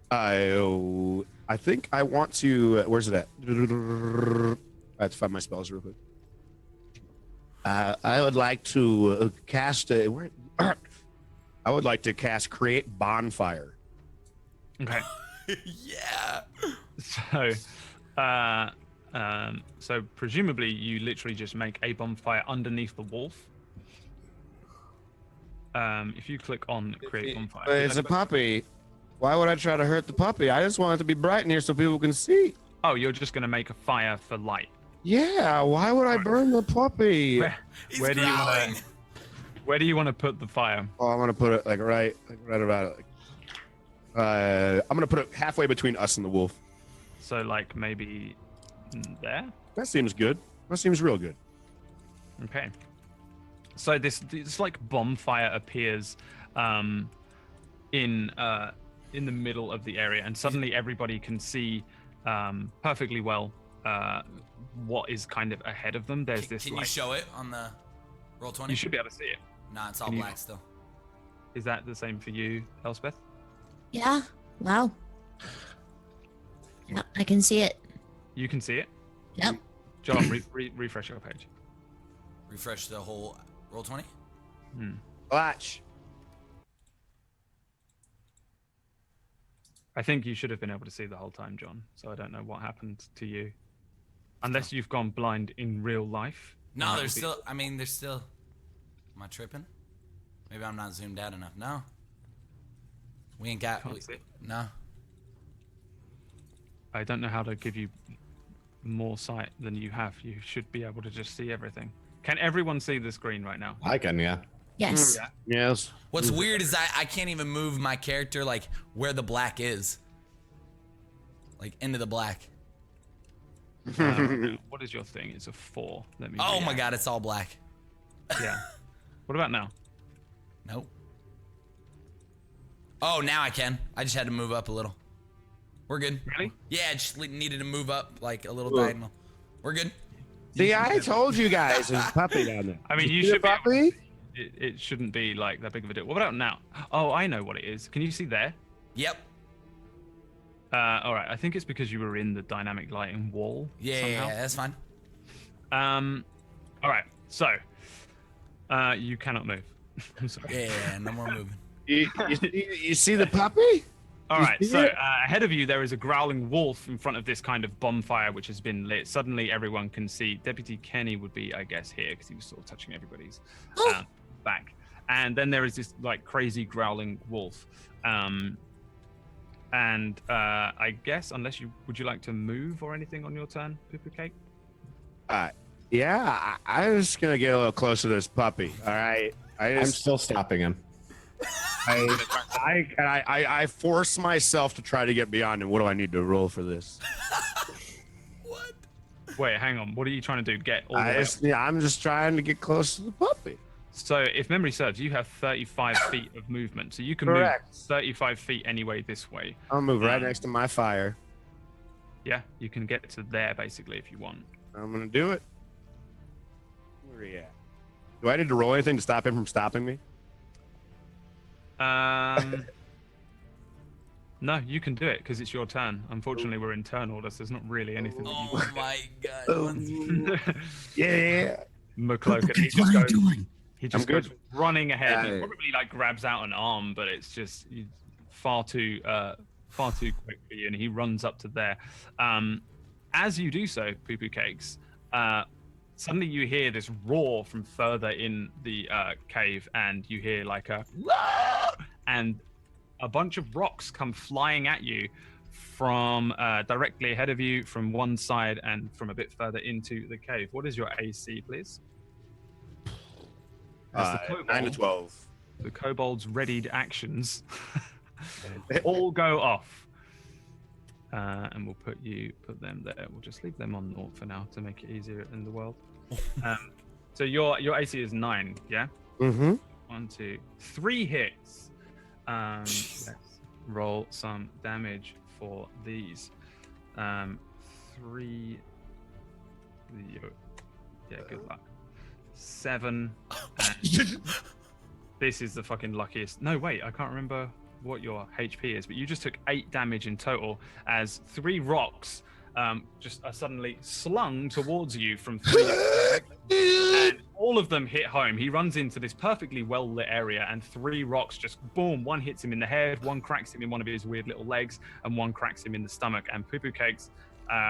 S5: I think I want to. Where's it at? I have to find my spells real quick. I would like to cast a. I would like to cast Create Bonfire.
S4: Okay.
S2: Yeah.
S4: So presumably you literally just make a bonfire underneath the wolf. If you click on Create Bonfire.
S5: But it's a puppy. Why would I try to hurt the puppy? I just want it to be bright in here so people can see.
S4: Oh, you're just going to make a fire for light.
S5: Yeah, why would I burn the puppy?
S4: Where do you want to put the fire?
S5: Oh, I'm gonna put it right about it. I'm gonna put it halfway between us and the wolf.
S4: So like maybe there?
S5: That seems good. That seems real good.
S4: Okay. So this like bonfire appears in the middle of the area, and suddenly everybody can see perfectly well what is kind of ahead of them. There's this.
S2: Can you show it on the roll 20?
S4: You should be able to see it.
S2: Nah, it's all black still.
S4: Is that the same for you, Elspeth?
S3: Yeah. Wow. Yep, I can see it.
S4: You can see it.
S3: Yep.
S4: John, refresh your page.
S2: Refresh the whole roll 20.
S5: Watch.
S4: I think you should have been able to see the whole time, John. So I don't know what happened to you, unless you've gone blind in real life.
S2: No, there's still. I mean, there's still. Am I tripping? Maybe I'm not zoomed out enough. No. We ain't got. No.
S4: I don't know how to give you more sight than you have. You should be able to just see everything. Can everyone see the screen right now?
S6: I can, yeah.
S3: Yes.
S5: Yes.
S2: What's weird is I can't even move my character like where the black is. Like into the black.
S4: What is your thing? It's a 4. Let me.
S2: Oh my god, it's all black.
S4: Yeah. What about now?
S2: Nope. Oh, now I can. I just had to move up a little. We're good.
S4: Really?
S2: Yeah, I just needed to move up like a little diagonal. We're good.
S5: See, I told you guys there's a puppy down there.
S4: I mean, you
S5: see
S4: should
S5: the puppy?
S4: It shouldn't be like that big of a deal. What about now? Oh, I know what it is. Can you see there?
S2: Yep.
S4: All right. I think it's because you were in the dynamic lighting wall.
S2: Yeah,
S4: somehow.
S2: yeah, that's fine.
S4: All right. So, you cannot move. I'm sorry.
S2: Yeah, no more moving.
S5: You see the puppy?
S4: All right, so ahead of you, there is a growling wolf in front of this kind of bonfire which has been lit. Suddenly, everyone can see. Deputy Kenny would be, I guess, here because he was sort of touching everybody's back. And then there is this like crazy growling wolf. And I guess, would you like to move or anything on your turn, Poo Poo Cake?
S5: Yeah, I'm just gonna get a little closer to this puppy. All right,
S6: I'm still stopping him.
S5: I force myself to try to get beyond him. What do I need to roll for this?
S2: What?
S4: Wait, hang on. What are you trying to do? Get all the way up?
S5: Yeah, I'm just trying to get close to the puppy.
S4: So, if memory serves, you have 35 feet of movement. So you can
S5: Correct.
S4: move 35 feet anyway this way.
S5: I'll move right next to my fire.
S4: Yeah, you can get to there basically if you want.
S5: I'm gonna do it. Where are you at? Do I need to roll anything to stop him from stopping me?
S4: No, you can do it because it's your turn. Unfortunately, we're in turn order, so there's not really anything that you
S2: Oh my god.
S5: Yeah.
S4: McCloak, and he just goes running ahead. He
S5: Yeah.
S4: probably like grabs out an arm, but it's just far too quick for you, and he runs up to there. As you do so, Poo Poo Cakes, suddenly you hear this roar from further in the cave, and you hear like a and a bunch of rocks come flying at you from directly ahead of you, from one side, and from a bit further into the cave. What is your AC, please? As the
S5: 9 to 12.
S4: The kobold's readied actions all go off. And we'll put them there. We'll just leave them on 0 for now to make it easier in the world. So your AC is 9, yeah?
S5: Mm-hmm.
S4: 1, 2, 3 hits. Let's roll some damage for these. 3. Yeah, good luck. 7. And this is the fucking luckiest. No, wait, I can't remember what your HP is, but you just took 8 damage in total as 3 rocks just are suddenly slung towards you from 3 directions, and all of them hit home. He runs into this perfectly well-lit area, and 3 rocks just boom, one hits him in the head, one cracks him in one of his weird little legs, and one cracks him in the stomach. And Poo Poo Cakes,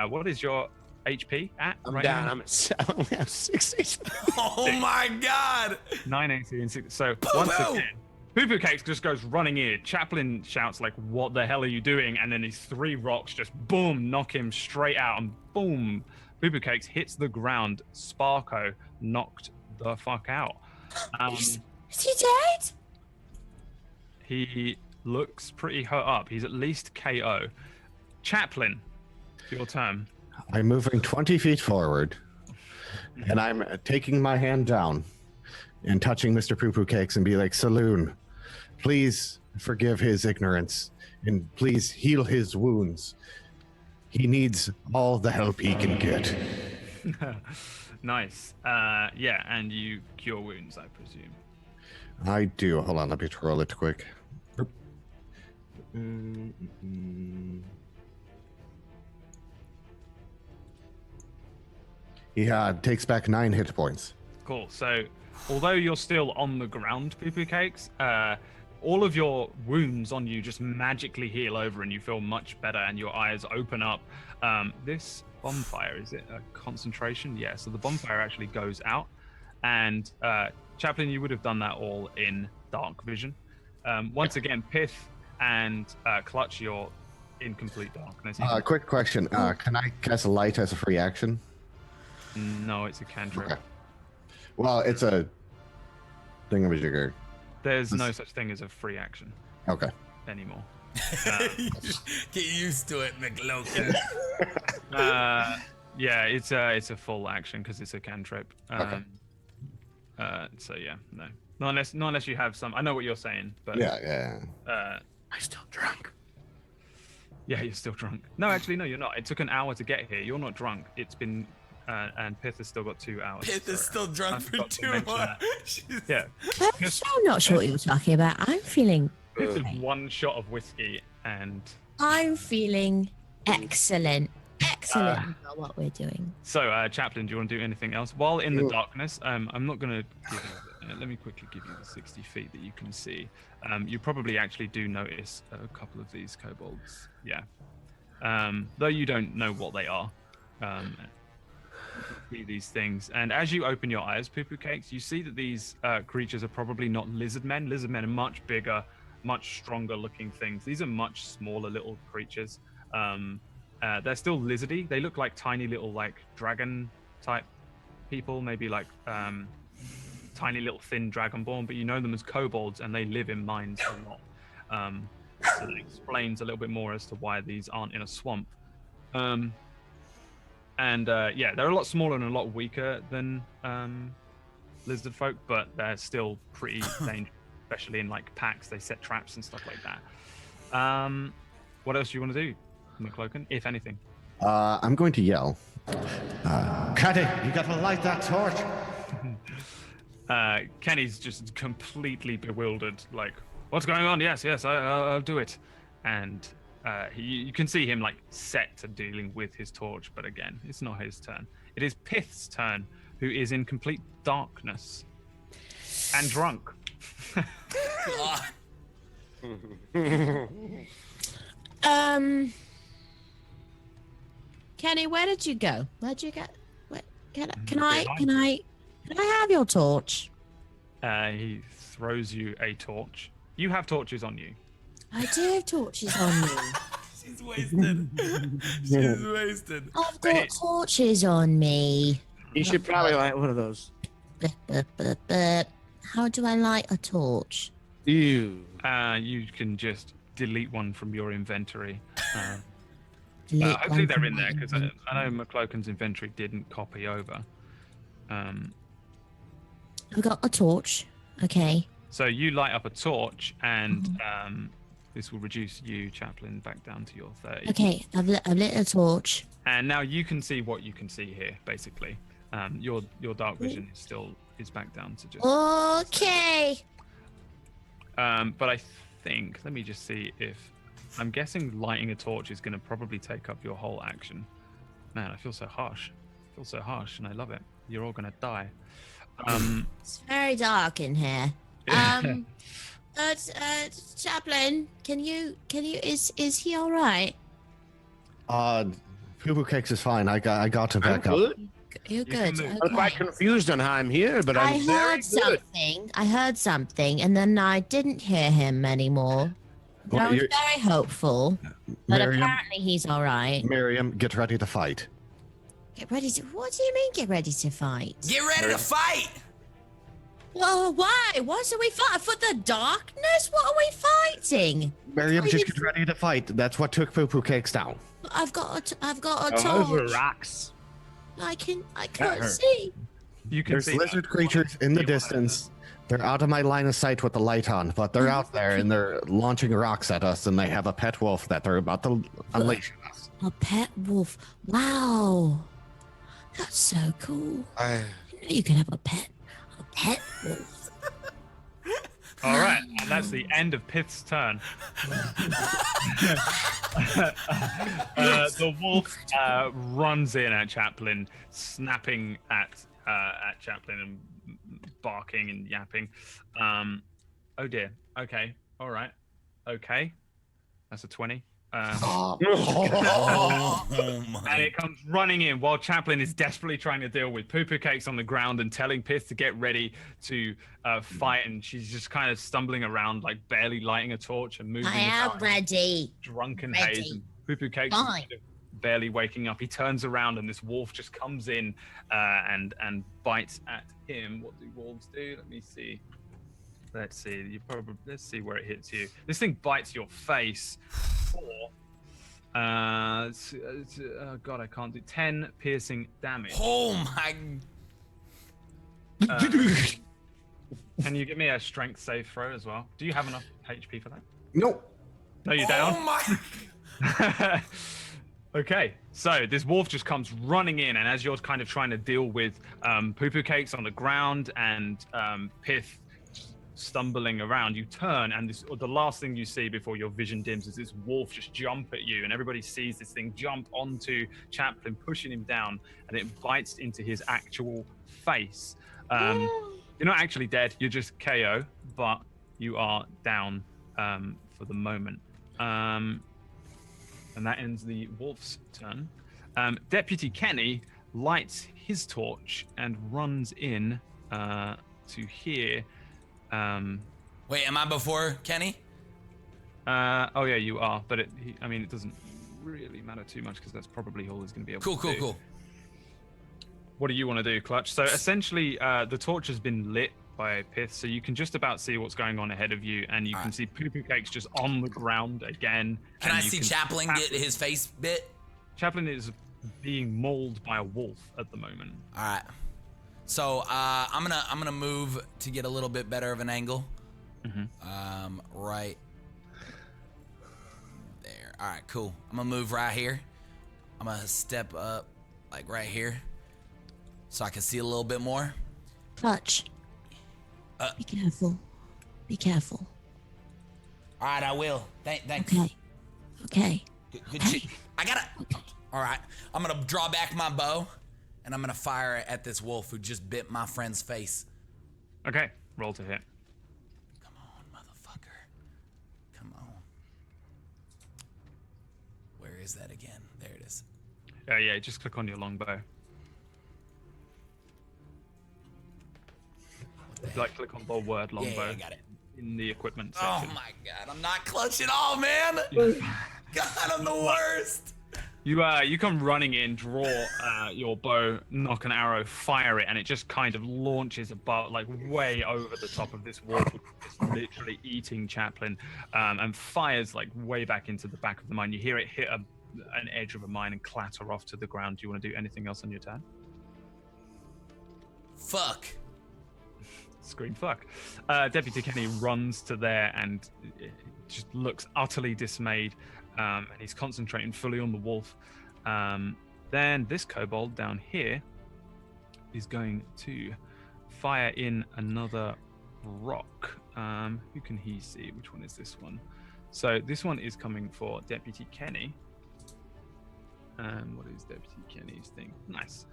S4: what is your HP at
S7: I'm
S4: right
S7: down.
S4: now?
S7: I'm at 6 HP.
S2: Oh my God!
S4: 9 AC and 6. So
S2: Poo
S4: once
S2: Poo!
S4: again, Poo Poo Cakes just goes running in. Chaplin shouts like, "What the hell are you doing?" And then these 3 rocks just boom, knock him straight out, and boom, Poo Poo Cakes hits the ground. Sparko knocked the fuck out.
S3: Is he dead?
S4: He looks pretty hurt up. He's at least KO. Chaplin, your turn.
S6: I'm moving 20 feet forward, and I'm taking my hand down and touching Mr. Poo Poo Cakes and be like, Saloon, please forgive his ignorance and please heal his wounds. He needs all the help he can get.
S4: Nice. Yeah, and you cure wounds, I presume.
S6: I do. Hold on, let me roll it quick. He takes back 9 hit points.
S4: Cool. So, although you're still on the ground, Poo Poo Cakes, all of your wounds on you just magically heal over, and you feel much better, and your eyes open up. This bonfire, is it a concentration? Yeah. So the bonfire actually goes out, and Chaplin, you would have done that all in dark vision. Once again, Pith and Clutch, you're in complete darkness.
S6: Quick question. Can I cast light as a free action?
S4: No, it's a cantrip.
S6: Okay. Well, it's a thingamajigger.
S4: There's no such thing as a free action
S6: Okay.
S4: anymore.
S2: Get used to it, McLokin.
S4: Yeah, it's a full action because it's a cantrip.
S6: Okay.
S4: So yeah, no. Not unless you have some. I know what you're saying, but
S6: Yeah.
S7: I'm still drunk.
S4: yeah, you're still drunk. No, actually, no, you're not. It took an hour to get here. You're not drunk. It's been and Pith has still got 2 hours.
S2: Pith is still drunk for
S4: forgot to
S2: 2
S4: mention
S2: more.
S4: that. Yeah,
S3: I'm still not sure what you were talking about. I'm feeling
S4: Pith is 1 shot of whiskey and.
S3: excellent. Excellent about what we're doing.
S4: So, Chaplin, do you want to do anything else? While in the darkness, I'm not going to give you... let me quickly give you the 60 feet that you can see. You probably actually do notice a couple of these kobolds. Yeah. Though you don't know what they are. See these things. And as you open your eyes, Poo Poo Cakes, you see that these creatures are probably not lizard men. Lizard men are much bigger, much stronger looking things. These are much smaller little creatures. They're still lizardy. They look like tiny little like dragon type people, maybe like tiny little thin dragonborn, but you know them as kobolds, and they live in mines a lot. So that explains a little bit more as to why these aren't in a swamp. Yeah, they're a lot smaller and a lot weaker than lizard folk, but they're still pretty dangerous, especially in like packs. They set traps and stuff like that. What else do you want to do, McCloaken, if anything?
S6: I'm going to yell.
S9: Caddy, you gotta light that torch.
S4: Kenny's just completely bewildered, like, what's going on? Yes, I'll do it. And you can see him like set to dealing with his torch, but again, it's not his turn. It is Pith's turn, who is in complete darkness and drunk.
S3: Kenny, where did you go? Where'd you get? Can I have your torch?
S4: He throws you a torch. You have torches on you.
S3: I do have torches on me.
S2: She's wasted. She's wasted.
S3: I've got torches on me.
S7: You should probably light one of those.
S3: How do I light a torch?
S7: Ew.
S4: You can just delete one from your inventory.
S3: Delete
S4: Hopefully
S3: one
S4: they're
S3: from
S4: in
S3: my
S4: there because
S3: inventory.
S4: I know McCloakin's inventory didn't copy over.
S3: I've got a torch. Okay.
S4: So you light up a torch, and this will reduce you, Chaplain, back down to your 30.
S3: Okay, I've lit a torch.
S4: And now you can see what you can see here, basically. Your dark vision is back down to just.
S3: Okay.
S4: But I think, let me just see if. I'm guessing lighting a torch is going to probably take up your whole action. Man, I feel so harsh. And I love it. You're all going to die.
S3: It's very dark in here. Chaplain, can you? Is he all right?
S6: Poo Cakes is fine. I got to
S7: I'm
S6: back up.
S7: good.
S3: You're good.
S4: can move.
S7: I'm quite
S3: Okay.
S7: confused on how I'm here, but
S3: I
S7: I'm very
S3: heard
S7: good.
S3: something. I heard something, and then I didn't hear him anymore.
S6: Well,
S3: I was
S6: you're-
S3: very hopeful, but
S6: Miriam,
S3: apparently he's all right.
S6: Miriam, get ready to fight.
S3: Get ready to. What do you mean? Get ready to fight?
S2: Get ready to fight.
S3: Well, why? Why should we fight for the darkness? What are we fighting?
S6: Miriam,
S3: I
S6: just
S3: did-
S6: get ready to fight. That's what took Poo Cakes down.
S3: I've got a
S7: Those were
S3: torch.
S7: rocks.
S3: I can't
S6: hurt.
S3: see.
S4: You can
S6: There's
S4: see
S6: lizard creatures in the distance. They're out of my line of sight with the light on, but they're out there and they're launching rocks at us, and they have a pet wolf that they're about to unleash on us.
S3: A pet wolf. Wow, that's so cool. I didn't know you could have a pet wolf.
S4: All right, and that's the end of Pith's turn. The wolf runs in at Chaplain, snapping at Chaplain and barking and yapping. Oh dear. Okay. All right. Okay. That's a 20.
S2: Oh my.
S4: And it comes running in while Chaplain is desperately trying to deal with Poo Cakes on the ground and telling Pith to get ready to fight. And she's just kind of stumbling around, like barely lighting a torch and moving.
S3: I am
S4: about,
S3: ready.
S4: drunken
S3: ready.
S4: haze. And Poo Cakes is
S3: Fine.
S4: kind of barely waking up. He turns around and this wolf just comes in and bites at him. What do wolves do? Let me see. Let's see. Let's see where it hits you. This thing bites your face. Oh God, I can't do 10 piercing damage.
S2: Oh my.
S4: Can you give me a strength save throw as well? Do you have enough HP for that?
S6: Nope.
S4: No, you're
S2: Oh
S4: down.
S2: my.
S4: Okay, so this wolf just comes running in, and as you're kind of trying to deal with Poo Cakes on the ground and Pith stumbling around, you turn, and the last thing you see before your vision dims is this wolf just jump at you, and everybody sees this thing jump onto Chaplain, pushing him down, and it bites into his actual face. You're not actually dead, you're just KO, but you are down for the moment. And that ends the wolf's turn. Deputy Kenny lights his torch and runs in to here.
S2: Wait, am I before Kenny?
S4: Oh yeah, you are, but it doesn't really matter too much because that's probably all he's going to be able to do.
S2: Cool.
S4: What do you want to do, Clutch? So essentially, the torch has been lit by Pith, so you can just about see what's going on ahead of you, and you can see Poo Cakes just on the ground again.
S2: Can
S4: and
S2: I
S4: you
S2: see
S4: can
S2: Chaplain get his face bit?
S4: Chaplain is being mauled by a wolf at the moment.
S2: All right. So I'm gonna move to get a little bit better of an angle. Right there. All right, cool. I'm gonna move right here. I'm gonna step up like right here, so I can see a little bit more.
S3: Clutch. Be careful. Be careful.
S2: All right, I will. Thanks.
S3: Okay.
S2: Good shit. I gotta. All right, I'm gonna draw back my bow, and I'm gonna fire at this wolf who just bit my friend's face.
S4: Okay, roll to hit.
S2: Come on, motherfucker. Come on. Where is that again? There it is.
S4: Yeah, just click on your longbow. Like, click on the word longbow
S2: Yeah, I got it.
S4: in the equipment
S2: Oh
S4: section.
S2: my god, I'm not clutching all, man. God, I'm the worst.
S4: You come running in, draw your bow, knock an arrow, fire it, and it just kind of launches above, like way over the top of this wall, it's literally eating Chaplin, and fires like way back into the back of the mine. You hear it hit an edge of a mine and clatter off to the ground. Do you want to do anything else on your turn?
S2: Fuck.
S4: Scream fuck. Deputy Kenny runs to there and just looks utterly dismayed, and he's concentrating fully on the wolf. Then this kobold down here is going to fire in another rock. Who can he see? Which one is this one? So this one is coming for Deputy Kenny. What is Deputy Kenny's thing? Nice.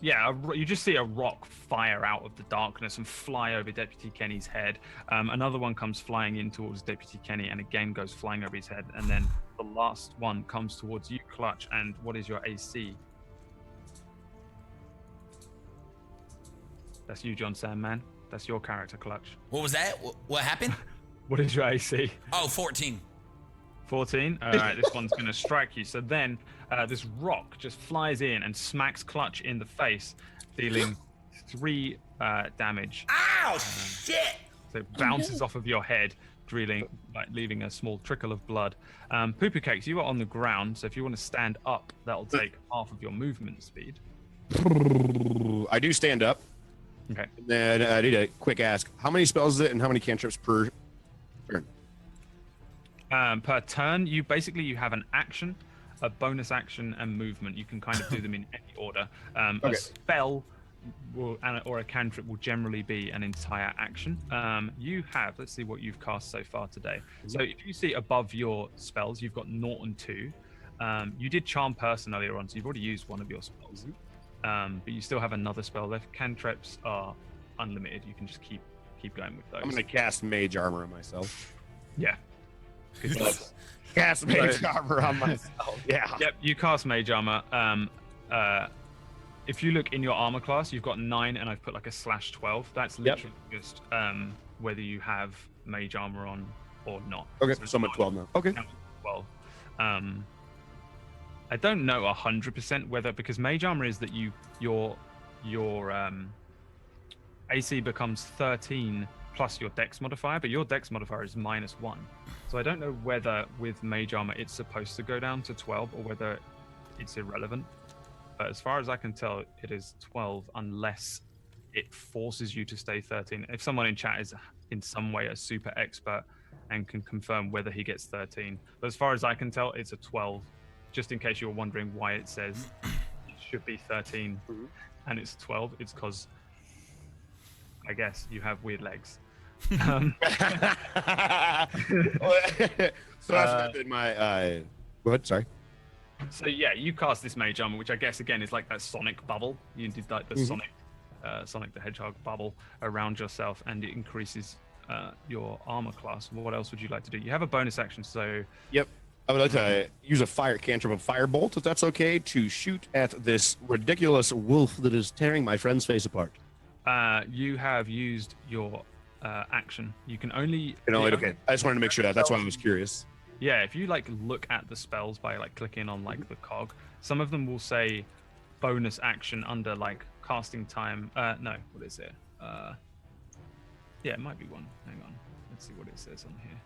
S4: Yeah, you just see a rock fire out of the darkness and fly over Deputy Kenny's head. Another one comes flying in towards Deputy Kenny and again goes flying over his head. And then the last one comes towards you, Clutch. And what is your AC? That's you, John Sandman. That's your character, Clutch.
S2: What was that? What happened?
S4: What is your AC?
S2: Oh, 14.
S4: 14? All right, this one's going to strike you. So then this rock just flies in and smacks Clutch in the face, dealing 3 damage.
S2: Ow, shit!
S4: So it bounces off of your head, leaving a small trickle of blood. Poo Poo Cakes, you are on the ground, so if you want to stand up, that'll take half of your movement speed.
S5: I do stand up.
S4: Okay.
S5: And then I need a quick ask. How many spells is it and how many cantrips per turn?
S4: Per turn, you have an action, a bonus action, and movement. You can kind of do them in any order. A spell or a cantrip will generally be an entire action. Let's see what you've cast so far today. So if you see above your spells, you've got 0 and 2. You did Charm Person earlier on, so you've already used one of your spells. But you still have another spell left. Cantrips are unlimited. You can just keep going with those.
S5: I'm going to cast Mage Armor on myself.
S4: Yeah.
S5: Cast Mage Armor on myself. Yeah.
S4: Yep, you cast Mage Armor. If you look in your armor class, you've got 9, and I've put like a /12. That's literally just whether you have Mage Armor on or not.
S5: Okay, so I'm at 12 now. Okay.
S4: 12. I don't know 100% whether, because Mage Armor is that your AC becomes 13 plus your Dex modifier, but your Dex modifier is -1. So I don't know whether with Mage Armor it's supposed to go down to 12 or whether it's irrelevant. But as far as I can tell, it is 12 unless it forces you to stay 13. If someone in chat is in some way a super expert and can confirm whether he gets 13. But as far as I can tell, it's a 12. Just in case you're wondering why it says it should be 13 and it's 12, it's because I guess you have weird legs.
S5: So that's been my go ahead, sorry.
S4: So yeah, you cast this Mage Armor, which I guess again is like that Sonic bubble. You did like the Sonic the Hedgehog bubble around yourself, and it increases your armor class. What else would you like to do? You have a bonus action, so
S5: Yep. I would like to use a fire cantrip of Firebolt, if that's okay, to shoot at this ridiculous wolf that is tearing my friend's face apart.
S4: You have used your action. You can only.
S5: Okay. I just wanted to make sure that's why I was curious.
S4: Yeah, if you like look at the spells by like clicking on like the cog, some of them will say bonus action under like casting time. No, what is it? Yeah, it might be one. Hang on, let's see what it says on here.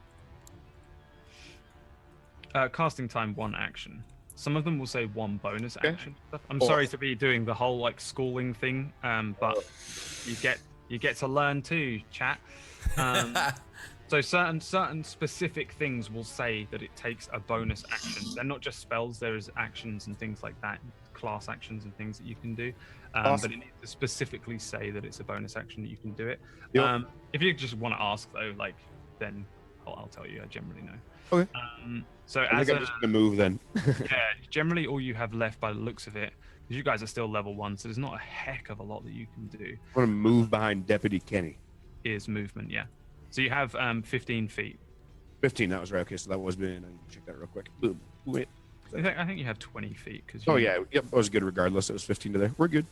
S4: Casting time 1 action. Some of them will say 1 bonus action. I'm sorry to be doing the whole like schooling thing, but you get to learn too, chat. So certain specific things will say that it takes a bonus action. They're not just spells. There is actions and things like that, class actions and things that you can do. But it needs to specifically say that it's a bonus action that you can do it. Yep. If you just want to ask though, like then I'll tell you. I generally know.
S5: Okay.
S4: So
S5: I'm just gonna move then.
S4: Yeah, generally all you have left by the looks of it, because you guys are still level 1, so there's not a heck of a lot that you can do.
S5: I want to move behind Deputy Kenny.
S4: Is movement, yeah. So you have 15 feet.
S5: 15, that was right. Okay, so that was been. I need to check that real quick. Boom. Wait.
S4: I think you have 20 feet.
S5: Oh yeah, yep, that was good regardless. It was 15 to there. We're good.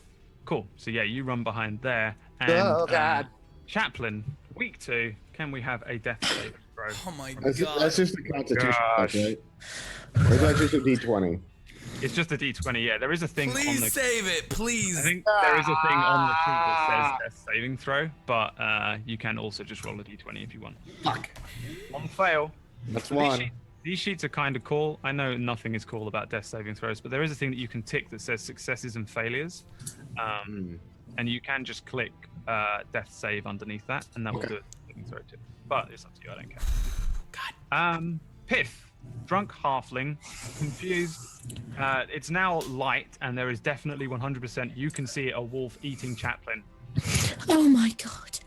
S4: Cool. So yeah, you run behind there. And,
S5: oh God.
S4: Chaplin, week 2. Can we have a death save throw? throw.
S2: Oh my
S6: That's
S2: god.
S6: just a constitution,
S7: Gosh.
S6: right? Or is that just a D20?
S4: It's just a D20. Yeah, there is a thing on
S2: Please
S4: the.
S2: save it, please.
S4: I think there is a thing on the sheet that says death saving throw, but you can also just roll a D20 if you want.
S6: Fuck.
S4: One fail.
S6: That's
S4: So
S6: one.
S4: These sheets are kind of cool. I know nothing is cool about death saving throws, but there is a thing that you can tick that says successes and failures, and you can just click death save underneath that, and that will do a saving throw too. But it's up to you. I don't care. God. Piff, drunk halfling, confused. It's now light, and there is definitely 100%. You can see a wolf eating Chaplin.
S3: Oh my god.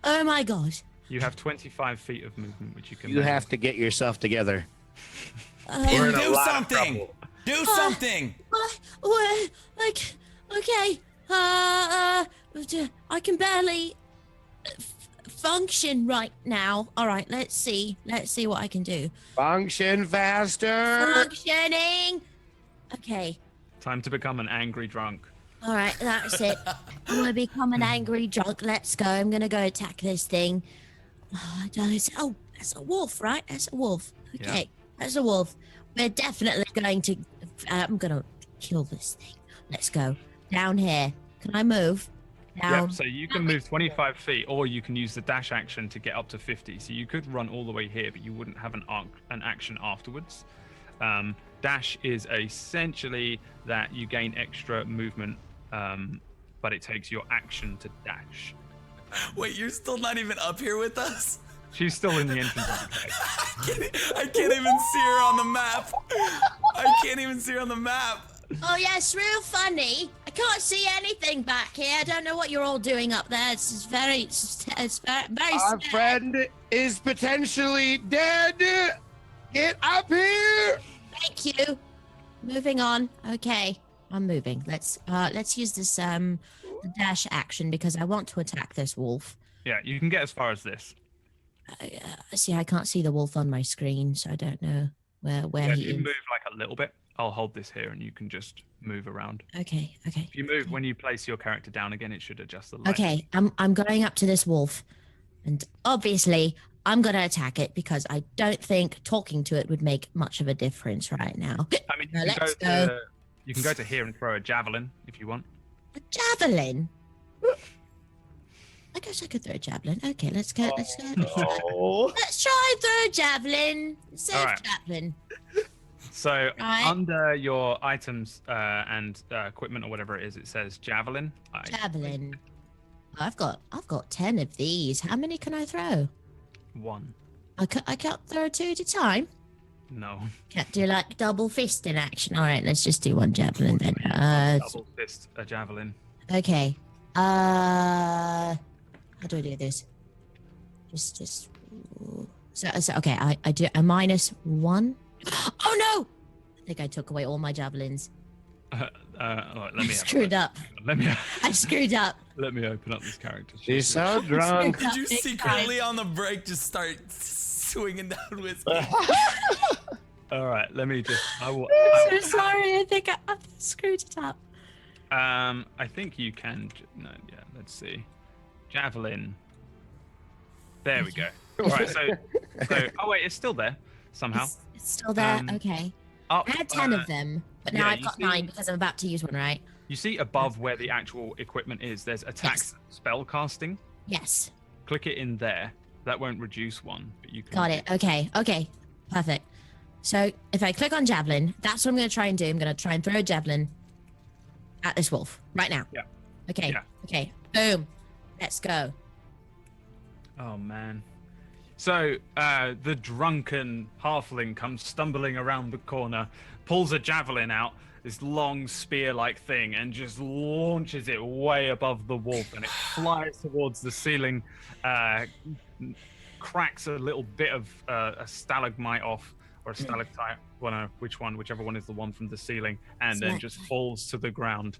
S3: Oh my god.
S4: You have 25 feet of movement, which you can.
S7: You have to get yourself together.
S2: And
S7: in a
S2: do
S7: lot of
S2: something.
S7: trouble.
S2: Do something.
S3: What? Like, okay. I can barely function right now. All right, let's see. Let's see what I can do.
S7: Function faster.
S3: Functioning. Okay.
S4: Time to become an angry drunk.
S3: All right, that's it. I'm gonna become an angry drunk. Let's go. I'm gonna go attack this thing. Oh, that's a wolf, right? That's a wolf. Okay, that's a wolf. We're definitely going to. I'm gonna kill this thing. Let's go down here. Can I move? Down.
S4: Yep, so you can move 25 feet, or you can use the dash action to get up to 50. So you could run all the way here, but you wouldn't have an action afterwards. Dash is essentially that you gain extra movement, but it takes your action to dash.
S2: Wait, you're still not even up here with us?
S4: She's still in the entrance of the cave.
S2: I can't even see her on the map. I can't even see her on the map.
S3: Oh yeah, it's real funny. I can't see anything back here. I don't know what you're all doing up there. It's very
S7: Our
S3: sad.
S7: friend is potentially dead. Get up here.
S3: Thank you. Moving on. Okay, I'm moving. Let's use this the dash action because I want to attack this wolf.
S4: Yeah, you can get as far as this.
S3: See, I can't see the wolf on my screen, so I don't know where
S4: Yeah, if
S3: he
S4: you
S3: is.
S4: move like a little bit, I'll hold this here and you can just move around.
S3: Okay.
S4: If you move, when you place your character down again, it should adjust the light.
S3: Okay, I'm going up to this wolf, and obviously I'm gonna attack it because I don't think talking to it would make much of a difference right now.
S4: I mean,
S3: Now,
S4: you
S3: let's
S4: can go to here and throw a javelin if you want.
S3: A javelin. I guess I could throw a javelin. Okay, let's go. Let's try and throw a javelin. Save
S4: Alright.
S3: javelin.
S4: So
S3: Right.
S4: under your items and equipment or whatever it is, it says javelin.
S3: Javelin. I've got 10 of these. How many can I throw?
S4: One.
S3: I can't throw two at a time.
S4: No.
S3: Can't do like double fist in action. All right, let's just do one javelin then.
S4: Double fist a javelin.
S3: Okay. How do I do this? Just. So okay. I do a -1. Oh no! I think I took away all my javelins.
S4: All right, let
S3: I
S4: me
S3: screwed up.
S4: Let me
S3: I screwed up.
S4: let me open up this character.
S7: She's so drunk.
S2: Did you
S3: Big
S2: secretly on the break just start swinging down whiskey?
S4: All right, let me just.
S3: I'm so sorry. I think I screwed it up.
S4: I think you can. No, yeah. Let's see. Javelin. There we go. All right. So. Oh wait, it's still there somehow.
S3: It's still there. Okay. I had 10 of them, but now
S4: yeah,
S3: I've
S4: you
S3: got
S4: see-
S3: 9 because I'm about to use one, right?
S4: You see above where the actual equipment is. There's attack spell casting.
S3: Yes.
S4: Click it in there. That won't reduce one, but you can.
S3: Got it. Okay. Perfect. So if I click on javelin, that's what I'm going to try and do. I'm going to try and throw a javelin at this wolf right now.
S4: Yeah.
S3: Okay.
S4: Yeah.
S3: Okay. Boom. Let's go.
S4: Oh man. So the drunken halfling comes stumbling around the corner, pulls a javelin out, this long spear-like thing, and just launches it way above the wolf, and it flies towards the ceiling, cracks a little bit of a stalagmite off, or a stalactite, whichever one is the one from the ceiling, and then just falls to the ground,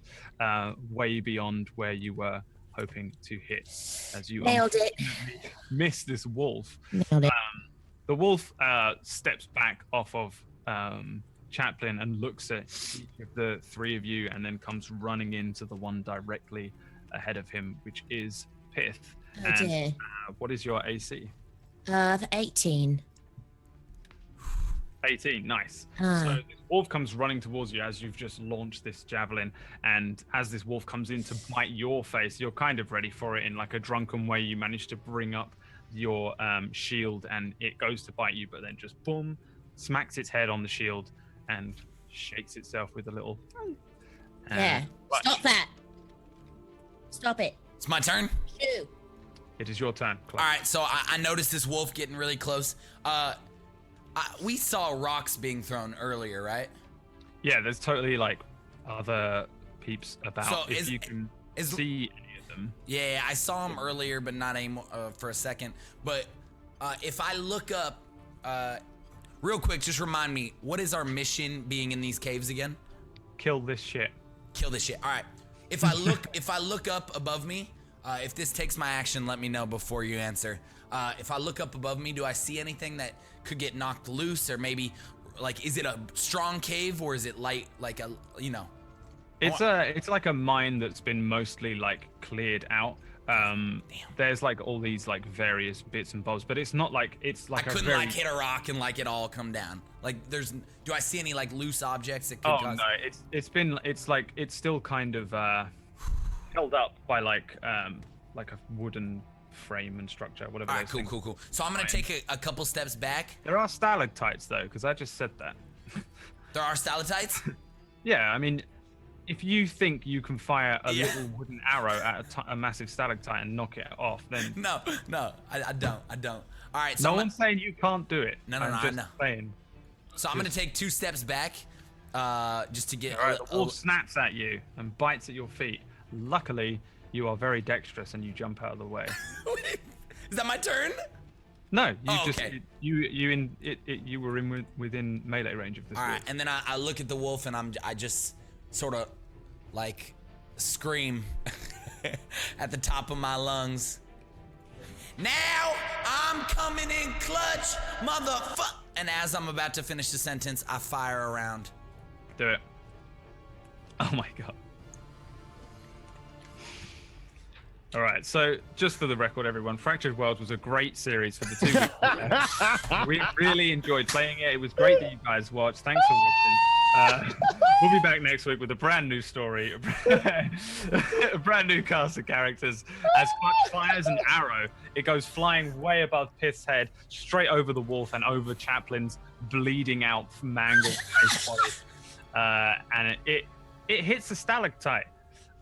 S4: way beyond where you were hoping to hit, as you
S3: Nailed it.
S4: miss this wolf.
S3: Nailed it.
S4: The wolf steps back off of Chaplin and looks at each of the three of you, and then comes running into the one directly ahead of him, which is Pith.
S3: Oh dear.
S4: What is your AC?
S3: For 18.
S4: 18, nice.
S3: Ah.
S4: So this wolf comes running towards you as you've just launched this javelin, and as this wolf comes in to bite your face, you're kind of ready for it in like a drunken way. You manage to bring up your shield, and it goes to bite you, but then just boom, smacks its head on the shield and shakes itself with a little.
S3: Yeah. Stop that. Stop it.
S2: It's my turn.
S3: Shoo.
S4: It is your turn, Clark.
S2: All right, so I noticed this wolf getting really close. We saw rocks being thrown earlier, right?
S4: Yeah, there's totally like other peeps about.
S2: So
S4: if you can see any of them.
S2: Yeah, I saw them earlier, but not anymore for a second. But if I look up, real quick, just remind me, what is our mission being in these caves again?
S4: Kill this shit.
S2: Kill this shit. All right. If I look up above me, if this takes my action, let me know before you answer. If I look up above me, do I see anything that could get knocked loose, or maybe like, is it a strong cave or is it light, like a, you know?
S4: It's like a mine that's been mostly like cleared out. There's like all these like various bits and bobs, but it's not like it's like
S2: I couldn't like hit a rock and like it all come down. Like do I see any like loose objects that could cause?
S4: No, it's still kind of held up by like a wooden frame and structure, whatever.
S2: All right, cool. So I'm gonna take a couple steps back.
S4: There are stalactites though, because I just said that.
S2: There are stalactites?
S4: Yeah, I mean, if you think you can fire a little wooden arrow at a massive stalactite and knock it off, then
S2: no, I don't. All right, so
S4: no one's saying you can't do it.
S2: No,
S4: I'm
S2: no.
S4: saying.
S2: So I'm gonna take 2 steps back, just to get.
S4: All right, the wolf snaps at you and bites at your feet. Luckily, you are very dexterous and you jump out of the way.
S2: Is that my turn?
S4: No,
S2: okay.
S4: You were within melee range of this.
S2: All right,
S4: wolf.
S2: and then I look at the wolf and I just sort of like scream at the top of my lungs. Now I'm coming in clutch, motherfucker! And as I'm about to finish the sentence, I fire a round.
S4: Do it. Oh my god. All right, so just for the record, everyone, Fractured Worlds was a great series for the 2 weeks. We really enjoyed playing it. It was great that you guys watched. Thanks for watching. We'll be back next week with a brand new story, a brand new cast of characters. As Clutch fires an arrow, it goes flying way above Pith's head, straight over the wolf and over Chaplin's bleeding out, mangled face body. And it hits the stalactite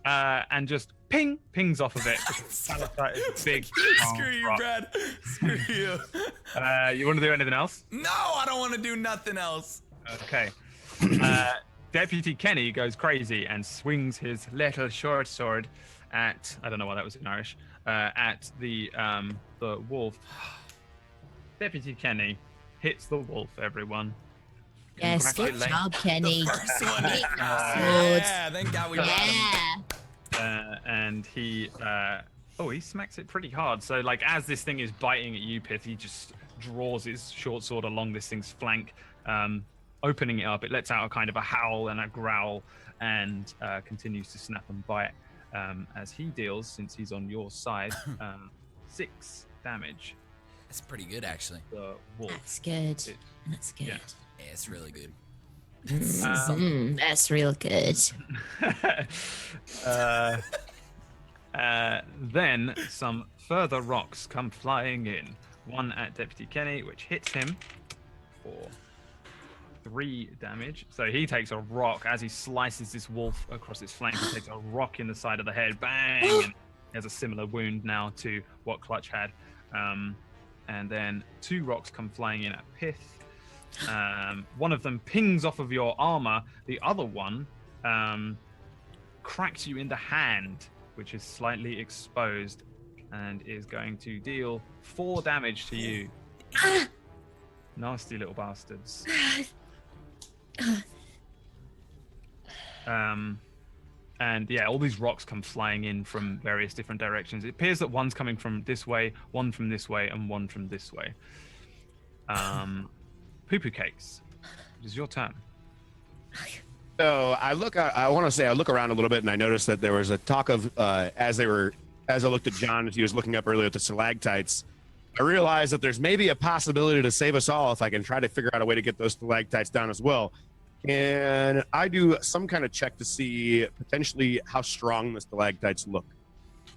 S4: and just pings off of it. Stalactite is big.
S2: Screw you, Brad. Screw you.
S4: You want to do anything else?
S2: No, I don't want to do nothing else.
S4: Okay. Deputy Kenny goes crazy and swings his little short sword at, I don't know why that was in Irish, at the wolf. Deputy Kenny hits the wolf, everyone.
S3: Yes, good job, Kenny.
S2: First one.
S3: Good.
S2: Yeah, thank God we got him.
S4: And he smacks it pretty hard. So like as this thing is biting at you, Pith, he just draws his short sword along this thing's flank, opening it up. It lets out a kind of a howl and a growl, and continues to snap and bite as he deals, since he's on your side, 6 damage.
S2: That's pretty good, actually.
S4: The wolf.
S3: That's good. That's good.
S4: Yeah.
S2: Yeah, it's really good.
S3: That's real good.
S4: Then some further rocks come flying in. One at Deputy Kenny, which hits him for 3 damage. So he takes a rock as he slices this wolf across its flank. He takes a rock in the side of the head, bang, and he has a similar wound now to what Clutch had. And then 2 rocks come flying in at Pith. One of them pings off of your armor. The other one cracks you in the hand, which is slightly exposed, and is going to deal 4 damage to you. Nasty little bastards. And yeah, all these rocks come flying in from various different directions. It appears that one's coming from this way, one from this way, and one from this way. Poo-poo cakes. It is your turn.
S5: So I look around a little bit, and I noticed that there was a talk of as I looked at John as he was looking up earlier at the stalactites. I realize that there's maybe a possibility to save us all if I can try to figure out a way to get those stalactites down as well. Can I do some kind of check to see potentially how strong the stalactites look?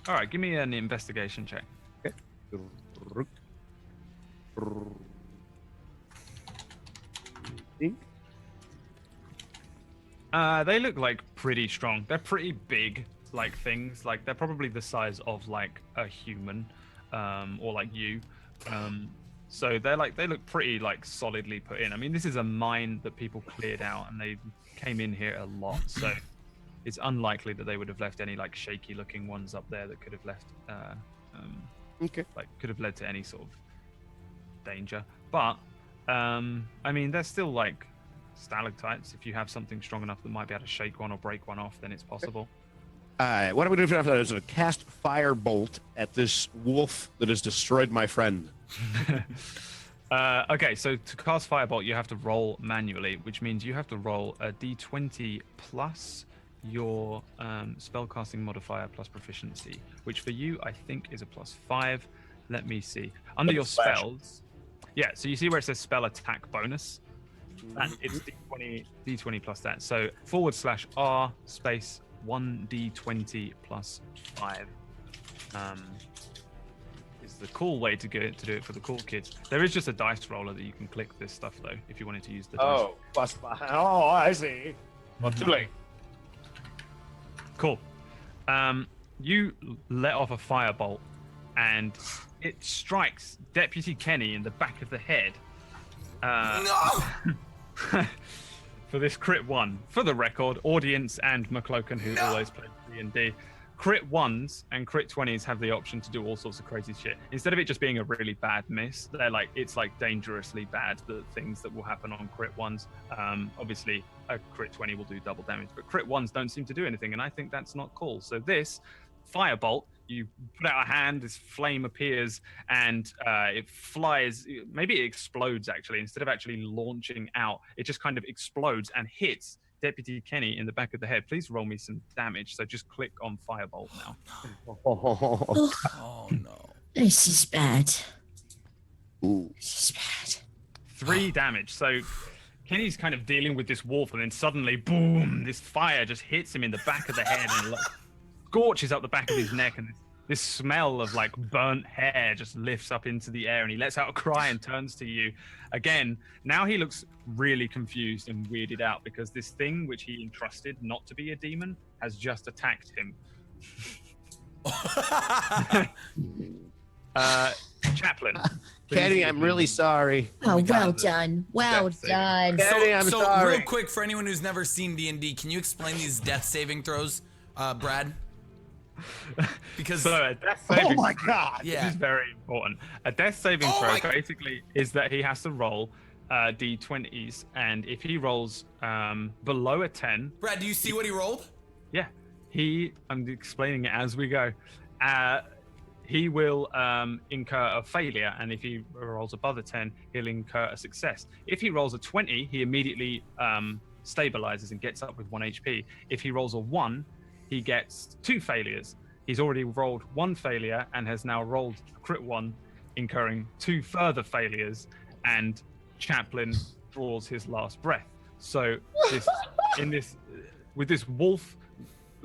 S4: All right, give me an investigation check.
S5: Okay.
S4: They look like pretty strong. They're pretty big, like things. Like they're probably the size of like a human, or like you. So they look pretty like solidly put in. I mean, this is a mine that people cleared out, and they came in here a lot. So it's unlikely that they would have left any like shaky looking ones up there that could have left, like could have led to any sort of danger. But I mean, they're still like stalactites. If you have something strong enough that might be able to shake one or break one off, then it's possible.
S5: All right, what I'm going to do after that is to cast Firebolt at this wolf that has destroyed my friend.
S4: Okay, so to cast Firebolt, you have to roll manually, which means you have to roll a d20 plus your spellcasting modifier plus proficiency, which for you, I think, is a +5. Let me see. Under your spells, yeah, so you see where it says spell attack bonus? And it's d20 plus that. So /R space 1d20 plus 5 is the cool way to do it for the cool kids. There is just a dice roller that you can click this stuff though, if you wanted to use the dice.
S5: +5. Oh, I see. Well, too late.
S4: Cool. You let off a firebolt, and it strikes Deputy Kenny in the back of the head. For this crit 1. For the record, audience and McCloken, who always play D&D, crit 1s and crit 20s have the option to do all sorts of crazy shit. Instead of it just being a really bad miss, it's like dangerously bad, the things that will happen on crit 1s. Obviously, a crit 20 will do double damage, but crit 1s don't seem to do anything, and I think that's not cool. So this firebolt, you put out a hand, this flame appears, and it flies. Maybe it explodes, actually. Instead of actually launching out, it just kind of explodes and hits Deputy Kenny in the back of the head. Please roll me some damage. So just click on Firebolt now.
S2: Oh, no.
S3: This is bad.
S5: Ooh.
S3: This is bad.
S4: 3 damage. So Kenny's kind of dealing with this wolf, and then suddenly, boom, this fire just hits him in the back of the head and scorches up the back of his neck, and this smell of like burnt hair just lifts up into the air, and he lets out a cry and turns to you again. Now he looks really confused and weirded out because this thing which he entrusted not to be a demon has just attacked him. Chaplain.
S7: Kenny, I'm really sorry.
S3: Oh, well done. Well done.
S7: Kenny, I'm
S2: so
S7: sorry.
S2: real quick, for anyone who's never seen D&D, can you explain these death saving throws, Brad? Because
S4: a death saving
S5: Oh my god!
S2: yeah,
S4: This is very important. A death saving throw basically is that he has to roll d20s, and if he rolls below a 10,
S2: Brad, do you see what he rolled?
S4: yeah, I'm explaining it as we go. He will incur a failure, and if he rolls above a 10, he'll incur a success. If he rolls a 20, he immediately stabilizes and gets up with 1 HP. If he rolls a 1, he gets 2 failures. He's already rolled 1 failure and has now rolled a crit 1, incurring 2 further failures, and Chaplain draws his last breath. So with this wolf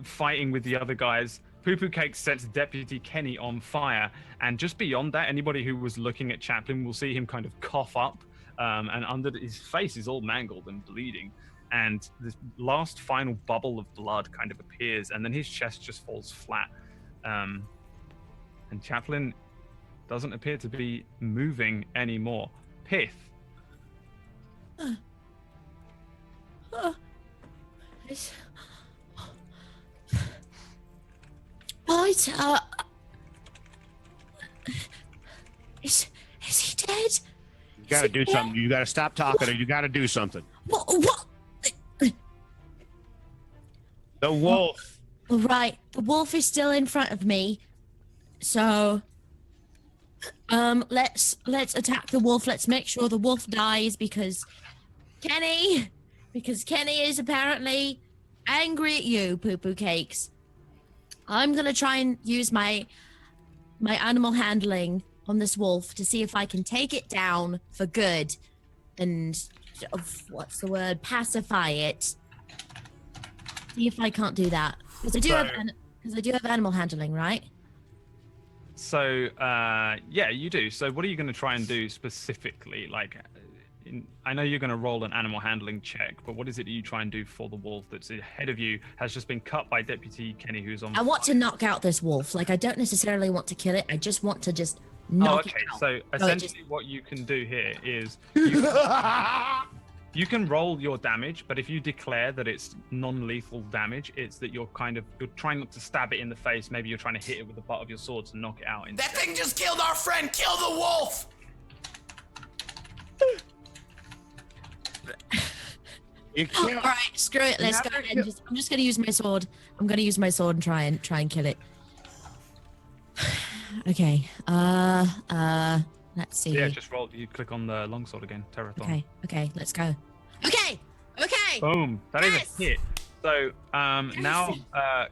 S4: fighting with the other guys, Poo Poo Cake sets Deputy Kenny on fire, and just beyond that, anybody who was looking at Chaplain will see him kind of cough up, and under his face is all mangled and bleeding. And this last final bubble of blood kind of appears, and then his chest just falls flat. And Chaplain doesn't appear to be moving anymore. Pith.
S3: What? Is he dead?
S5: You gotta do something. You gotta stop talking, or you gotta do something.
S3: What?
S5: The wolf.
S3: All right, the wolf is still in front of me, so let's attack the wolf. Let's make sure the wolf dies because Kenny is apparently angry at you, Poo Poo Cakes. I'm gonna try and use my animal handling on this wolf to see if I can take it down for good and what's the word? Pacify it. See if I can't do that. Because I do have animal handling, right?
S4: So, yeah, you do. So what are you going to try and do specifically? Like, I know you're going to roll an animal handling check, but what is it that you try and do for the wolf that's ahead of you, has just been cut by Deputy Kenny, who's on
S3: I want to knock out this wolf. Like, I don't necessarily want to kill it. I just want to just knock it out.
S4: So essentially what you can do here is you can roll your damage, but if you declare that it's non-lethal damage, it's that you're trying not to stab it in the face. Maybe you're trying to hit it with the butt of your sword to knock it out.
S2: That thing just killed our friend. Kill the wolf.
S7: You can't.
S3: All right, screw it. Let's go ahead. I'm just going to use my sword. I'm going to use my sword and try and kill it. Okay. Let's see.
S4: Yeah, just roll. You click on the longsword again, Terrathon.
S3: Okay. Let's go. Okay.
S4: Boom. That is
S3: Yes!
S4: a hit. So now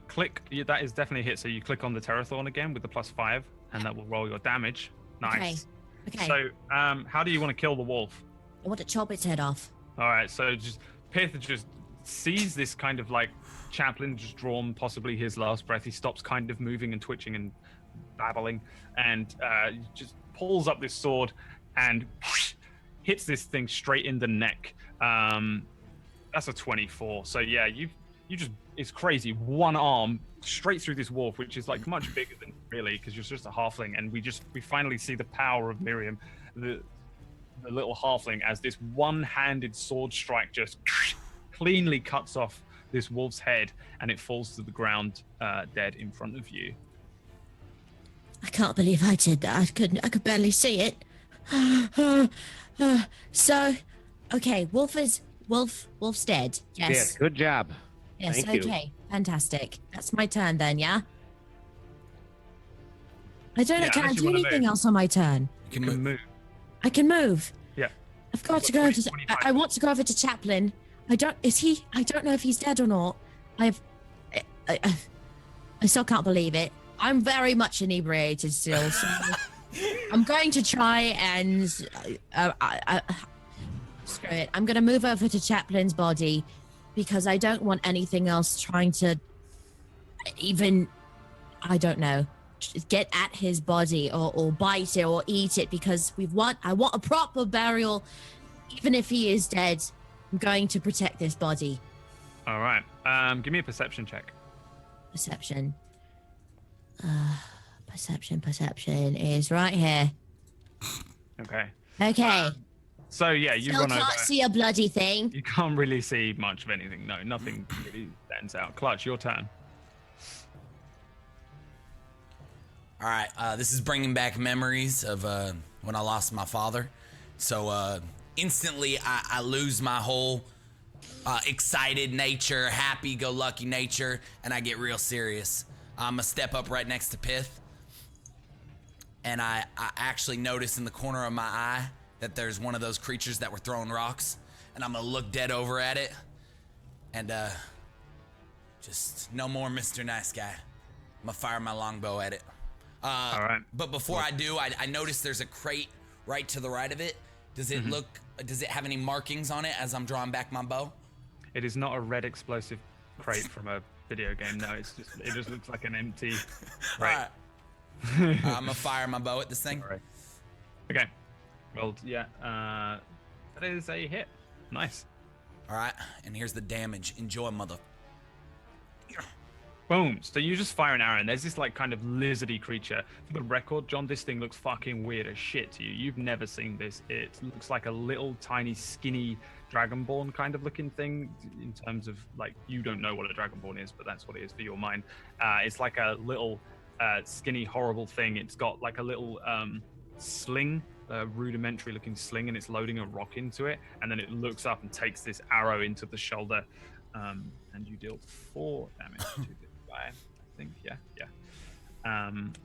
S4: click. That is definitely a hit. So you click on the Terrathorn again with the +5, and that will roll your damage. Nice.
S3: Okay.
S4: So how do you want to kill the wolf?
S3: I want to chop its head off.
S4: All right. So Pith just sees this kind of like chaplain just drawn possibly his last breath. He stops kind of moving and twitching and babbling, and just pulls up this sword and hits this thing straight in the neck. That's a 24. So yeah, you just, it's crazy. One arm straight through this wolf, which is like much bigger than really, because you're just a halfling, and we finally see the power of Miriam, the little halfling, as this one-handed sword strike just cleanly cuts off this wolf's head, and it falls to the ground dead in front of you.
S3: I can't believe I did that. I could barely see it. So, okay, wolf's dead. Yes.
S7: Yeah, good job.
S3: Yes.
S7: Thank you.
S3: Okay. Fantastic. That's my turn then. Yeah. I don't know. Can I
S4: unless you
S3: do
S4: wanna
S3: anything
S4: move.
S3: else on my turn?
S4: You can move.
S3: I can move.
S4: Yeah.
S3: I've got to go.
S4: 25.
S3: I want to go over to Chaplin. I don't know if he's dead or not. I still can't believe it. I'm very much inebriated still. So I'm going to try and screw it. I'm going to move over to Chaplin's body because I don't want anything else trying to even, I don't know, get at his body or bite it or eat it, because I want a proper burial. Even if he is dead, I'm going to protect this body.
S4: All right. Give me a perception check.
S3: Perception. Perception is right here.
S4: Okay.
S3: Okay.
S4: So yeah, you
S3: Still
S4: run over.
S3: can't see a bloody thing.
S4: You can't really see much of anything. No, nothing really stands out. Clutch, your turn.
S2: All right, this is bringing back memories of when I lost my father. So instantly I lose my whole excited nature, happy-go-lucky nature, and I get real serious. I'm gonna step up right next to Pith, and I actually notice in the corner of my eye that there's one of those creatures that were throwing rocks, and I'm gonna look dead over at it, and just no more Mr. Nice Guy. I'm gonna fire my longbow at it.
S4: All right.
S2: But before I do, I notice there's a crate right to the right of it. Does it does it have any markings on it as I'm drawing back my bow?
S4: It is not a red explosive crate from a video game. No, it just looks like an empty crate.
S2: All right. I'm gonna fire my bow at this thing.
S4: All right. Okay. Well, yeah. That is a hit. Nice.
S2: All right, and here's the damage. Enjoy, mother.
S4: Boom. So you just fire an arrow, and there's this like kind of lizardy creature. For the record, John, this thing looks fucking weird as shit to you. You've never seen this. It looks like a little tiny skinny dragonborn kind of looking thing. In terms of like, you don't know what a dragonborn is, but that's what it is for your mind. It's like a little skinny horrible thing. It's got like a little sling, a rudimentary looking sling, and it's loading a rock into it, and then it looks up and takes this arrow into the shoulder, and you deal 4 damage to this guy, I think. Yeah.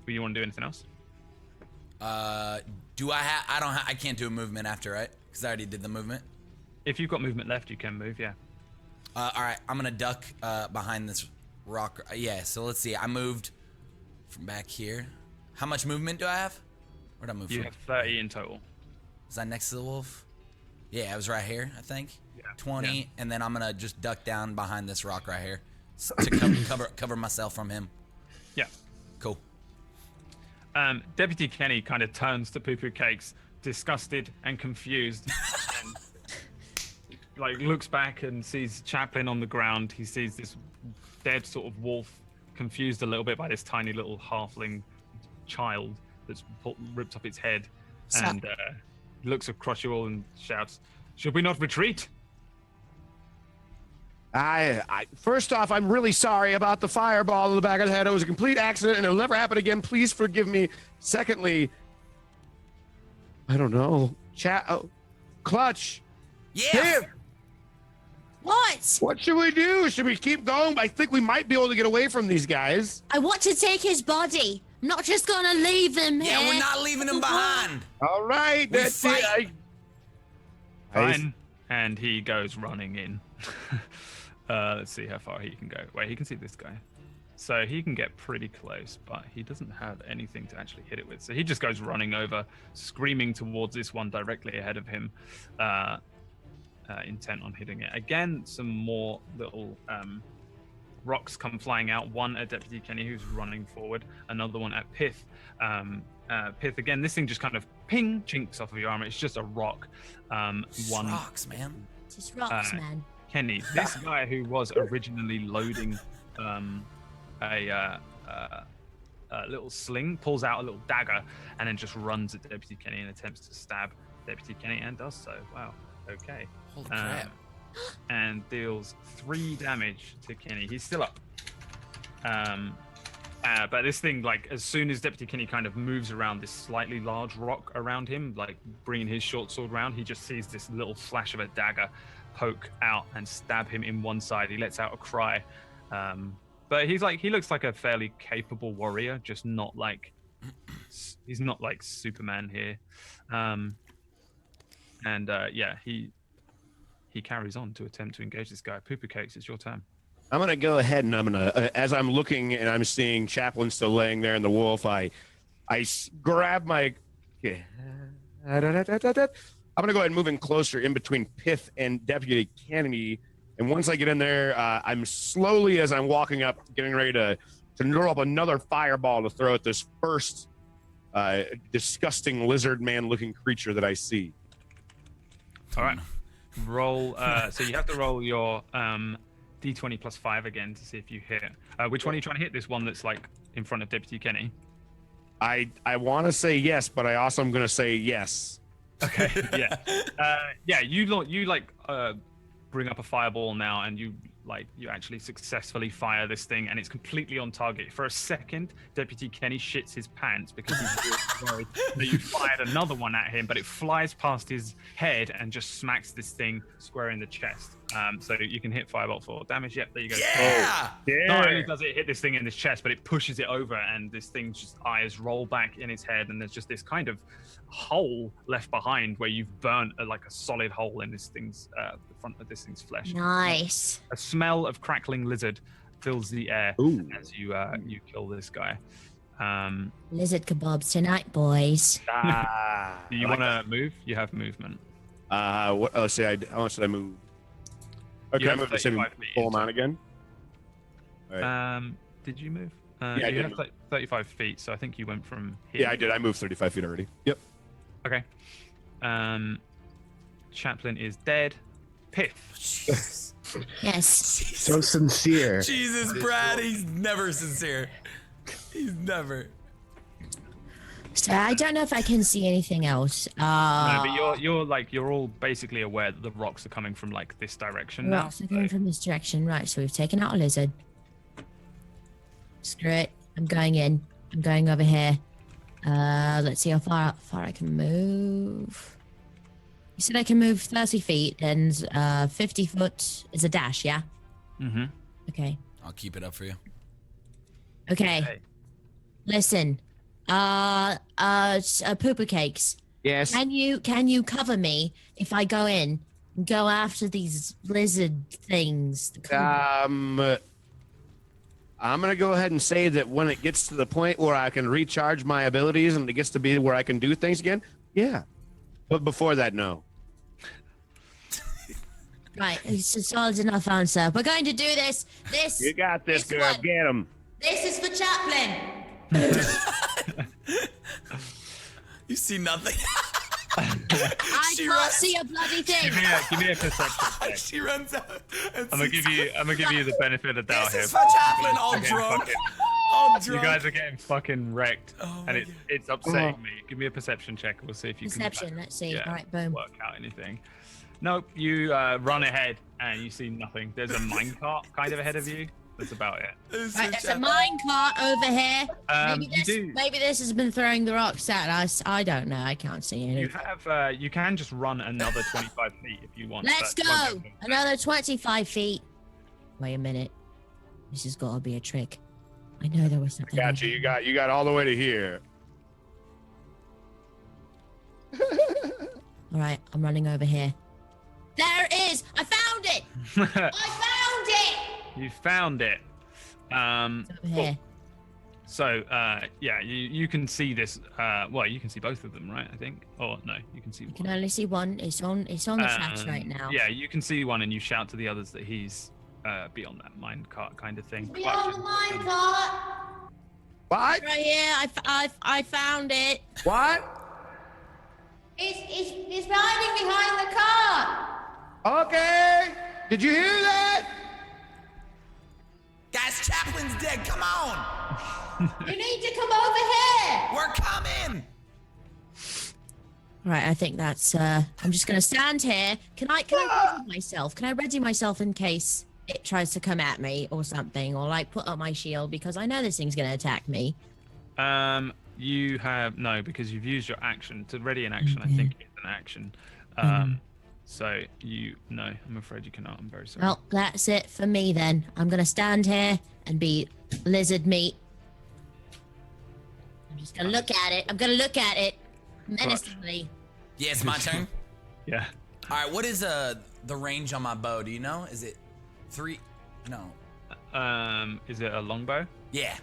S4: Do you want to do anything else?
S2: Do I can't do a movement after, right? Because I already did the movement.
S4: If you've got movement left, you can move. Yeah.
S2: All right, I'm gonna duck behind this rock. Yeah, so let's see. I moved from back here. How much movement do I have? Where'd I move
S4: You
S2: from?
S4: have 30 in total.
S2: Was I next to the wolf? Yeah, I was right here, I think.
S4: Yeah.
S2: 20, and then I'm gonna just duck down behind this rock right here to cover myself from him.
S4: Yeah.
S2: Cool.
S4: Deputy Kenny kind of turns to Poo Poo Cakes, disgusted and confused, and like looks back and sees Chaplin on the ground. He sees this dead sort of wolf, confused a little bit by this tiny little halfling child that's ripped off its head, and looks across you all and shouts, "Should we not retreat?"
S5: I first off, I'm really sorry about the fireball in the back of the head. It was a complete accident, and it'll never happen again. Please forgive me. Secondly, I don't know. Clutch.
S2: Yeah.
S5: Here.
S3: What?
S5: Should we do? Should we keep going? I think we might be able to get away from these guys.
S3: I want to take his body. I'm not just gonna leave him here.
S2: Yeah, we're not leaving him behind.
S5: All right, that's
S2: fight.
S5: it.
S4: Fine. And he goes running in. Let's see how far he can go. Wait, he can see this guy. So he can get pretty close, but he doesn't have anything to actually hit it with. So he just goes running over, screaming towards this one directly ahead of him, intent on hitting it. Again, some more little rocks come flying out. One at Deputy Kenny, who's running forward. Another one at Pith. Pith, again, this thing just kind of ping, chinks off of your armor. It's just a rock.
S2: Just rocks, man.
S3: Just rocks, man.
S4: Kenny, this guy who was originally loading a little sling, pulls out a little dagger and then just runs at Deputy Kenny and attempts to stab Deputy Kenny and does so. Wow. Okay.
S2: Holy crap.
S4: And deals 3 damage to Kenny. He's still up. But this thing, like, as soon as Deputy Kenny kind of moves around this slightly large rock around him, like bringing his short sword round, he just sees this little flash of a dagger poke out and stab him in one side. He lets out a cry. But he looks like a fairly capable warrior, just not like, he's not like Superman here. He carries on to attempt to engage this guy. Poo Poo Cakes, it's your turn.
S5: I'm gonna go ahead and I'm gonna, as I'm looking and I'm seeing Chaplin still laying there in the wolf, I grab my. I'm gonna go ahead and move in closer in between Pith and Deputy Kennedy, and once I get in there, I'm slowly, as I'm walking up, getting ready to throw up another fireball to throw at this first disgusting lizard man-looking creature that I see.
S4: All right, roll. So you have to roll your D20 plus 5 again to see if you hit. Which one are you trying to hit? This one that's like in front of Deputy Kenny.
S5: I want to say yes, but I also am going to say yes.
S4: Okay. Yeah. You bring up a fireball now, and you actually successfully fire this thing, and it's completely on target. For a second, Deputy Kenny shits his pants because he's worried that you fired another one at him, but it flies past his head and just smacks this thing square in the chest. So you can hit Firebolt for damage. Yep, there you go.
S2: Yeah!
S4: Not only does it hit this thing in his chest, but it pushes it over, and this thing's just eyes roll back in its head, and there's just this kind of hole left behind where you've burnt like a solid hole in this thing's the front of this thing's flesh.
S3: Nice.
S4: A smell of crackling lizard fills the air as you kill this guy.
S3: Lizard kebabs tonight, boys.
S4: Do you want to move? You have movement.
S5: What? Let's see. How much did I move? Okay, I moved the same full amount again. Right.
S4: Did you move?
S5: Yeah, I
S4: you
S5: did.
S4: have 35 feet, so I think you went from here.
S5: Yeah, I did. I moved 35 feet already. Yep.
S4: Okay. Chaplin is dead. Pith.
S3: Yes.
S6: So sincere.
S2: Jesus, Brad, he's never sincere. He's never.
S3: So I don't know if I can see anything else.
S4: No, but you're all basically aware that the rocks are coming from like this direction now.
S3: Rocks are coming from this direction, right? So we've taken out a lizard. Screw it. I'm going in. I'm going over here. Let's see how far I can move. You said I can move 30 feet, and 50 foot is a dash, yeah?
S4: Mm-hmm.
S3: Okay.
S2: I'll keep it up for you.
S3: Okay. Listen. Poo Poo Cakes.
S5: Yes.
S3: Can you cover me if I go in and go after these lizard things?
S5: I'm gonna go ahead and say that when it gets to the point where I can recharge my abilities and it gets to be where I can do things again, yeah. But before that, no.
S3: Right, it's a solid enough answer. We're going to do this.
S5: You got this, girl.
S3: one.
S5: Get him.
S3: This is for Chaplin.
S2: You see nothing.
S3: I can't see a bloody thing.
S4: Give me a perception check.
S2: She runs out.
S4: I'm gonna give you the benefit of the doubt
S2: This
S4: here.
S2: is for Chaplin, all
S4: Okay,
S2: drunk.
S4: fuck it.
S2: All
S4: You
S2: drunk.
S4: guys are getting fucking wrecked,
S2: Oh
S4: and
S2: my God.
S4: it's upsetting me. Give me a perception check. We'll see if you
S3: Perception,
S4: can.
S3: let's see. All right, boom.
S4: Work out anything. Nope. You run ahead and you see nothing. There's a minecart kind of ahead of you. That's about it.
S2: This
S3: Right,
S2: is
S3: there's a
S2: Chaplin.
S3: minecart over here.
S4: You
S3: Maybe this has been throwing the rocks at us. I don't know. I can't see
S4: You
S3: anything.
S4: have. You can just run another 25 feet if you want.
S3: Let's
S4: That won't
S3: go.
S4: be able to-
S3: Another 25 feet. Wait a minute. This has got to be a trick. I know there was something.
S5: Got you. You got all the way to here.
S3: All right, I'm running over here. There it is. I found it. I found it.
S4: You found it.
S3: It's over
S4: Cool.
S3: here.
S4: So, yeah, you can see this. Well, you can see both of them, right? I think. Or no, you can see
S3: You
S4: one.
S3: can only see one. It's on the tracks right now.
S4: Yeah, you can see one, and you shout to the others that he's beyond that minecart kind of thing.
S3: Beyond the minecart.
S5: What?
S3: Right here. I found it.
S5: What?
S3: It's hiding behind the cart.
S5: Okay. Did you hear that?
S2: Guys, Chaplin's dead. Come on.
S3: You need to come over here.
S2: We're coming.
S3: Right, I think that's. I'm just gonna stand here. Can I ready myself? Can I ready myself in case it tries to come at me or something, or like put up my shield because I know this thing's gonna attack me.
S4: You have no, because you've used your action to ready an action. I think it's an action. So no, I'm afraid you cannot. I'm very sorry.
S3: Well, that's it for me then. I'm gonna stand here and be lizard meat. I'm just gonna look at it. I'm gonna look at it menacingly.
S2: Yeah, it's my turn.
S4: Yeah.
S2: All right, what is the range on my bow? Do you know? Is it 3? No.
S4: Is it a longbow?
S2: Yeah.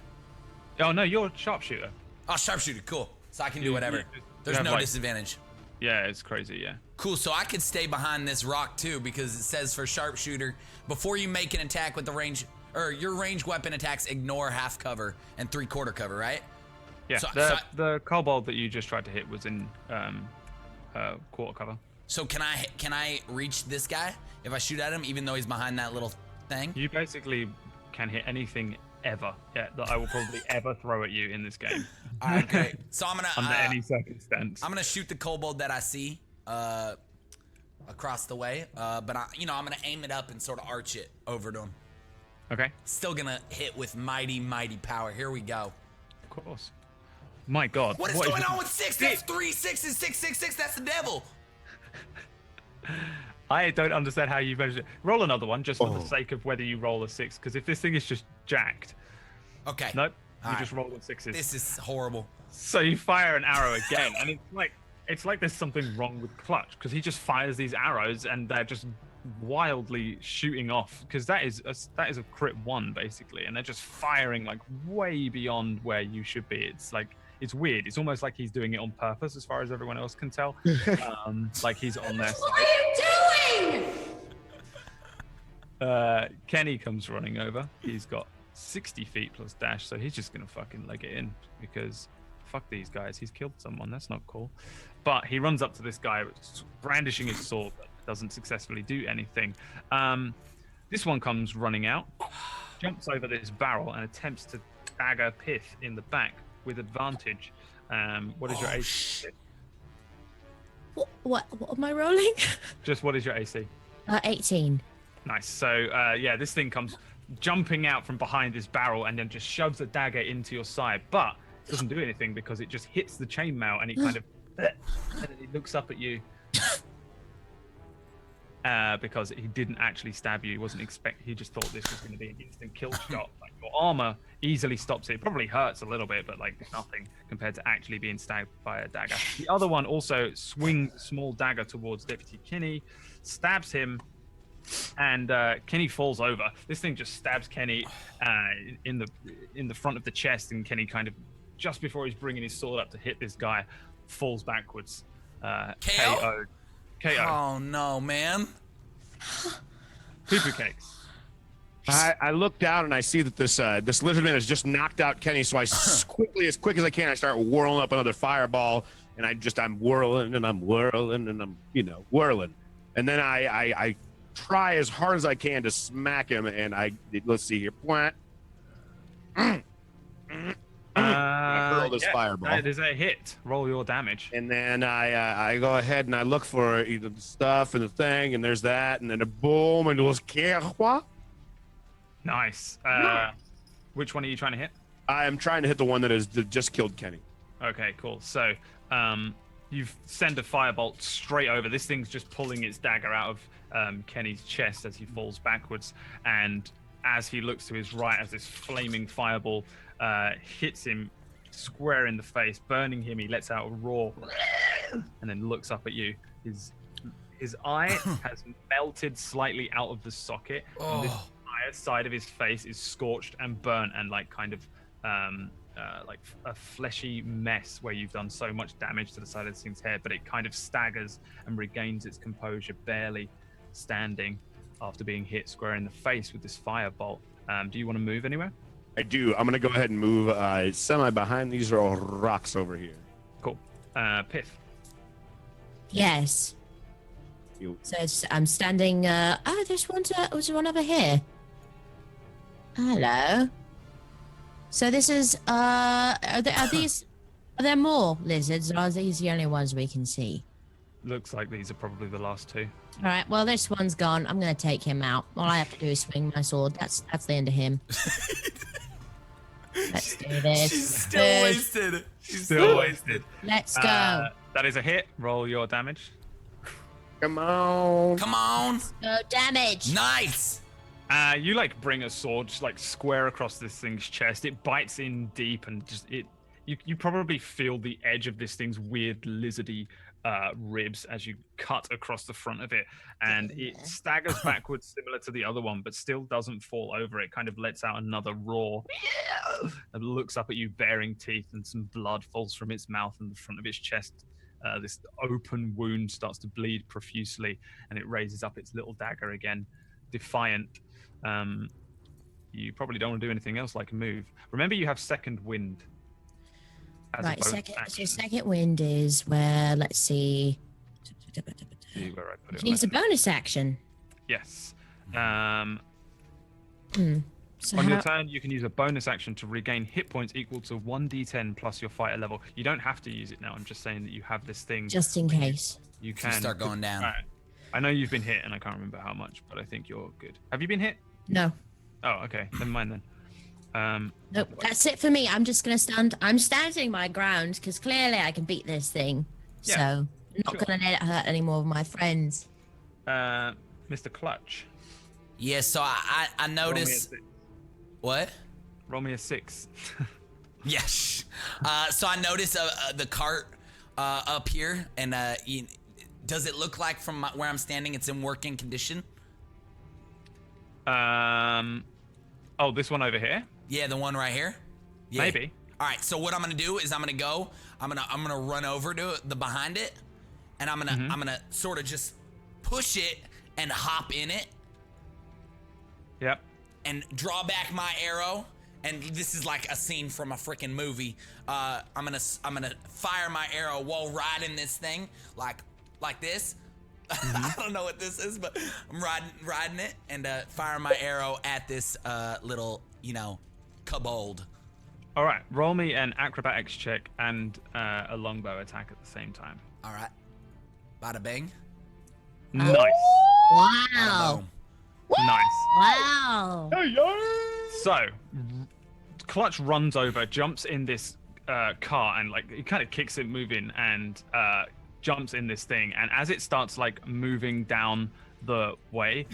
S4: Oh no, you're a sharpshooter.
S2: Oh, sharpshooter. Cool. So I can do
S4: You-
S2: whatever.
S4: you
S2: There's
S4: have,
S2: no
S4: like-
S2: disadvantage.
S4: Yeah, it's crazy. Yeah.
S2: Cool. So I could stay behind this rock too because it says for sharpshooter, before you make an attack with the range or your ranged weapon attacks, ignore half cover and 3/4 cover, right?
S4: Yeah.
S2: So-
S4: The kobold that you just tried to hit was in quarter cover.
S2: So can I reach this guy if I shoot at him, even though he's behind that little thing?
S4: You basically can hit anything ever that I will probably ever throw at you in this game
S2: All right, great. So I'm
S4: under
S2: gonna
S4: any circumstance.
S2: I'm gonna shoot the kobold that I see across the way, but I'm gonna aim it up and sort of arch it over to him.
S4: Okay.
S2: Still gonna hit with mighty power. Here we go.
S4: Of course. My God.
S2: What is going on with 6? That's 3 6s, 6 6 6. That's the devil.
S4: I don't understand how you measure it. Roll another one just for the sake of whether you roll a 6, because if this thing is just jacked.
S2: Okay.
S4: Nope.
S2: All
S4: You
S2: right.
S4: just roll the 6s.
S2: This is horrible.
S4: So you fire an arrow again, and it's like there's something wrong with Clutch, because he just fires these arrows and they're just wildly shooting off, because that is a crit 1 basically, and they're just firing like way beyond where you should be. It's weird. It's almost like he's doing it on purpose, as far as everyone else can tell. Like he's on their
S3: What
S4: side.
S3: are you doing?
S4: Kenny comes running over. He's got 60 feet plus dash, so he's just gonna fucking leg it in, because fuck these guys. He's killed someone. That's not cool. But he runs up to this guy brandishing his sword, but doesn't successfully do anything. This one comes running out, jumps over this barrel, and attempts to dagger Pith in the back with advantage. What is your AC?
S3: What am I rolling?
S4: Just what is your AC?
S3: 18.
S4: Nice. So this thing comes jumping out from behind this barrel and then just shoves a dagger into your side, but it doesn't do anything because it just hits the chainmail and it kind of and then it looks up at you. Because he didn't actually stab you. He wasn't he just thought this was going to be an instant kill shot. Like, your armor easily stops it. It probably hurts a little bit, but like nothing compared to actually being stabbed by a dagger. The other one also swings a small dagger towards Deputy Kinney, stabs him, And Kenny falls over. This thing just stabs Kenny in the front of the chest, and Kenny kind of, just before he's bringing his sword up to hit this guy, falls backwards.
S2: KO?
S4: KO.
S2: Oh no, man.
S4: Poo-poo cakes.
S5: I look down and I see that this lizard man has just knocked out Kenny. So as quick as I can, I start whirling up another fireball, and I'm whirling and I'm whirling and I'm whirling, and then I try as hard as I can to smack him, and let's see here, I hurl this fireball.
S4: That is a hit. Roll your damage.
S5: And then I go ahead and I look for the stuff and the thing, and there's that, and then a boom, and it was Kerwa.
S4: Nice. Which one are you trying to hit?
S5: I am trying to hit the one that just killed Kenny.
S4: Okay, cool. So you send a firebolt straight over. This thing's just pulling its dagger out of Kenny's chest as he falls backwards. And as he looks to his right, as this flaming fireball hits him square in the face, burning him, he lets out a roar and then looks up at you. His eye has melted slightly out of the socket. And this entire side of his face is scorched and burnt and like kind of like a fleshy mess where you've done so much damage to the side of this thing's head, but it kind of staggers and regains its composure, barely standing after being hit square in the face with this firebolt. Do you want to move anywhere?
S5: I do. I'm gonna go ahead and move semi behind these rocks over here.
S4: Cool. Piff.
S3: Yes. So I'm standing. There's one over here. Hello. So this is. Are there more lizards, or are these the only ones we can see?
S4: Looks like these are probably the last two.
S3: All right. Well, this one's gone. I'm gonna take him out. All I have to do is swing my sword. That's the end of him. Let's do this.
S2: She's still wasted. She's still wasted.
S3: Let's go.
S4: That is a hit. Roll your damage.
S5: Come on.
S2: Come on.
S3: Go damage.
S2: Nice.
S4: You like bring a sword just like square across this thing's chest. It bites in deep and just you probably feel the edge of this thing's weird lizardy ribs as you cut across the front of it, and it staggers backwards similar to the other one, but still doesn't fall over. It kind of lets out another roar and looks up at you baring teeth, and some blood falls from its mouth and the front of its chest. This open wound starts to bleed profusely, and it raises up its little dagger again, defiant. You probably don't want to do anything else like move. Remember, you have second wind.
S3: Right, second wind is where, let's see.
S4: See where I put it.
S3: Needs a bonus action.
S4: Yes.
S3: So
S4: On your turn, you can use a bonus action to regain hit points equal to 1d10 plus your fighter level. You don't have to use it now. I'm just saying that you have this thing.
S3: Just in case.
S4: You can
S2: start going down.
S4: Right. I know you've been hit, and I can't remember how much, but I think you're good. Have you been hit?
S3: No.
S4: Oh, okay. Never mind then.
S3: Nope, that's it for me. I'm just gonna stand. I'm standing my ground because clearly I can beat this thing.
S4: Yeah,
S3: so I'm not gonna let it hurt any more of my friends.
S4: Mr. Clutch.
S2: Yeah, so I noticed. What?
S4: Roll me a 6.
S2: Yes. So I noticed the cart up here, and does it look like from where I'm standing it's in working condition?
S4: Oh, this one over here?
S2: Yeah, the one right here. Yeah.
S4: Maybe.
S2: All right. So what I'm gonna do is I'm gonna run over to the behind it, and I'm gonna sort of just push it and hop in it.
S4: Yep.
S2: And draw back my arrow. And this is like a scene from a freaking movie. I'm gonna fire my arrow while riding this thing like this. I don't know what this is, but I'm riding it and firing my arrow at this little, kobold.
S4: All right, roll me an acrobatics check and a longbow attack at the same time.
S2: All right. Bada bing.
S4: Nice.
S3: Wow.
S4: Nice.
S3: Wow.
S4: So, Clutch runs over, jumps in this car, and he kind of kicks it moving and jumps in this thing. And as it starts moving down the way,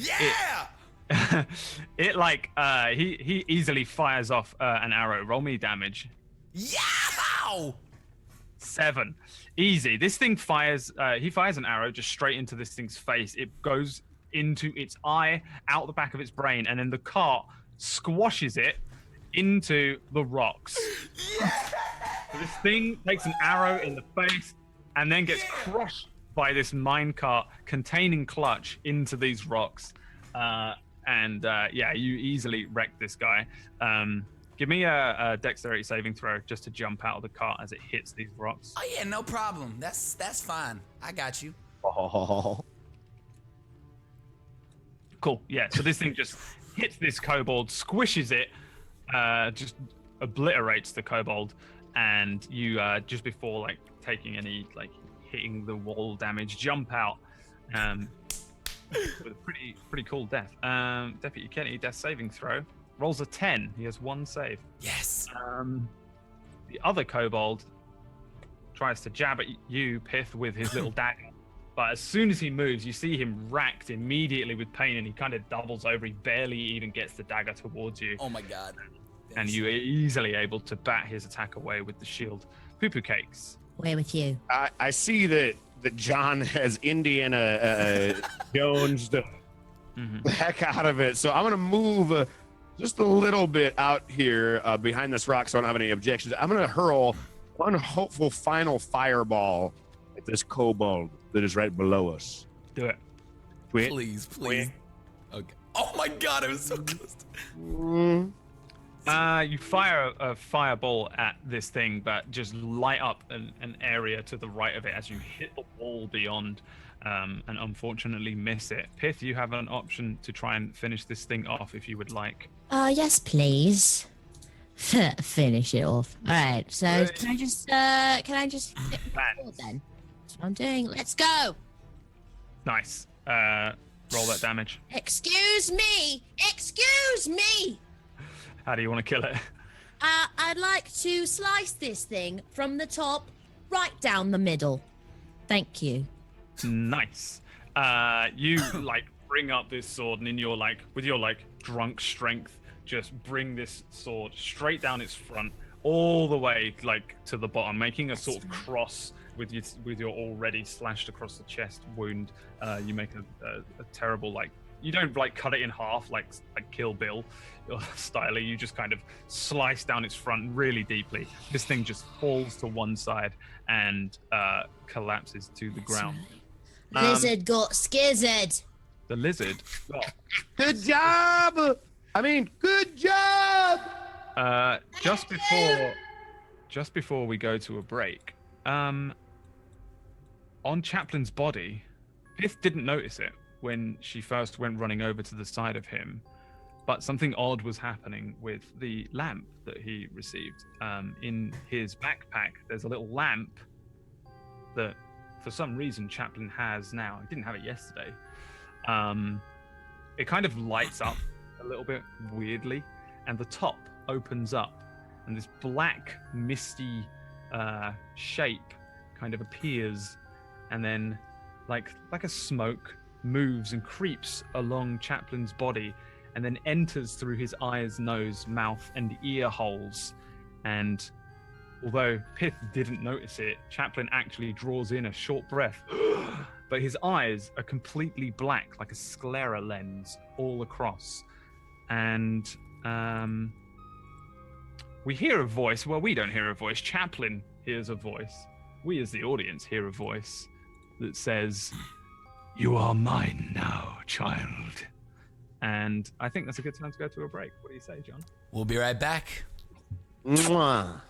S4: he easily fires off an arrow. Roll me damage.
S2: Yeah.
S4: 7. Easy. This thing fires. He fires an arrow just straight into this thing's face. It goes into its eye, out the back of its brain, and then the cart squashes it into the rocks. So this thing takes an arrow in the face and then gets crushed by this minecart containing Clutch into these rocks. You easily wreck this guy. Give me a dexterity saving throw just to jump out of the cart as it hits these rocks.
S2: Oh yeah, no problem. That's fine. I got you.
S7: Oh.
S4: Cool. Yeah. So this thing just hits this kobold, squishes it, just obliterates the kobold, and you just before like taking any like hitting the wall damage, jump out with a pretty cool death. Deputy Kenny, death saving throw, rolls a 10. He has one save.
S2: Yes.
S4: The other kobold tries to jab at you, Pith, with his little dagger. But as soon as he moves, you see him racked immediately with pain, and he kind of doubles over. He barely even gets the dagger towards you.
S2: Oh my god.
S4: And you are easily able to bat his attack away with the shield. Poo-poo cakes.
S3: Away with you.
S5: I see that John has Indiana Jones the heck out of it. So I'm going to move just a little bit out here behind this rock so I don't have any objections. I'm going to hurl one hopeful final fireball at this kobold that is right below us.
S4: Do it.
S5: Twit.
S2: Please. Okay. Oh my god, it was so close.
S4: You fire a fireball at this thing, but just light up an area to the right of it as you hit the wall beyond, and unfortunately miss it. Pith, you have an option to try and finish this thing off if you would like.
S3: Yes, please. Finish it off. All right. So can I just hit forward then? That's what I'm doing. Let's go.
S4: Nice. Roll that damage.
S3: Excuse me.
S4: How do you want to kill it?
S3: I'd like to slice this thing from the top right down the middle. Thank you.
S4: Nice. You like bring up this sword, and in your with your drunk strength, just bring this sword straight down its front, all the way to the bottom, making a sort of cross with your already slashed across the chest wound. You make a terrible you don't cut it in half like Kill Bill style. You just kind of slice down its front really deeply. This thing just falls to one side and collapses to the ground.
S3: Lizard got skizzard.
S4: The lizard.
S5: Good job. Good job.
S4: Just before we go to a break, on Chaplin's body, Pith didn't notice it when she first went running over to the side of him, but something odd was happening with the lamp that he received. In his backpack, there's a little lamp that, for some reason, Chaplin has now. He didn't have it yesterday. It kind of lights up a little bit weirdly, and the top opens up, and this black, misty shape kind of appears, and then, like a smoke, moves and creeps along Chaplin's body and then enters through his eyes, nose, mouth, and ear holes. And although Pith didn't notice it, Chaplin actually draws in a short breath, but his eyes are completely black, like a sclera lens all across. And we hear a voice. Well, we don't hear a voice. Chaplin hears a voice. We as the audience hear a voice that says, "You are mine now, child." And I think that's a good time to go to a break. What do you say, John?
S2: We'll be right back.
S7: Mwah.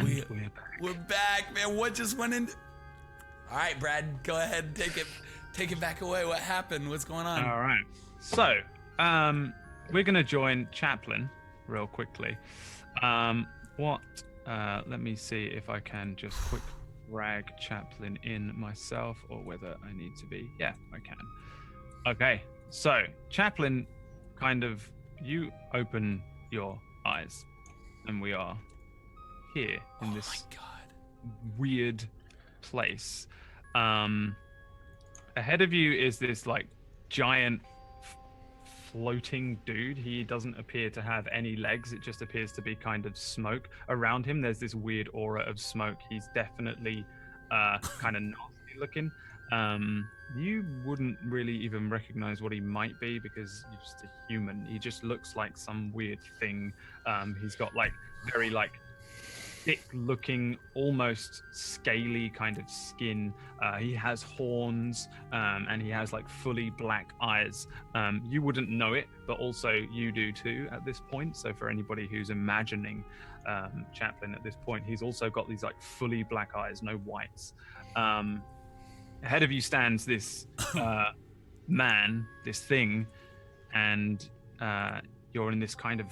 S8: And we're back.
S2: We're back, man. What just went in? All right, Brad, go ahead and take it back away. What happened? What's going on?
S4: All right. So, we're going to join Chaplin real quickly. Let me see if I can just quick drag Chaplin in myself or whether I need to be. Yeah, I can. Okay. So, Chaplin, you open your eyes and we are here in this weird place. Ahead of you is this like giant floating dude. He doesn't appear to have any legs. It just appears to be kind of smoke. Around him there's this weird aura of smoke. He's definitely kind of nasty looking. You wouldn't really even recognize what he might be because he's just a human. He just looks like some weird thing. He's got like very like thick looking, almost scaly kind of skin. He has horns, and he has like fully black eyes. You wouldn't know it, but also you do too at this point. So for anybody who's imagining Chaplin at this point, he's also got these like fully black eyes, no whites. Ahead of you stands this man, this thing, and you're in this kind of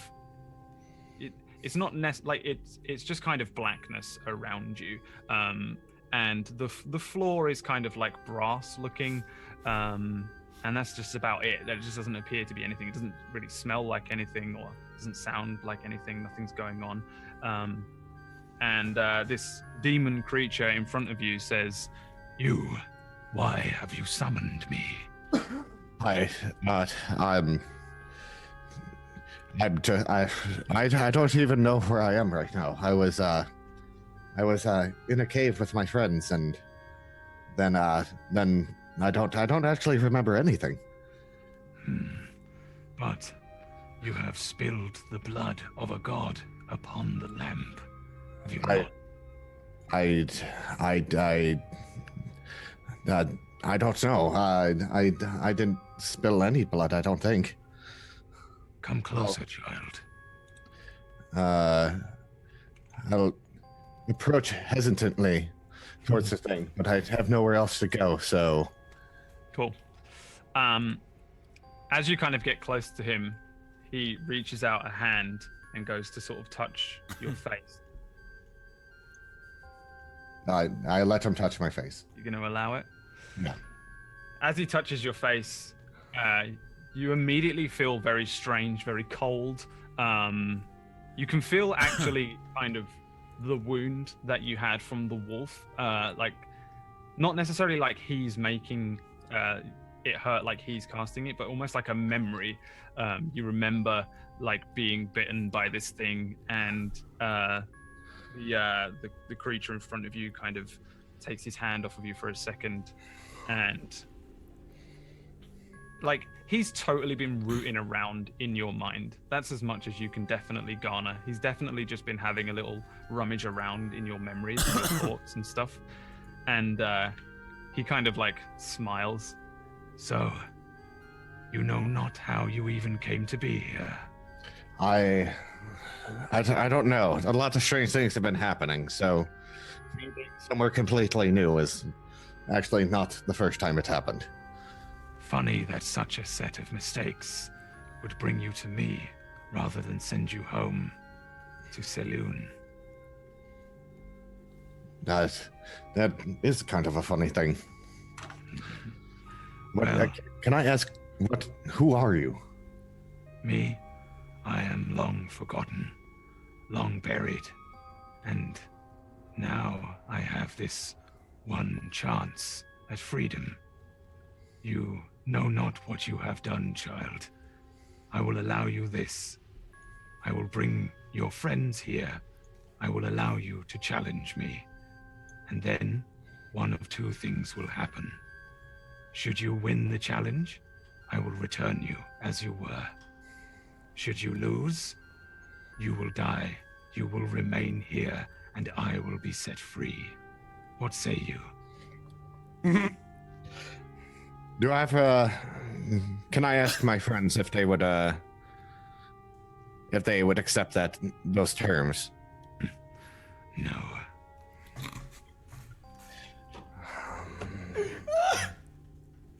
S4: it's not it's just kind of blackness around you, and the floor is kind of like brass looking, and that's just about it. There just doesn't appear to be anything. It doesn't really smell like anything or doesn't sound like anything. Nothing's going on, and this demon creature in front of you says, why have you summoned me?
S6: I don't even know where I am right now. I was in a cave with my friends, and then I don't actually remember anything.
S8: But you have spilled the blood of a god upon the lamp. Have you not?
S6: I don't know. I didn't spill any blood, I don't think.
S8: Come closer, child.
S6: I'll approach hesitantly towards the thing, but I have nowhere else to go, so...
S4: Cool. As you kind of get close to him, he reaches out a hand and goes to sort of touch your face.
S6: I let him touch my face.
S4: You're going to allow it?
S6: Yeah.
S4: As he touches your face, you immediately feel very strange, very cold. You can feel actually kind of the wound that you had from the wolf. Like, not necessarily like he's making it hurt, like he's casting it, but almost like a memory. You remember like being bitten by this thing, and the creature in front of you kind of takes his hand off of you for a second, and like he's totally been rooting around in your mind. That's as much as you can definitely garner. He's definitely just been having a little rummage around in your memories and your thoughts and stuff, and he kind of like smiles.
S8: So, you know not how you even came to be here.
S6: I don't know. A lot of strange things have been happening, so somewhere completely new is actually not the first time it happened.
S8: Funny that such a set of mistakes would bring you to me rather than send you home to Saloon.
S6: That is kind of a funny thing.
S8: Well,
S6: can I ask, who are you?
S8: Me? I am long forgotten, long buried, and now I have this one chance at freedom. You know not what you have done, child. I will allow you this. I will bring your friends here. I will allow you to challenge me. And then one of two things will happen. Should you win the challenge, I will return you as you were. Should you lose, you will die. You will remain here, and I will be set free. What say you?
S6: Do I have can I ask my friends if they would accept those terms?
S8: No.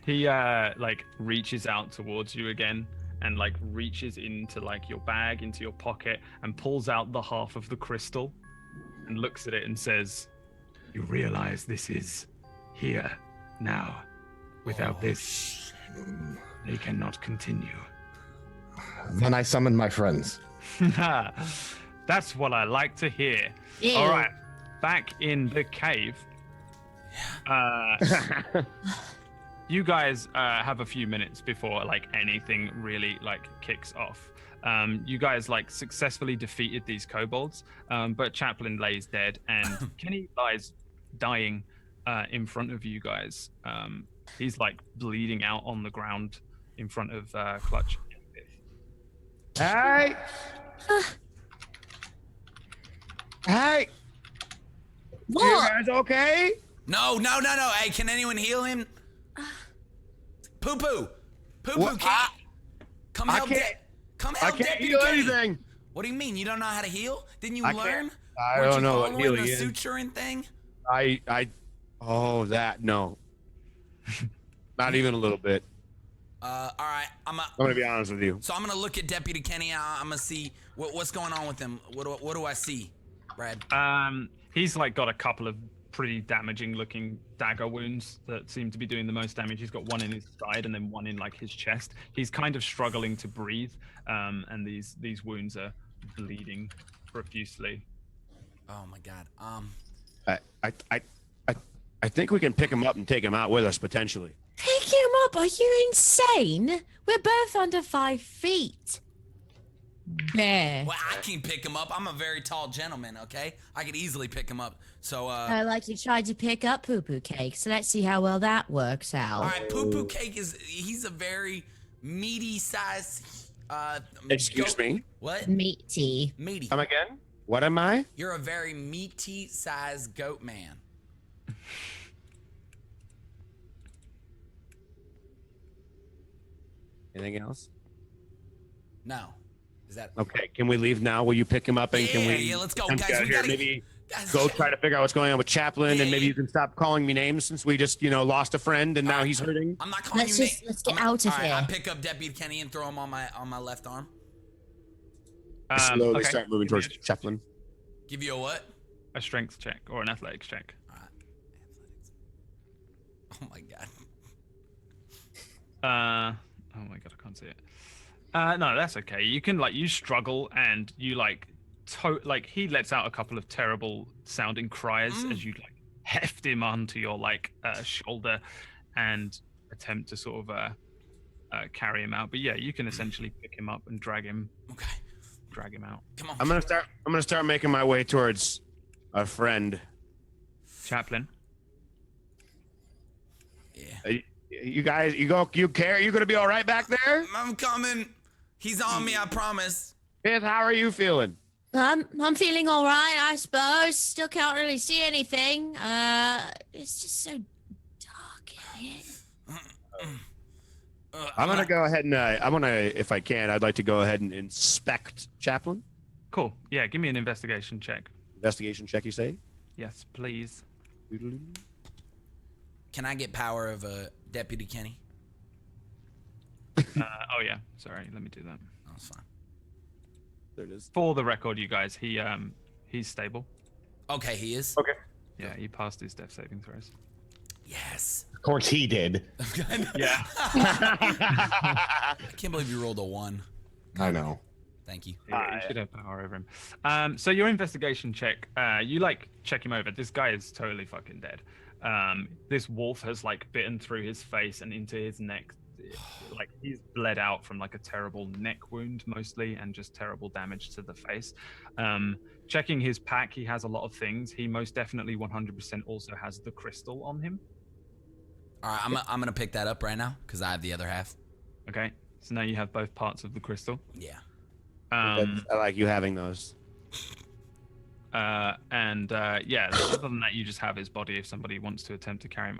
S4: He like reaches out towards you again and like reaches into like your bag, into your pocket, and pulls out the half of the crystal and looks at it and says,
S8: You realize this is here now. Without this, they cannot continue.
S6: Then I summon my friends.
S4: That's what I like to hear.
S3: Ew.
S4: All right, back in the cave. You guys have a few minutes before like anything really like kicks off. You guys like successfully defeated these kobolds, but Chaplain lays dead and Kenny lies dying in front of you guys. He's like bleeding out on the ground in front of Clutch.
S5: Hey! Hey! You
S3: What?
S5: guys okay?
S2: No. Hey, can anyone heal him? Poo poo,
S5: What?
S2: come
S5: I
S2: help.
S5: can't-
S2: Come
S5: I
S2: help
S5: can't
S2: Deputy
S5: heal
S2: Kenny.
S5: anything.
S2: What do you mean? You don't know how to heal? Didn't you
S5: I
S2: learn?
S5: can't- I
S2: Weren't
S5: don't
S2: you
S5: know what
S2: following
S5: healing
S2: the
S5: is.
S2: suturing thing?
S5: Oh, that, no. Not even a little bit.
S2: All right.
S5: I'm gonna be honest with you.
S2: So I'm gonna look at Deputy Kenny. I'm gonna see what's going on with him. What do I see, Brad?
S4: He's like got a couple of pretty damaging looking dagger wounds that seem to be doing the most damage. He's got one in his side and then one in like his chest. He's kind of struggling to breathe, and these wounds are bleeding profusely.
S2: Oh my God.
S5: I think we can pick him up and take him out with us potentially.
S3: Pick him up? Are you insane? We're both under 5 feet. Bear.
S2: Well, I can pick him up. I'm a very tall gentleman. Okay, I could easily pick him up. So,
S3: I like you tried to pick up Poo Poo Cake, so let's see how well that works out.
S2: all right. Poo Poo Cake he's a very meaty size.
S5: Excuse
S2: goat.
S5: me?
S2: What?
S3: Meaty.
S2: Meaty.
S5: Come again? What am I?
S2: You're a very meaty size goat man.
S5: Anything else?
S2: No. Is that
S5: Okay, can we leave now? Will you pick him up and can we?
S2: Yeah, let's go,
S5: attempt
S2: guys.
S5: to
S2: We
S5: here?
S2: gotta
S5: Maybe
S2: guys,
S5: go try to figure out what's going on with Chaplin, and maybe you can stop calling me names since we just, lost a friend and now he's hurting.
S2: I'm not calling you names.
S3: Let's get out of
S2: All right,
S3: here.
S2: I'll pick up Deputy Kenny and throw him on my left arm.
S5: Slowly
S4: Okay.
S5: start moving towards Chaplin.
S2: Give you a what?
S4: A strength check or an athletics check.
S2: All right. Athletics. Oh my God.
S4: Oh my God, I can't see it. No, that's okay. You can you struggle and you he lets out a couple of terrible sounding cries as you heft him onto your shoulder and attempt to sort of carry him out. But yeah, you can essentially pick him up and drag him out.
S2: Come on.
S5: I'm gonna start making my way towards a friend.
S4: Chaplain.
S2: Yeah.
S5: You guys, you care? You gonna be all right back there?
S2: I'm coming. He's on me, I promise.
S5: Fifth, how are you feeling?
S3: I'm feeling all right, I suppose. Still can't really see anything. It's just so dark in here.
S5: I'm gonna go ahead and if I can, I'd like to go ahead and inspect Chaplin.
S4: Cool. Yeah, give me an investigation check.
S5: Investigation check, you say?
S4: Yes, please.
S2: Can I get power of Deputy Kenny?
S4: Oh yeah, sorry. Let me do that.
S2: Oh, it's fine.
S5: There it is.
S4: For the record, you guys, he's stable.
S2: Okay, he is.
S5: Okay.
S4: Yeah, he passed his death saving throws.
S2: Yes.
S6: Of course he did.
S4: Yeah.
S2: I can't believe you rolled a 1.
S6: I know.
S2: Thank you.
S4: Yeah, you should have power over him. So your investigation check, you check him over. This guy is totally fucking dead. This wolf has bitten through his face and into his neck. He's bled out from a terrible neck wound mostly, and just terrible damage to the face. Checking his pack, he has a lot of things. He most definitely 100% also has the crystal on him.
S2: All right, I'm gonna pick that up right now because I have the other half.
S4: Okay, so now you have both parts of the crystal.
S2: Yeah.
S5: I like you having those.
S4: Yeah, other than that, you just have his body if somebody wants to attempt to carry him.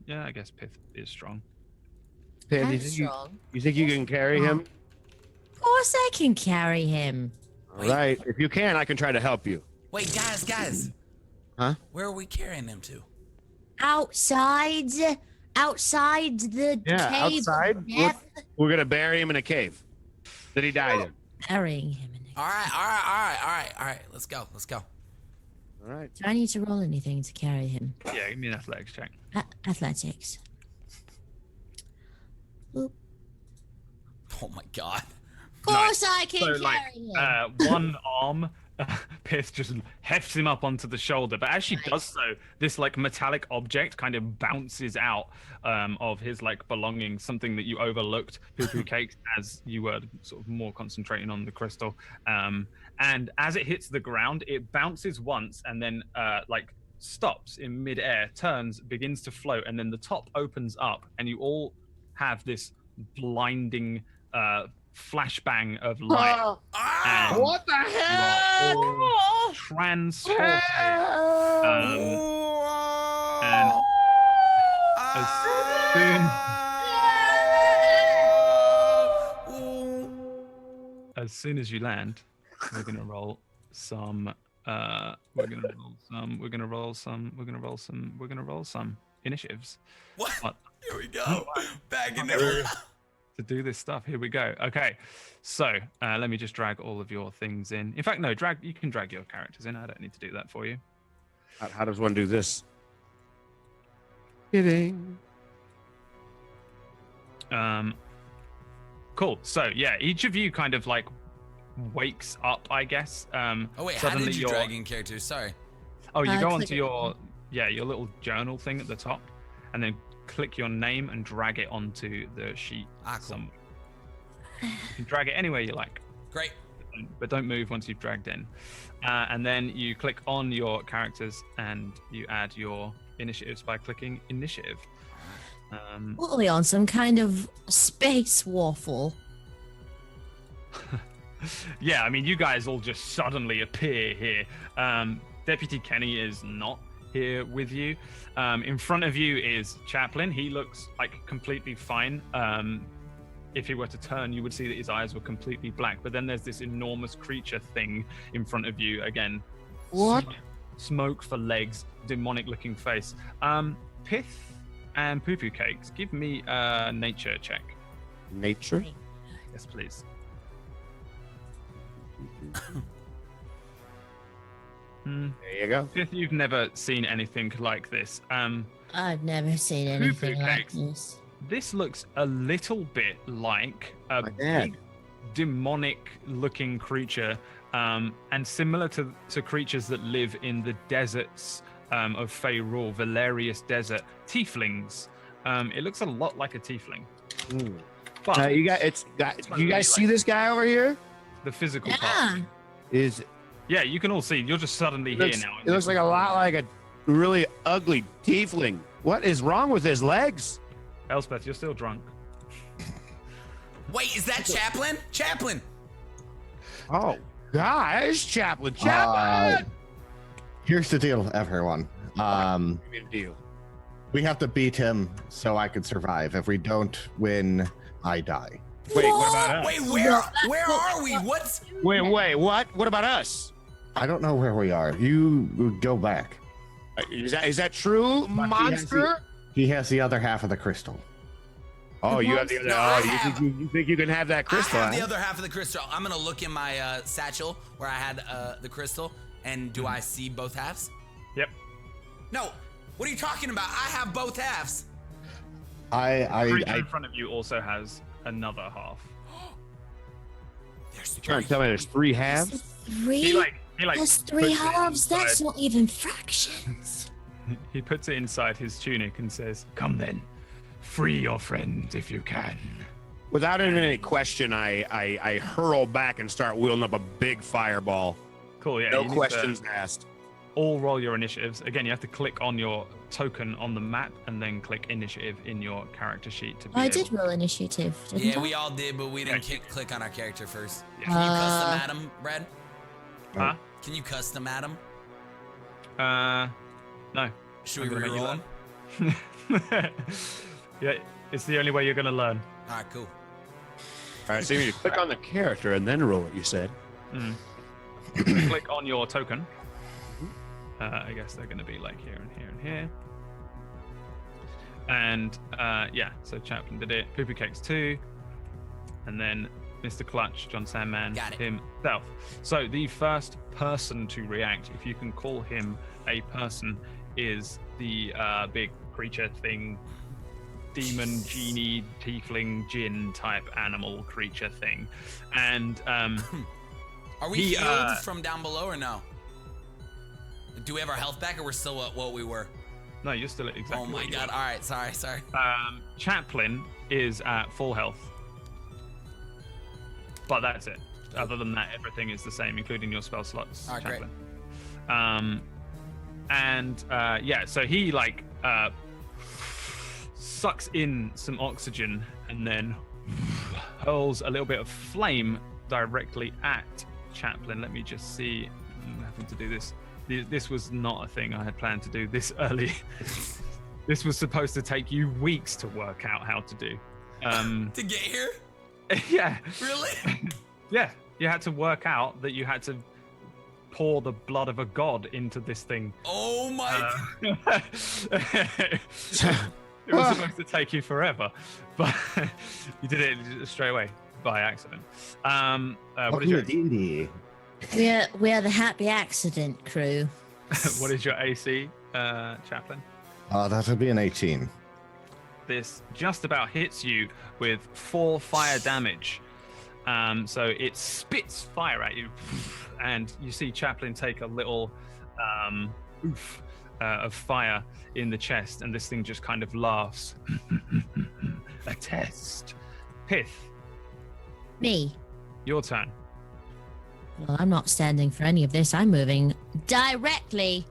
S4: I guess Pith is strong.
S5: Pith,
S3: I'm
S5: you think
S3: strong.
S5: you think you can carry him?
S3: Of course I can carry him.
S5: All right. If you can, I can try to help you.
S2: Wait, guys.
S7: Huh?
S2: Where are we carrying him to?
S3: Outside the
S7: Yeah,
S3: cave
S7: outside.
S3: of death.
S7: We're gonna bury him in a cave that he died in.
S3: Burying him in
S2: All right. Let's go.
S7: All right.
S3: Do I need to roll anything to carry him?
S4: Yeah, give me an athletics check.
S3: Athletics. Oop.
S2: Oh my god.
S3: Of course I can
S4: So,
S3: carry
S4: like,
S3: him.
S4: one arm, Pith just hefts him up onto the shoulder. But as she does so, this like metallic object kind of bounces out of his like belongings, something that you overlooked, Poo-Poo Cakes, as you were sort of more concentrating on the crystal. And as it hits the ground, it bounces once and then like stops in midair, turns, begins to float, and then the top opens up, and you all have this blinding flashbang of light. And
S7: What the
S4: you are all
S7: hell?
S4: transported. And as soon as you land, we're gonna roll some. We're gonna roll some initiatives.
S2: What?
S4: But
S2: Here we go. Back in there.
S4: to do this stuff. Here we go. Okay, so let me just drag all of your things in. In fact, no, you can drag your characters in. I don't need to do that for you.
S7: How does one do this? Kidding.
S4: Cool. So yeah, each of you kind of like wakes up, I guess.
S2: Oh wait, how
S4: Suddenly
S2: did you
S4: you're-
S2: drag in characters? Sorry.
S4: Oh, you go
S3: click
S4: onto
S3: it.
S4: your little journal thing at the top, and then click your name and drag it onto the sheet.
S2: Ah, cool.
S4: somewhere. You can drag it anywhere you like,
S2: Great.
S4: but don't move once you've dragged in. And then you click on your characters and you add your initiatives by clicking initiative.
S3: What are we on? Some kind of space waffle?
S4: Yeah, I mean, you guys all just suddenly appear here. Deputy Kenny is not here with you. In front of you is Chaplin. He looks like completely fine. If he were to turn, you would see that his eyes were completely black. But then there's this enormous creature thing in front of you. Again,
S7: What?
S4: smoke for legs, demonic-looking face. Pith and Poo-Poo Cakes, give me a nature check.
S7: Nature?
S4: Yes, please.
S7: There you go.
S4: Pith, you've never seen anything like this.
S3: I've never seen anything
S4: Poo-Poo
S3: like
S4: cakes.
S3: this.
S4: This looks a little bit like a
S7: My dad.
S4: big demonic-looking creature, and similar to creatures that live in the deserts of Faerul, Valerius Desert, tieflings. It looks a lot like a tiefling. But
S7: You guys see this guy over here?
S4: the physical
S3: Yeah.
S4: part.
S7: Is
S4: Yeah, you can all see. You're just suddenly here now.
S7: It looks like a lot like a really ugly tiefling. What is wrong with his legs?
S4: Elspeth, you're still drunk.
S2: Wait, is that Chaplin? Chaplin.
S7: Oh, gosh, Chaplin. Chaplin!
S6: Here's the deal, everyone.
S7: Big deal.
S6: We have to beat him so I can survive. If we don't win, I die.
S7: Wait, what about us?
S2: Wait, where are we? What's
S7: Wait, what? What about us?
S6: I don't know where we are. You go back.
S7: Is that true, monster?
S6: He has the other half of the crystal.
S7: Oh, you have the other.
S2: No, I
S7: Oh,
S2: have-
S7: you think you can have that crystal?
S2: I have the
S7: huh?
S2: other half of the crystal. I'm gonna look in my satchel where I had the crystal, and do I see both halves?
S4: Yep.
S2: No. What are you talking about? I have both halves.
S4: Creature in front of you also has another half.
S2: There's
S7: Trying to tell me there's three halves?
S3: Three?
S4: He like
S3: That's
S4: puts
S3: three
S4: it
S3: halves. That's
S4: inside-
S3: not even fractions.
S4: He puts it inside his tunic and says, "Come then, free your friend if you can."
S7: Without any question, I hurl back and start wheeling up a big fireball.
S4: Cool. Yeah.
S7: No
S4: you need to
S7: questions asked.
S4: all roll your initiatives. Again, you have to click on your token on the map and then click initiative in your character sheet to be
S3: I
S4: able-
S3: did roll initiative, didn't
S2: Yeah,
S3: I?
S2: we all did, but we didn't
S4: Yeah.
S2: click on our character first.
S4: Yeah.
S2: Can you custom add him, Brad?
S4: Huh?
S2: Can you custom add him?
S4: No.
S2: Should
S4: I'm
S2: we
S4: gonna make you
S2: reroll him?
S4: Yeah, it's the only way you're gonna learn.
S2: All right, cool.
S7: All right, so you click on the character and then roll it, you said.
S4: Click on your token. I guess they're going to be like here and here and here. And yeah, so Chaplin did it. Poopy Cakes 2. And then Mr. Clutch, John Sandman, himself. So the first person to react, if you can call him a person, is the big creature thing, demon, genie, tiefling, djinn type animal creature thing. And
S2: are we healed from down below or no? Do we have our health back, or we're still at what we were?
S4: No, you're still at exactly.
S2: Oh my god! All right, sorry.
S4: Chaplin is at full health, but that's it. Other than that, everything is the same, including your spell slots.
S2: All right,
S4: Chaplin.
S2: great.
S4: Yeah, so he like sucks in some oxygen and then hurls a little bit of flame directly at Chaplin. Let me just see. I'm having to do this. This was not a thing I had planned to do this early. This was supposed to take you weeks to work out how to do.
S2: To get here?
S4: Yeah.
S2: Really?
S4: Yeah. You had to work out that you had to pour the blood of a god into this thing.
S2: Oh my!
S4: It was supposed to take you forever, but you did it straight away by accident. What is your
S6: D&D.
S3: We're the happy accident crew.
S4: what is your AC, Chaplin?
S6: That would be an 18.
S4: This just about hits you with 4 fire damage. So it spits fire at you, and you see Chaplin take a little oof of fire in the chest, and this thing just kind of laughs. A test. Pith.
S3: Me.
S4: Your turn.
S3: Well, I'm not standing for any of this. I'm moving directly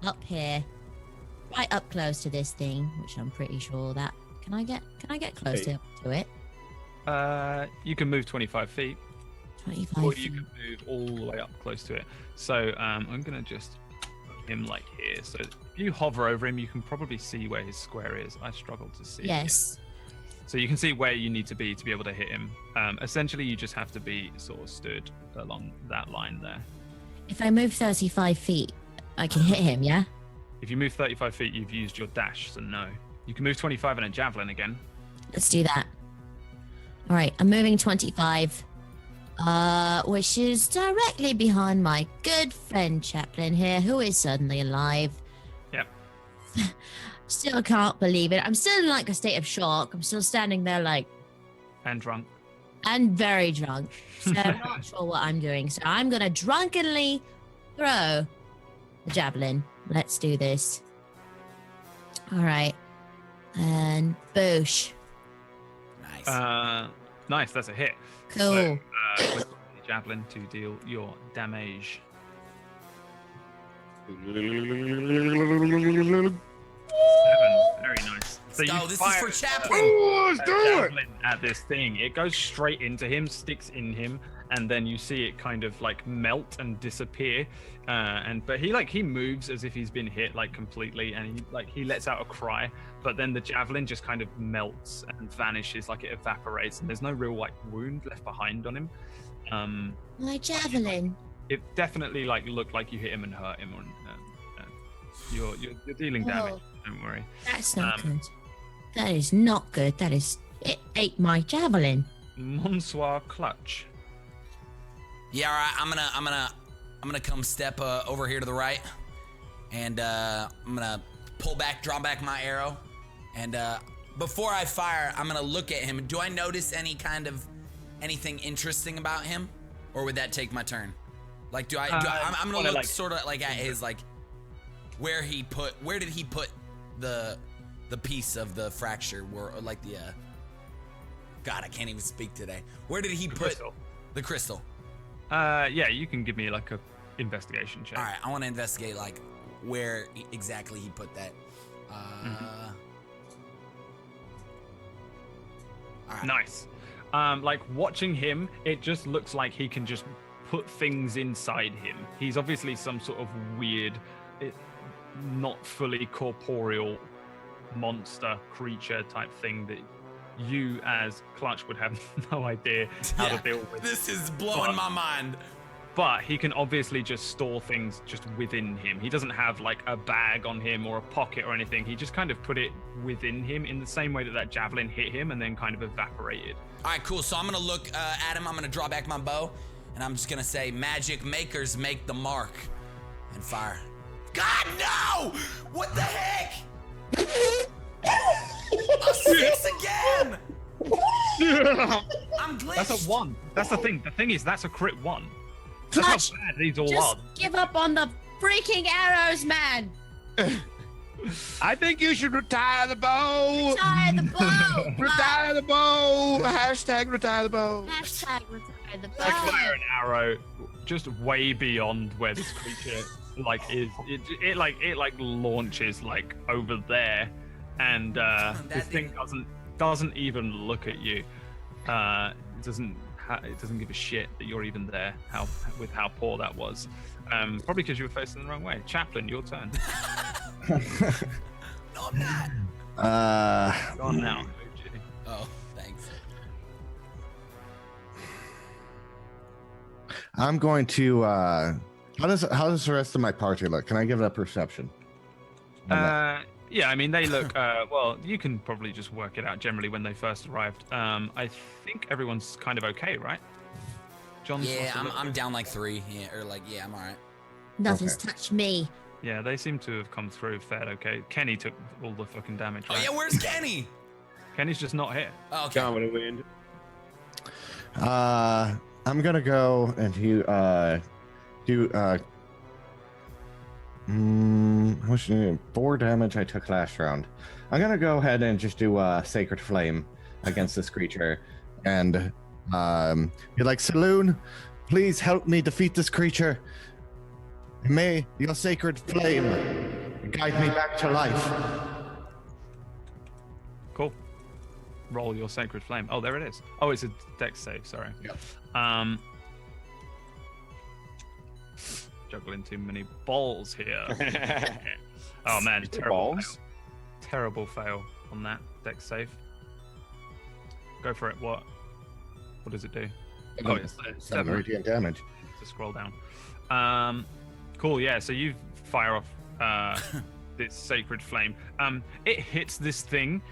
S3: up here, right up close to this thing, which I'm pretty sure that. Can I get close to it?
S4: You can move 25 feet.
S3: 25
S4: or
S3: feet.
S4: you can move all the way up close to it. So I'm gonna just put him like here. So if you hover over him, you can probably see where his square is. I struggle to see.
S3: Yes.
S4: So you can see where you need to be able to hit him. Essentially, you just have to be sort of stood along that line there.
S3: If I move 35 feet, I can hit him, yeah?
S4: If you move 35 feet, you've used your dash, so no. You can move 25 in a javelin again.
S3: Let's do that. All right, I'm moving 25, which is directly behind my good friend Chaplin here, who is suddenly alive.
S4: Yep.
S3: Still can't believe it. I'm still in like a state of shock. I'm still standing there like...
S4: And drunk.
S3: And very drunk. So I'm not sure what I'm doing. So I'm going to drunkenly throw the javelin. Let's do this. All right. And boosh.
S2: Nice.
S4: Nice, that's a hit.
S3: Cool.
S4: So, with the javelin to deal your damage. Very nice. So
S2: Let's go. This is for Chaplin.
S5: Let's do it.
S4: At this thing, it goes straight into him, sticks in him, and then you see it kind of like melt and disappear. But he moves as if he's been hit like completely, and he lets out a cry. But then the javelin just kind of melts and vanishes, like it evaporates, and there's no real like wound left behind on him.
S3: My javelin.
S4: It definitely like looked like you hit him and hurt him. You're dealing damage. Don't worry.
S3: That's not good. That is not good. It ate my javelin.
S4: Monsieur Clutch.
S2: Yeah, all right. I'm gonna come step over here to the right, and I'm gonna draw back my arrow, and before I fire, I'm gonna look at him. Do I notice anything interesting about him, or would that take my turn? Like, I'm gonna look sort of like at his like where did he put the piece of the fracture, or like the God, I can't even speak today. Where did he put the crystal?
S4: Yeah, you can give me like a investigation check.
S2: All right, I want to investigate like where exactly he put that. All right.
S4: Nice. Like watching him, it just looks like he can just put things inside him. He's obviously some sort of weird, not fully corporeal monster creature type thing that you as Clutch would have no idea how to deal with.
S2: This is blowing my mind.
S4: but he can obviously just store things just within him. He doesn't have like a bag on him or a pocket or anything. He just kind of put it within him in the same way that that javelin hit him and then kind of evaporated.
S2: All right, cool. So I'm gonna look at him. I'm gonna draw back my bow, and I'm just gonna say, "Magic makers make the mark," and fire. God no! What the heck? A 6 again! I'm glitched.
S4: That's a 1. That's the thing. The thing is, that's a crit 1. That's
S3: Clutch,
S4: how bad these all
S3: just
S4: are.
S3: give up on the freaking arrows, man.
S5: I think you should retire the bow.
S3: Retire the bow.
S5: Retire the bow. Hashtag retire the bow.
S3: Hashtag retire the
S4: I fire
S3: bow.
S4: an arrow just way beyond where this creature like is. It launches like over there, and this thing doesn't even look at you. It doesn't give a shit that you're even there. How poor that was. Probably because you were facing the wrong way. Chaplain, your turn.
S2: No, I'm not.
S4: Go on now.
S2: Oh, thanks.
S6: I'm going to. How does the rest of my party look? Can I give it a perception?
S4: Yeah, I mean they look. Well, you can probably just work it out. Generally, when they first arrived, I think everyone's kind of okay, right? John's
S2: Yeah, I'm down like 3. Yeah, or like I'm all right.
S3: Nothing's touched me.
S4: Yeah, they seem to have come through fared okay. Kenny took all the fucking damage. Right?
S2: Oh yeah, where's Kenny?
S4: Kenny's just not here.
S2: Oh, okay.
S5: Gone with the wind.
S6: I'm gonna go and do how much did I do? 4 damage I took last round. I'm gonna go ahead and just do a Sacred Flame against this creature, and you're like, Saloon, please help me defeat this creature. May your Sacred Flame guide me back to life.
S4: Cool. Roll your Sacred Flame. Oh, there it is. Oh, it's a dex save. Sorry.
S6: Yep.
S4: Juggling too many balls here. Oh man, terrible
S5: balls?
S4: fail. Terrible fail on that dex save. Go for it. What does it do? Oh, it's
S6: 7 radiant damage.
S4: To scroll down. Cool. Yeah. So you fire off this Sacred Flame. It hits this thing,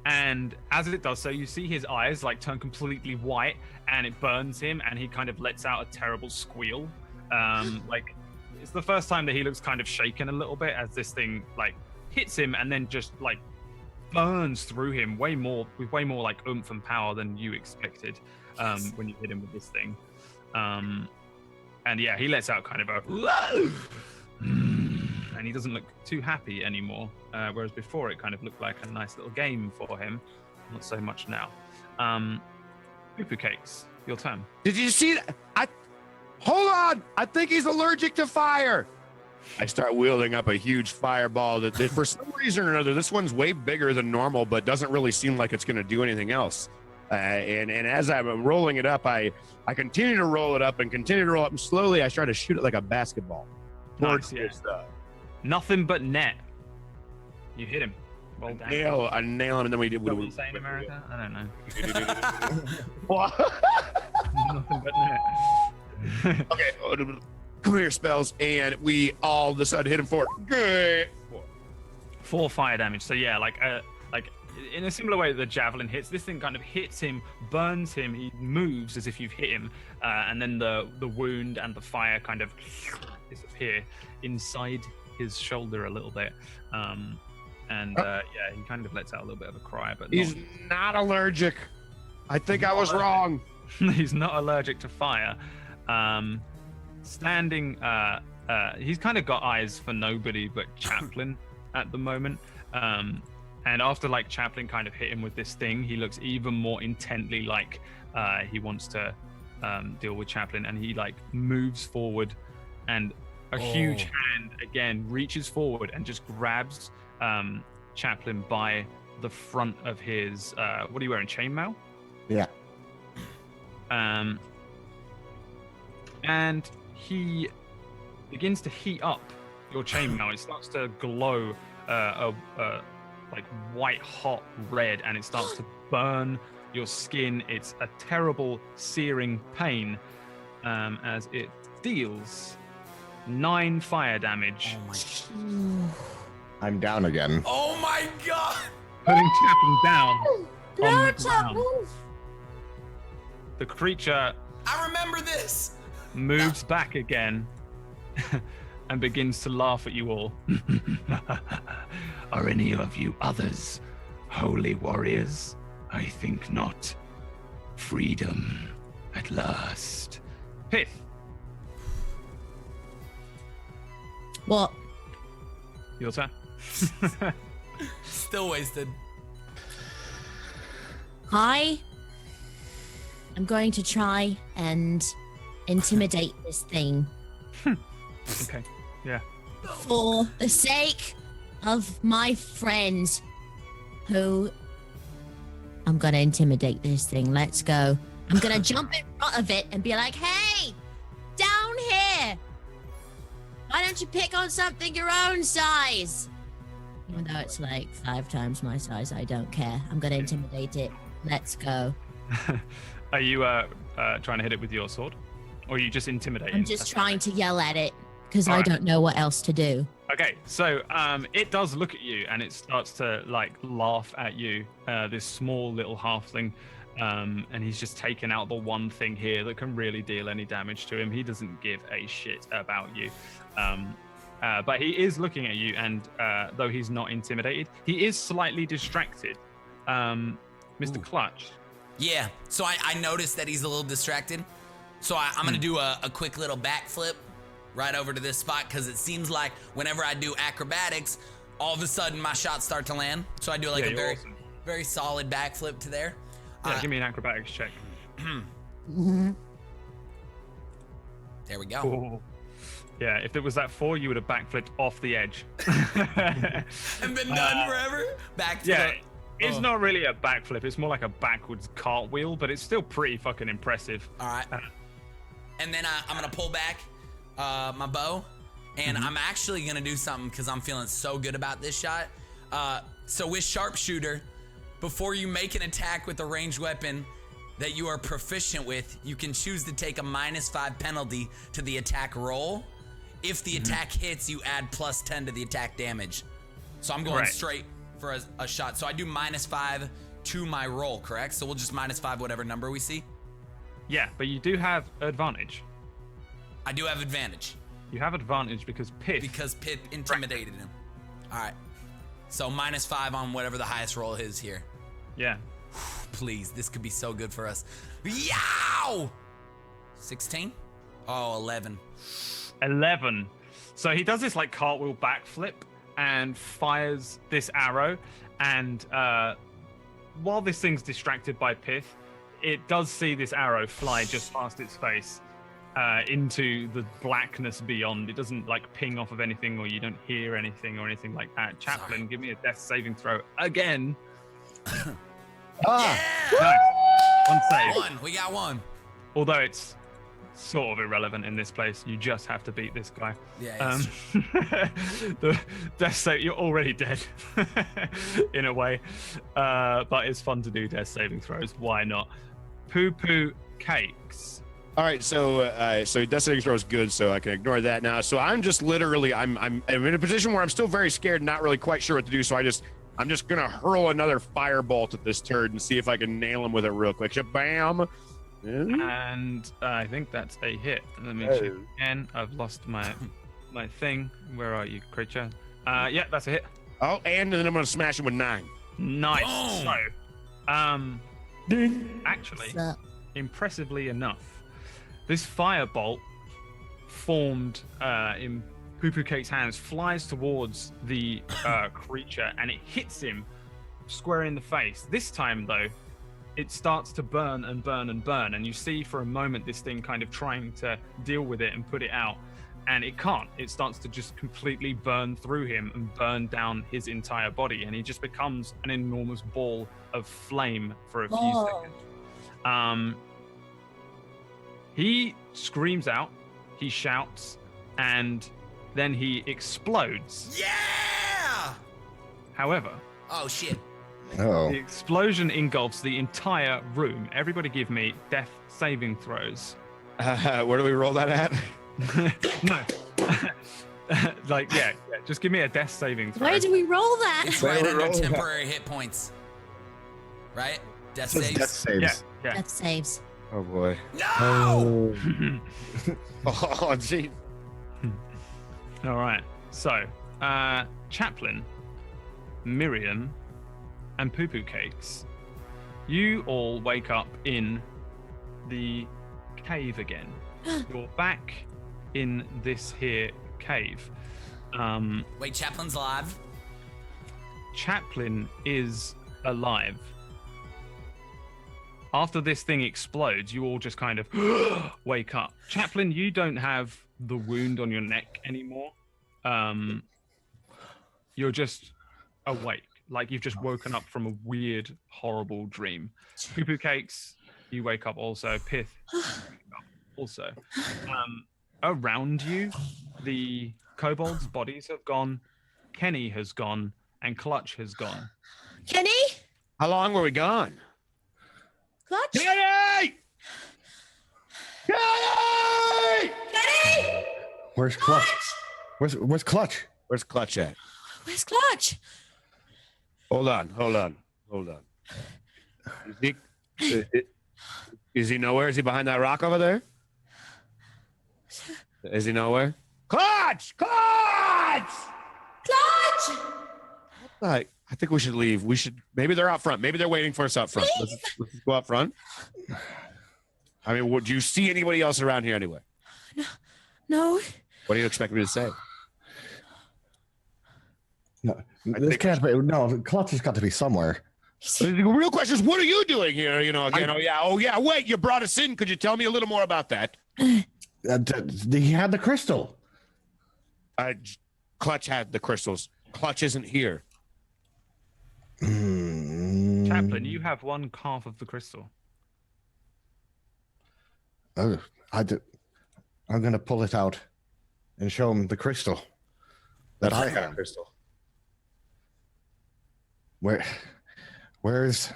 S4: and as it does so, you see his eyes like turn completely white, and it burns him, and he kind of lets out a terrible squeal. Like it's the first time that he looks kind of shaken a little bit as this thing like hits him, and then just like burns through him with way more like oomph and power than you expected when you hit him with this thing. And yeah, he lets out kind of a and he doesn't look too happy anymore, whereas before it kind of looked like a nice little game for him. Not so much now. Poo-poo Cakes, your turn.
S5: Did you see that? Hold on. I think he's allergic to fire. I start wielding up a huge fireball that for some reason or another, this one's way bigger than normal, but doesn't really seem like it's going to do anything else. And as I'm rolling it up, I continue to roll it up and continue to roll up, and slowly I try to shoot it like a basketball.
S4: Nice, yeah. Nothing but net. You hit him. Well done.
S5: I nail him, and then we did.
S4: What do you say in America? I don't know.
S5: What?
S4: Nothing but net.
S5: Okay, clear spells, and we all of a sudden hit him for
S4: 4 fire damage. So yeah, like in a similar way that the javelin hits, this thing kind of hits him, burns him. He moves as if you've hit him, and then the wound and the fire kind of disappear inside his shoulder a little bit. Yeah, he kind of lets out a little bit of a cry, but
S5: he's not allergic. I think I was wrong.
S4: He's not allergic to fire. Standing, he's kind of got eyes for nobody but Chaplain at the moment. And after like Chaplain kind of hit him with this thing, he looks even more intently like he wants to deal with Chaplain, and he like moves forward, and a huge hand again reaches forward and just grabs Chaplain by the front of his what are you wearing, chainmail?
S6: Yeah.
S4: And he begins to heat up your chainmail. It starts to glow like white hot red, and it starts to burn your skin. It's a terrible searing pain. as it deals 9 fire damage,
S6: I'm down again.
S2: Oh my god!
S4: putting Chaplin down on
S3: No,
S4: the ground.
S3: Chaplin!
S4: The creature
S2: I remember this.
S4: moves back again and begins to laugh at you all.
S8: Are any of you others holy warriors? I think not. Freedom at last.
S4: Pith,
S3: What?
S4: your turn.
S2: Still wasted.
S3: I am going to try and intimidate this thing
S4: Okay. Yeah.
S3: for the sake of my friends who I'm gonna intimidate this thing. Let's go. I'm gonna jump in front of it and be like, hey, down here. Why don't you pick on something your own size? Even though it's like 5 times my size, I don't care. I'm gonna intimidate it. Let's go.
S4: Are you trying to hit it with your sword? Or are you just intimidating?
S3: I'm just trying to yell at it because I don't know what else to do.
S4: Okay, so it does look at you and it starts to like laugh at you, this small little halfling, and he's just taken out the one thing here that can really deal any damage to him. He doesn't give a shit about you, but he is looking at you, and though he's not intimidated, he is slightly distracted. Mr. Clutch.
S2: Yeah, so I noticed that he's a little distracted. So I'm going to do a quick little backflip right over to this spot because it seems like whenever I do acrobatics, all of a sudden my shots start to land. So I do like a very,
S4: awesome.
S2: very solid backflip to there.
S4: Yeah, give me an acrobatics check.
S2: There we go.
S4: Ooh. Yeah, if it was that 4, you would have backflipped off the edge.
S2: And been done forever. Back to
S4: Yeah,
S2: the...
S4: it's not really a backflip. It's more like a backwards cartwheel, but it's still pretty fucking impressive.
S2: All right. And then I'm going to pull back my bow, and I'm actually going to do something because I'm feeling so good about this shot. So with sharpshooter, before you make an attack with a ranged weapon that you are proficient with, you can choose to take a -5 penalty to the attack roll. If the attack hits, you add +10 to the attack damage. So I'm going straight for a shot. So I do -5 to my roll, correct? So we'll just -5 whatever number we see.
S4: Yeah, but you do have advantage.
S2: I do have advantage.
S4: You have advantage because Pith.
S2: Because Pith intimidated him. All right. So -5 on whatever the highest roll is here.
S4: Yeah.
S2: Please, this could be so good for us. Yow! 16? Oh, 11.
S4: 11. So he does this like cartwheel backflip and fires this arrow. And while this thing's distracted by Pith, it does see this arrow fly just past its face into the blackness beyond. It doesn't like ping off of anything, or you don't hear anything or anything like that. Chaplin, give me a death saving throw again.
S2: Yeah!
S4: Nice. One save.
S2: One. We got one.
S4: Although it's sort of irrelevant in this place, you just have to beat this guy.
S2: Yeah.
S4: The death save, you're already dead in a way, but it's fun to do death saving throws. Why not? Poo poo cakes.
S5: All right, so death saving throw is good, so I can ignore that now. So I'm just literally I'm in a position where I'm still very scared, not really quite sure what to do. So I'm just gonna hurl another firebolt at this turd and see if I can nail him with it real quick. Bam!
S4: And I think that's a hit. Let me check again. I've lost my thing. Where are you, creature? Yeah, that's a hit.
S5: Oh, and then I'm gonna smash him with 9.
S4: Nice.
S2: Boom.
S4: So, actually,
S3: What's up?
S4: impressively enough, this firebolt formed in Poo Poo Cake's hands flies towards the creature, and it hits him square in the face. This time, though, it starts to burn and burn and burn, and you see for a moment this thing kind of trying to deal with it and put it out, and it can't. It starts to just completely burn through him and burn down his entire body, and he just becomes an enormous ball of flame for a few seconds. He screams out, he shouts, and then he explodes.
S2: Yeah!
S4: However,
S2: Oh, shit.
S6: Oh.
S4: the explosion engulfs the entire room. Everybody give me death saving throws.
S5: Where do we roll that at?
S4: No. Yeah. Just give me a death saving throw.
S3: Why do we roll that?
S2: It's
S5: Where
S2: right
S5: we
S2: under
S5: roll that?
S2: temporary hit points. Right? Death
S6: Says
S2: saves.
S6: death saves.
S4: Yeah.
S3: Death saves.
S5: Oh boy.
S2: No!
S5: Oh, gee.
S4: All right. So, Chaplain, Miriam, and Poo Poo Cakes, you all wake up in the cave again. You're back in this here cave.
S2: Wait, Chaplain's alive?
S4: Chaplain is alive. After this thing explodes, you all just kind of wake up. Chaplain, you don't have the wound on your neck anymore. You're just awake. Like you've just woken up from a weird, horrible dream. Poo Poo Cakes, you wake up also. Pith, you wake up also. Around you, the kobolds' bodies have gone, Kenny has gone, and Clutch has gone.
S3: Kenny?
S5: How long were we gone?
S3: Clutch?
S5: Kenny! Kenny!
S3: Kenny?
S6: Where's Clutch? Where's Clutch?
S5: Where's Clutch at?
S3: Where's Clutch?
S5: Hold on. Is he nowhere? Is he behind that rock over there? Is he nowhere? Clutch!
S3: Clutch!
S5: I think we should leave. Maybe they're out front. Maybe they're waiting for us out front. Let's go out front. I mean, would you see anybody else around here anyway?
S3: No.
S5: What do you expect me to say?
S6: No, this can't be. No, Clutch has got to be somewhere.
S5: The real question is, what are you doing here? Again. Oh yeah. Wait, you brought us in. Could you tell me a little more about that?
S6: He had the crystal.
S5: Clutch had the crystals. Clutch isn't here.
S4: Chaplain, you have one half of the crystal.
S6: Oh, I'm gonna pull it out and show him the crystal that I have.
S5: Crystal.
S6: Where's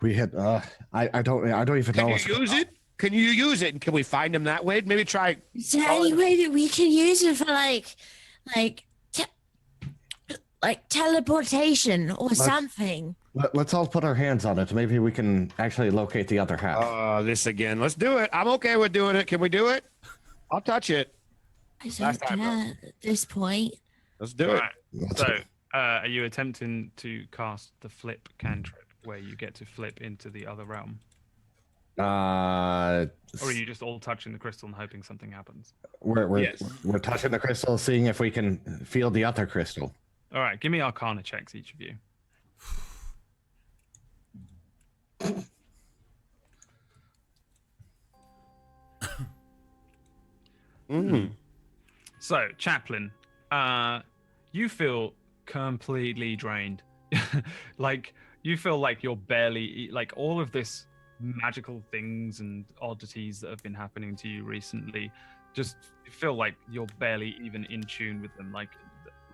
S6: we had? I don't even know.
S5: Can you use it? Can you use it? And can we find him that way? Maybe try.
S3: Is there any way that we can use it for like teleportation or something?
S6: Let's all put our hands on it. Maybe we can actually locate the other half.
S5: This again. Let's do it. I'm okay with doing it. Can we do it? I'll touch it.
S3: I don't care at this point.
S5: Let's do it.
S4: So, are you attempting to cast the flip cantrip where you get to flip into the other realm? Or are you just all touching the crystal and hoping something happens?
S6: We're touching the crystal, seeing if we can feel the other crystal.
S4: All right, give me Arcana checks, each of you. So, Chaplain, you feel completely drained. Like, you feel like you're barely, like, all of this magical things and oddities that have been happening to you recently, just feel like you're barely even in tune with them, like,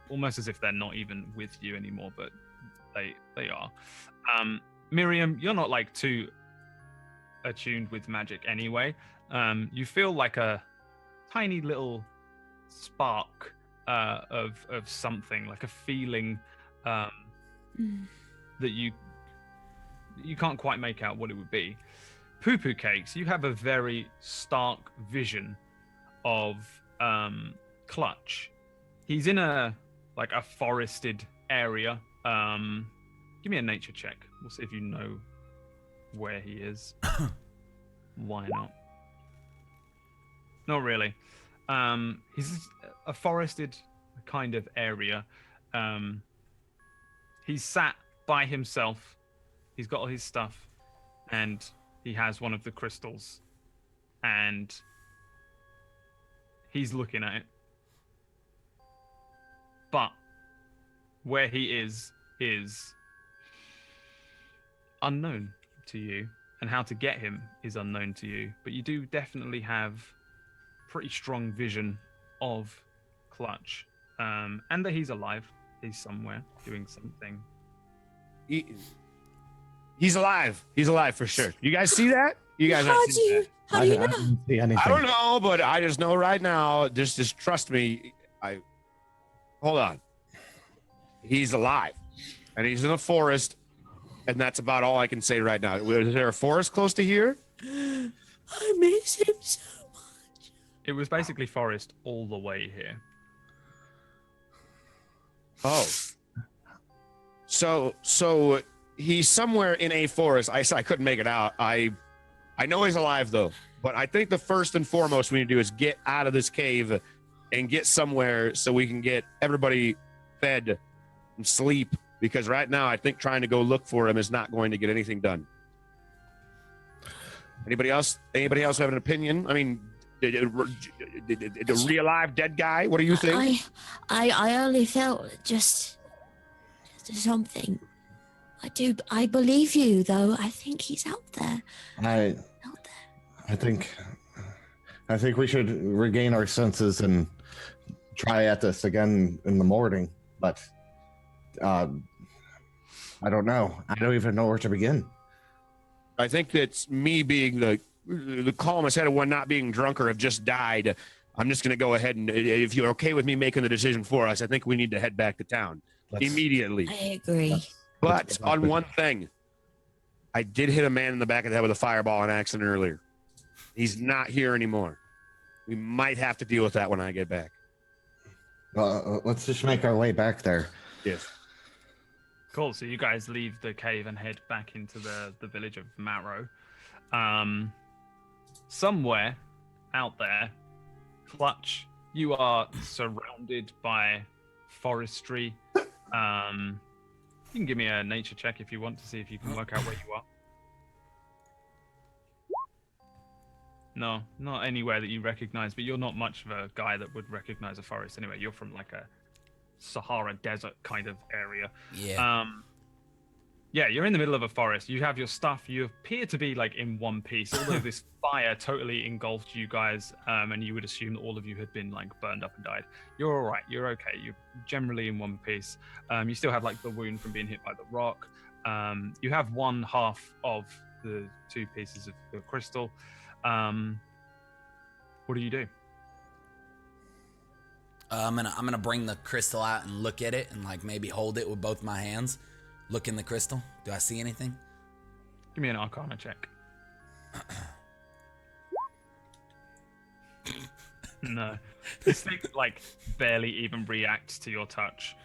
S4: almost as if they're not even with you anymore, but they are. Miriam, you're not, like, too attuned with magic anyway. You feel like a tiny little spark of something, like a feeling that you can't quite make out what it would be. Poo Poo Cakes, you have a very stark vision of Clutch. He's in a forested area. Give me a nature check. We'll see if you know where he is. Why not? Not really. He's a forested kind of area. He's sat by himself. He's got all his stuff, and he has one of the crystals, and he's looking at it. But where he is unknown to you, and how to get him is unknown to you. But you do definitely have pretty strong vision of Clutch, and that he's alive. He's somewhere doing something.
S5: He's alive. He's alive for sure. You guys see that?
S7: You guys
S3: How
S7: aren't
S3: do
S7: seeing
S3: you?
S7: that.
S3: How do you
S6: I
S3: know?
S6: didn't see anything.
S5: I don't know, but I just know right now. Just trust me. Hold on. He's alive, and he's in a forest, and that's about all I can say right now. Is there a forest close to here?
S3: I miss him so much.
S4: It was basically forest all the way here.
S5: Oh. So he's somewhere in a forest. I couldn't make it out. I know he's alive though, but I think the first and foremost we need to do is get out of this cave and get somewhere so we can get everybody fed and sleep, because right now I think trying to go look for him is not going to get anything done. Anybody else have an opinion? I mean, the real alive dead guy, what do you think?
S3: I only felt just something. I believe you though. I think he's out there.
S6: I think we should regain our senses and try at this again in the morning. But I don't know. I don't even know where to begin.
S5: I think that's me being the calmest headed one, not being drunk or have just died. I'm just going to go ahead and, if you're okay with me making the decision for us, I think we need to head back to town immediately.
S3: I agree.
S5: But on one thing, I did hit a man in the back of the head with a fireball on accident earlier. He's not here anymore. We might have to deal with that when I get back.
S6: Let's just make our way back there.
S5: Yes.
S4: Cool. So you guys leave the cave and head back into the village of Marrow. Somewhere out there, Clutch, you are surrounded by forestry. You can give me a nature check if you want to see if you can work out where you are. No, not anywhere that you recognize, but you're not much of a guy that would recognize a forest anyway. You're from like a Sahara desert kind of area.
S2: Yeah.
S4: Yeah, you're in the middle of a forest. You have your stuff. You appear to be like in one piece, although this fire totally engulfed you guys, and you would assume that all of you had been like burned up and died. You're all right. You're okay. You're generally in one piece. You still have like the wound from being hit by the rock. You have one half of the two pieces of the crystal. What do you do?
S2: I'm gonna bring the crystal out and look at it and like maybe hold it with both my hands. Look in the crystal. Do I see anything?
S4: Give me an Arcana check. No, this thing like barely even reacts to your touch.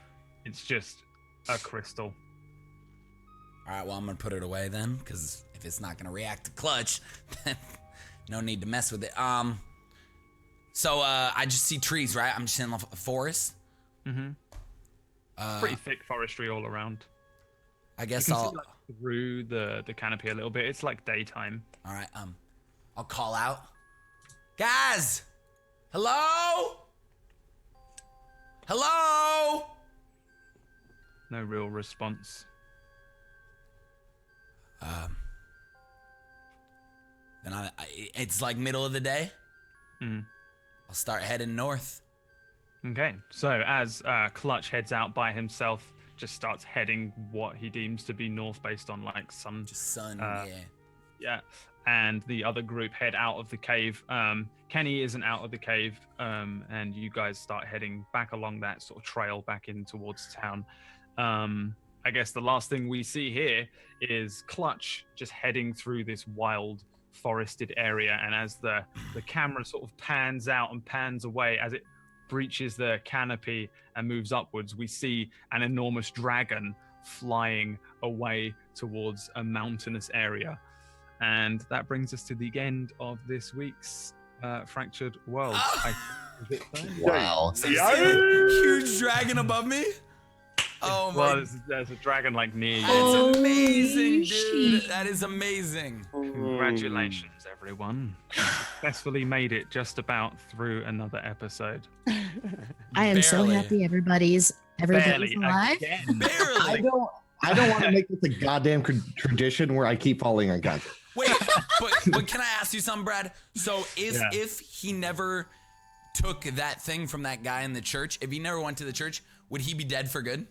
S4: It's just a crystal.
S2: All right, well I'm gonna put it away then, because if it's not gonna react to Clutch, then no need to mess with it. So I just see trees, right? I'm just in a forest.
S4: Mm-hmm. Pretty thick forestry all around.
S2: I guess
S4: you can
S2: I'll
S4: see, like, through the canopy a little bit. It's like daytime.
S2: All right, I'll call out. Guys! Hello? Hello?
S4: No real response.
S2: Then it's like middle of the day.
S4: Mm.
S2: I'll start heading north.
S4: Okay, so as Clutch heads out by himself, just starts heading what he deems to be north based on like sun.
S2: Just sun,
S4: yeah. And the other group head out of the cave. Kenny isn't out of the cave, and you guys start heading back along that sort of trail back in towards town. I guess the last thing we see here is Clutch just heading through this wild forested area, and as the camera sort of pans out and pans away, as it breaches the canopy and moves upwards, we see an enormous dragon flying away towards a mountainous area. And that brings us to the end of this week's Fractured World.
S6: Wow.
S2: So you see a huge dragon above me? Oh my!
S4: Well, there's a dragon like near you.
S2: That's amazing, dude. That is amazing.
S4: Congratulations, everyone. You successfully made it just about through another episode.
S3: I am so
S2: Barely.
S3: happy everybody's alive.
S4: Again.
S2: Barely.
S6: I don't want to make this a goddamn tradition where I keep falling unconscious.
S2: Wait, but can I ask you something, Brad? So if he never took that thing from that guy in the church, if he never went to the church, would he be dead for good?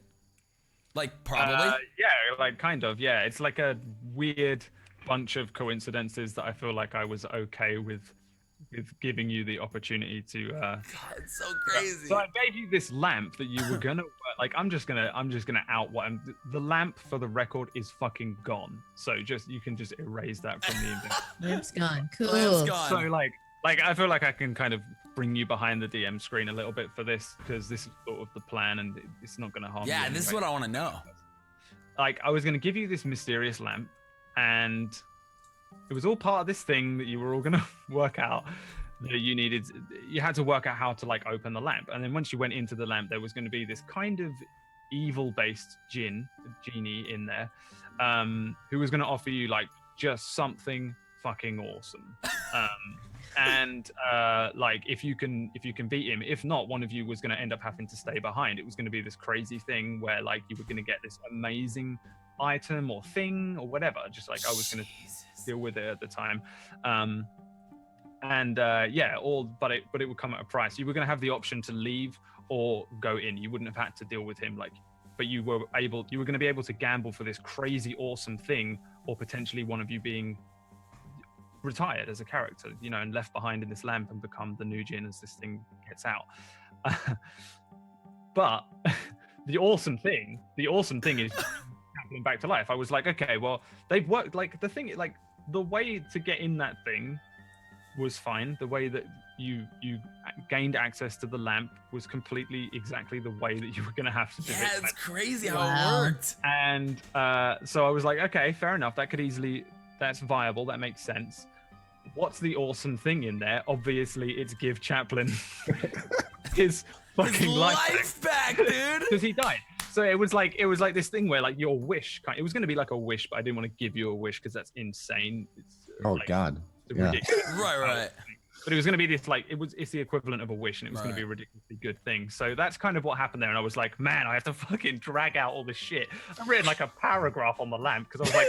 S2: Like, probably?
S4: Yeah, like kind of, yeah. It's like a weird bunch of coincidences that I feel like I was okay with giving you the opportunity to.
S2: God, it's so crazy.
S4: So I gave you this lamp that you were gonna like. I'm just gonna out what the lamp, for the record, is fucking gone. So you can just erase that from the inventory.
S3: Lamp's gone. Cool.
S2: Lamp's gone.
S4: So like I feel like I can kind of bring you behind the DM screen a little bit for this, because this is sort of the plan and it's not gonna harm you.
S2: Yeah, this is what I want to know.
S4: Like, I was gonna give you this mysterious lamp, and it was all part of this thing that you were all gonna work out that you had to work out how to like open the lamp. And then once you went into the lamp, there was going to be this kind of evil-based genie in there, who was going to offer you like just something fucking awesome. Like if you can beat him, if not, one of you was going to end up having to stay behind. It was going to be this crazy thing where like you were going to get this amazing item or thing or whatever. Just like I was going to deal with it at the time. But it would come at a price. You were going to have the option to leave or go in. You wouldn't have had to deal with him, but you were going to be able to gamble for this crazy awesome thing, or potentially one of you being retired as a character, and left behind in this lamp and become the new Jin as this thing gets out. But the awesome thing is happening back to life. I was like, okay, well, they've worked, like the thing, like the way to get in that thing was fine. The way that you gained access to the lamp was completely exactly the way that you were going to have to do it.
S2: Yeah, it's crazy how it worked.
S4: And so I was like, okay, fair enough. That's viable. That makes sense. What's the awesome thing in there? Obviously, it's give Chaplin his fucking
S2: life back, dude.
S4: Because he died. So it was like this thing where like your wish. It was going to be like a wish, but I didn't want to give you a wish because that's insane.
S6: God. Yeah.
S2: Right.
S4: But it was going to be this it's the equivalent of a wish, and it was going to be a ridiculously good thing. So that's kind of what happened there. And I was like, man, I have to fucking drag out all this shit. I read like a paragraph on the lamp because I was like,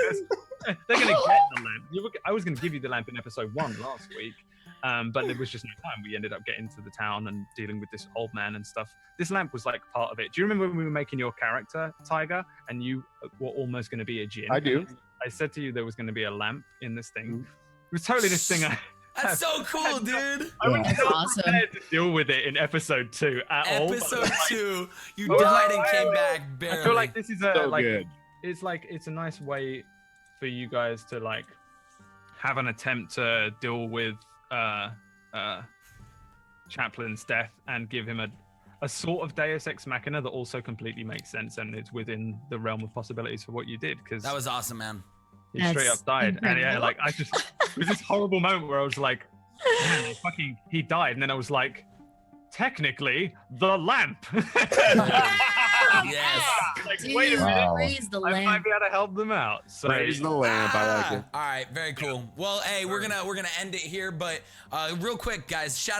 S4: they're going to get the lamp. I was going to give you the lamp in episode 1 last week, but there was just no time. We ended up getting to the town and dealing with this old man and stuff. This lamp was like part of it. Do you remember when we were making your character, Tiger, and you were almost going to be a Jin?
S5: I do.
S4: I said to you there was going to be a lamp in this thing. It was totally this thing.
S2: That's so cool, dude.
S4: I was not prepared to deal with it in episode 2 at all.
S2: Episode 2, you died and came back barely.
S4: I feel like this is
S5: good.
S4: It's a nice way for you guys to like have an attempt to deal with Chaplin's death and give him a sort of Deus Ex Machina that also completely makes sense, and it's within the realm of possibilities for what you did. Because
S2: that was awesome, man.
S4: He straight up died. And yeah, like it was this horrible moment where I was like, man, he died. And then I was like, technically, the lamp.
S2: Yes.
S4: Like,
S3: Dude,
S4: wait a minute.
S3: raise the
S4: I might
S3: lamp.
S4: be able to help them out. So
S5: Raise the lamp. I like it.
S2: All right, very cool. Well, hey, we're gonna end it here, but real quick, guys, shout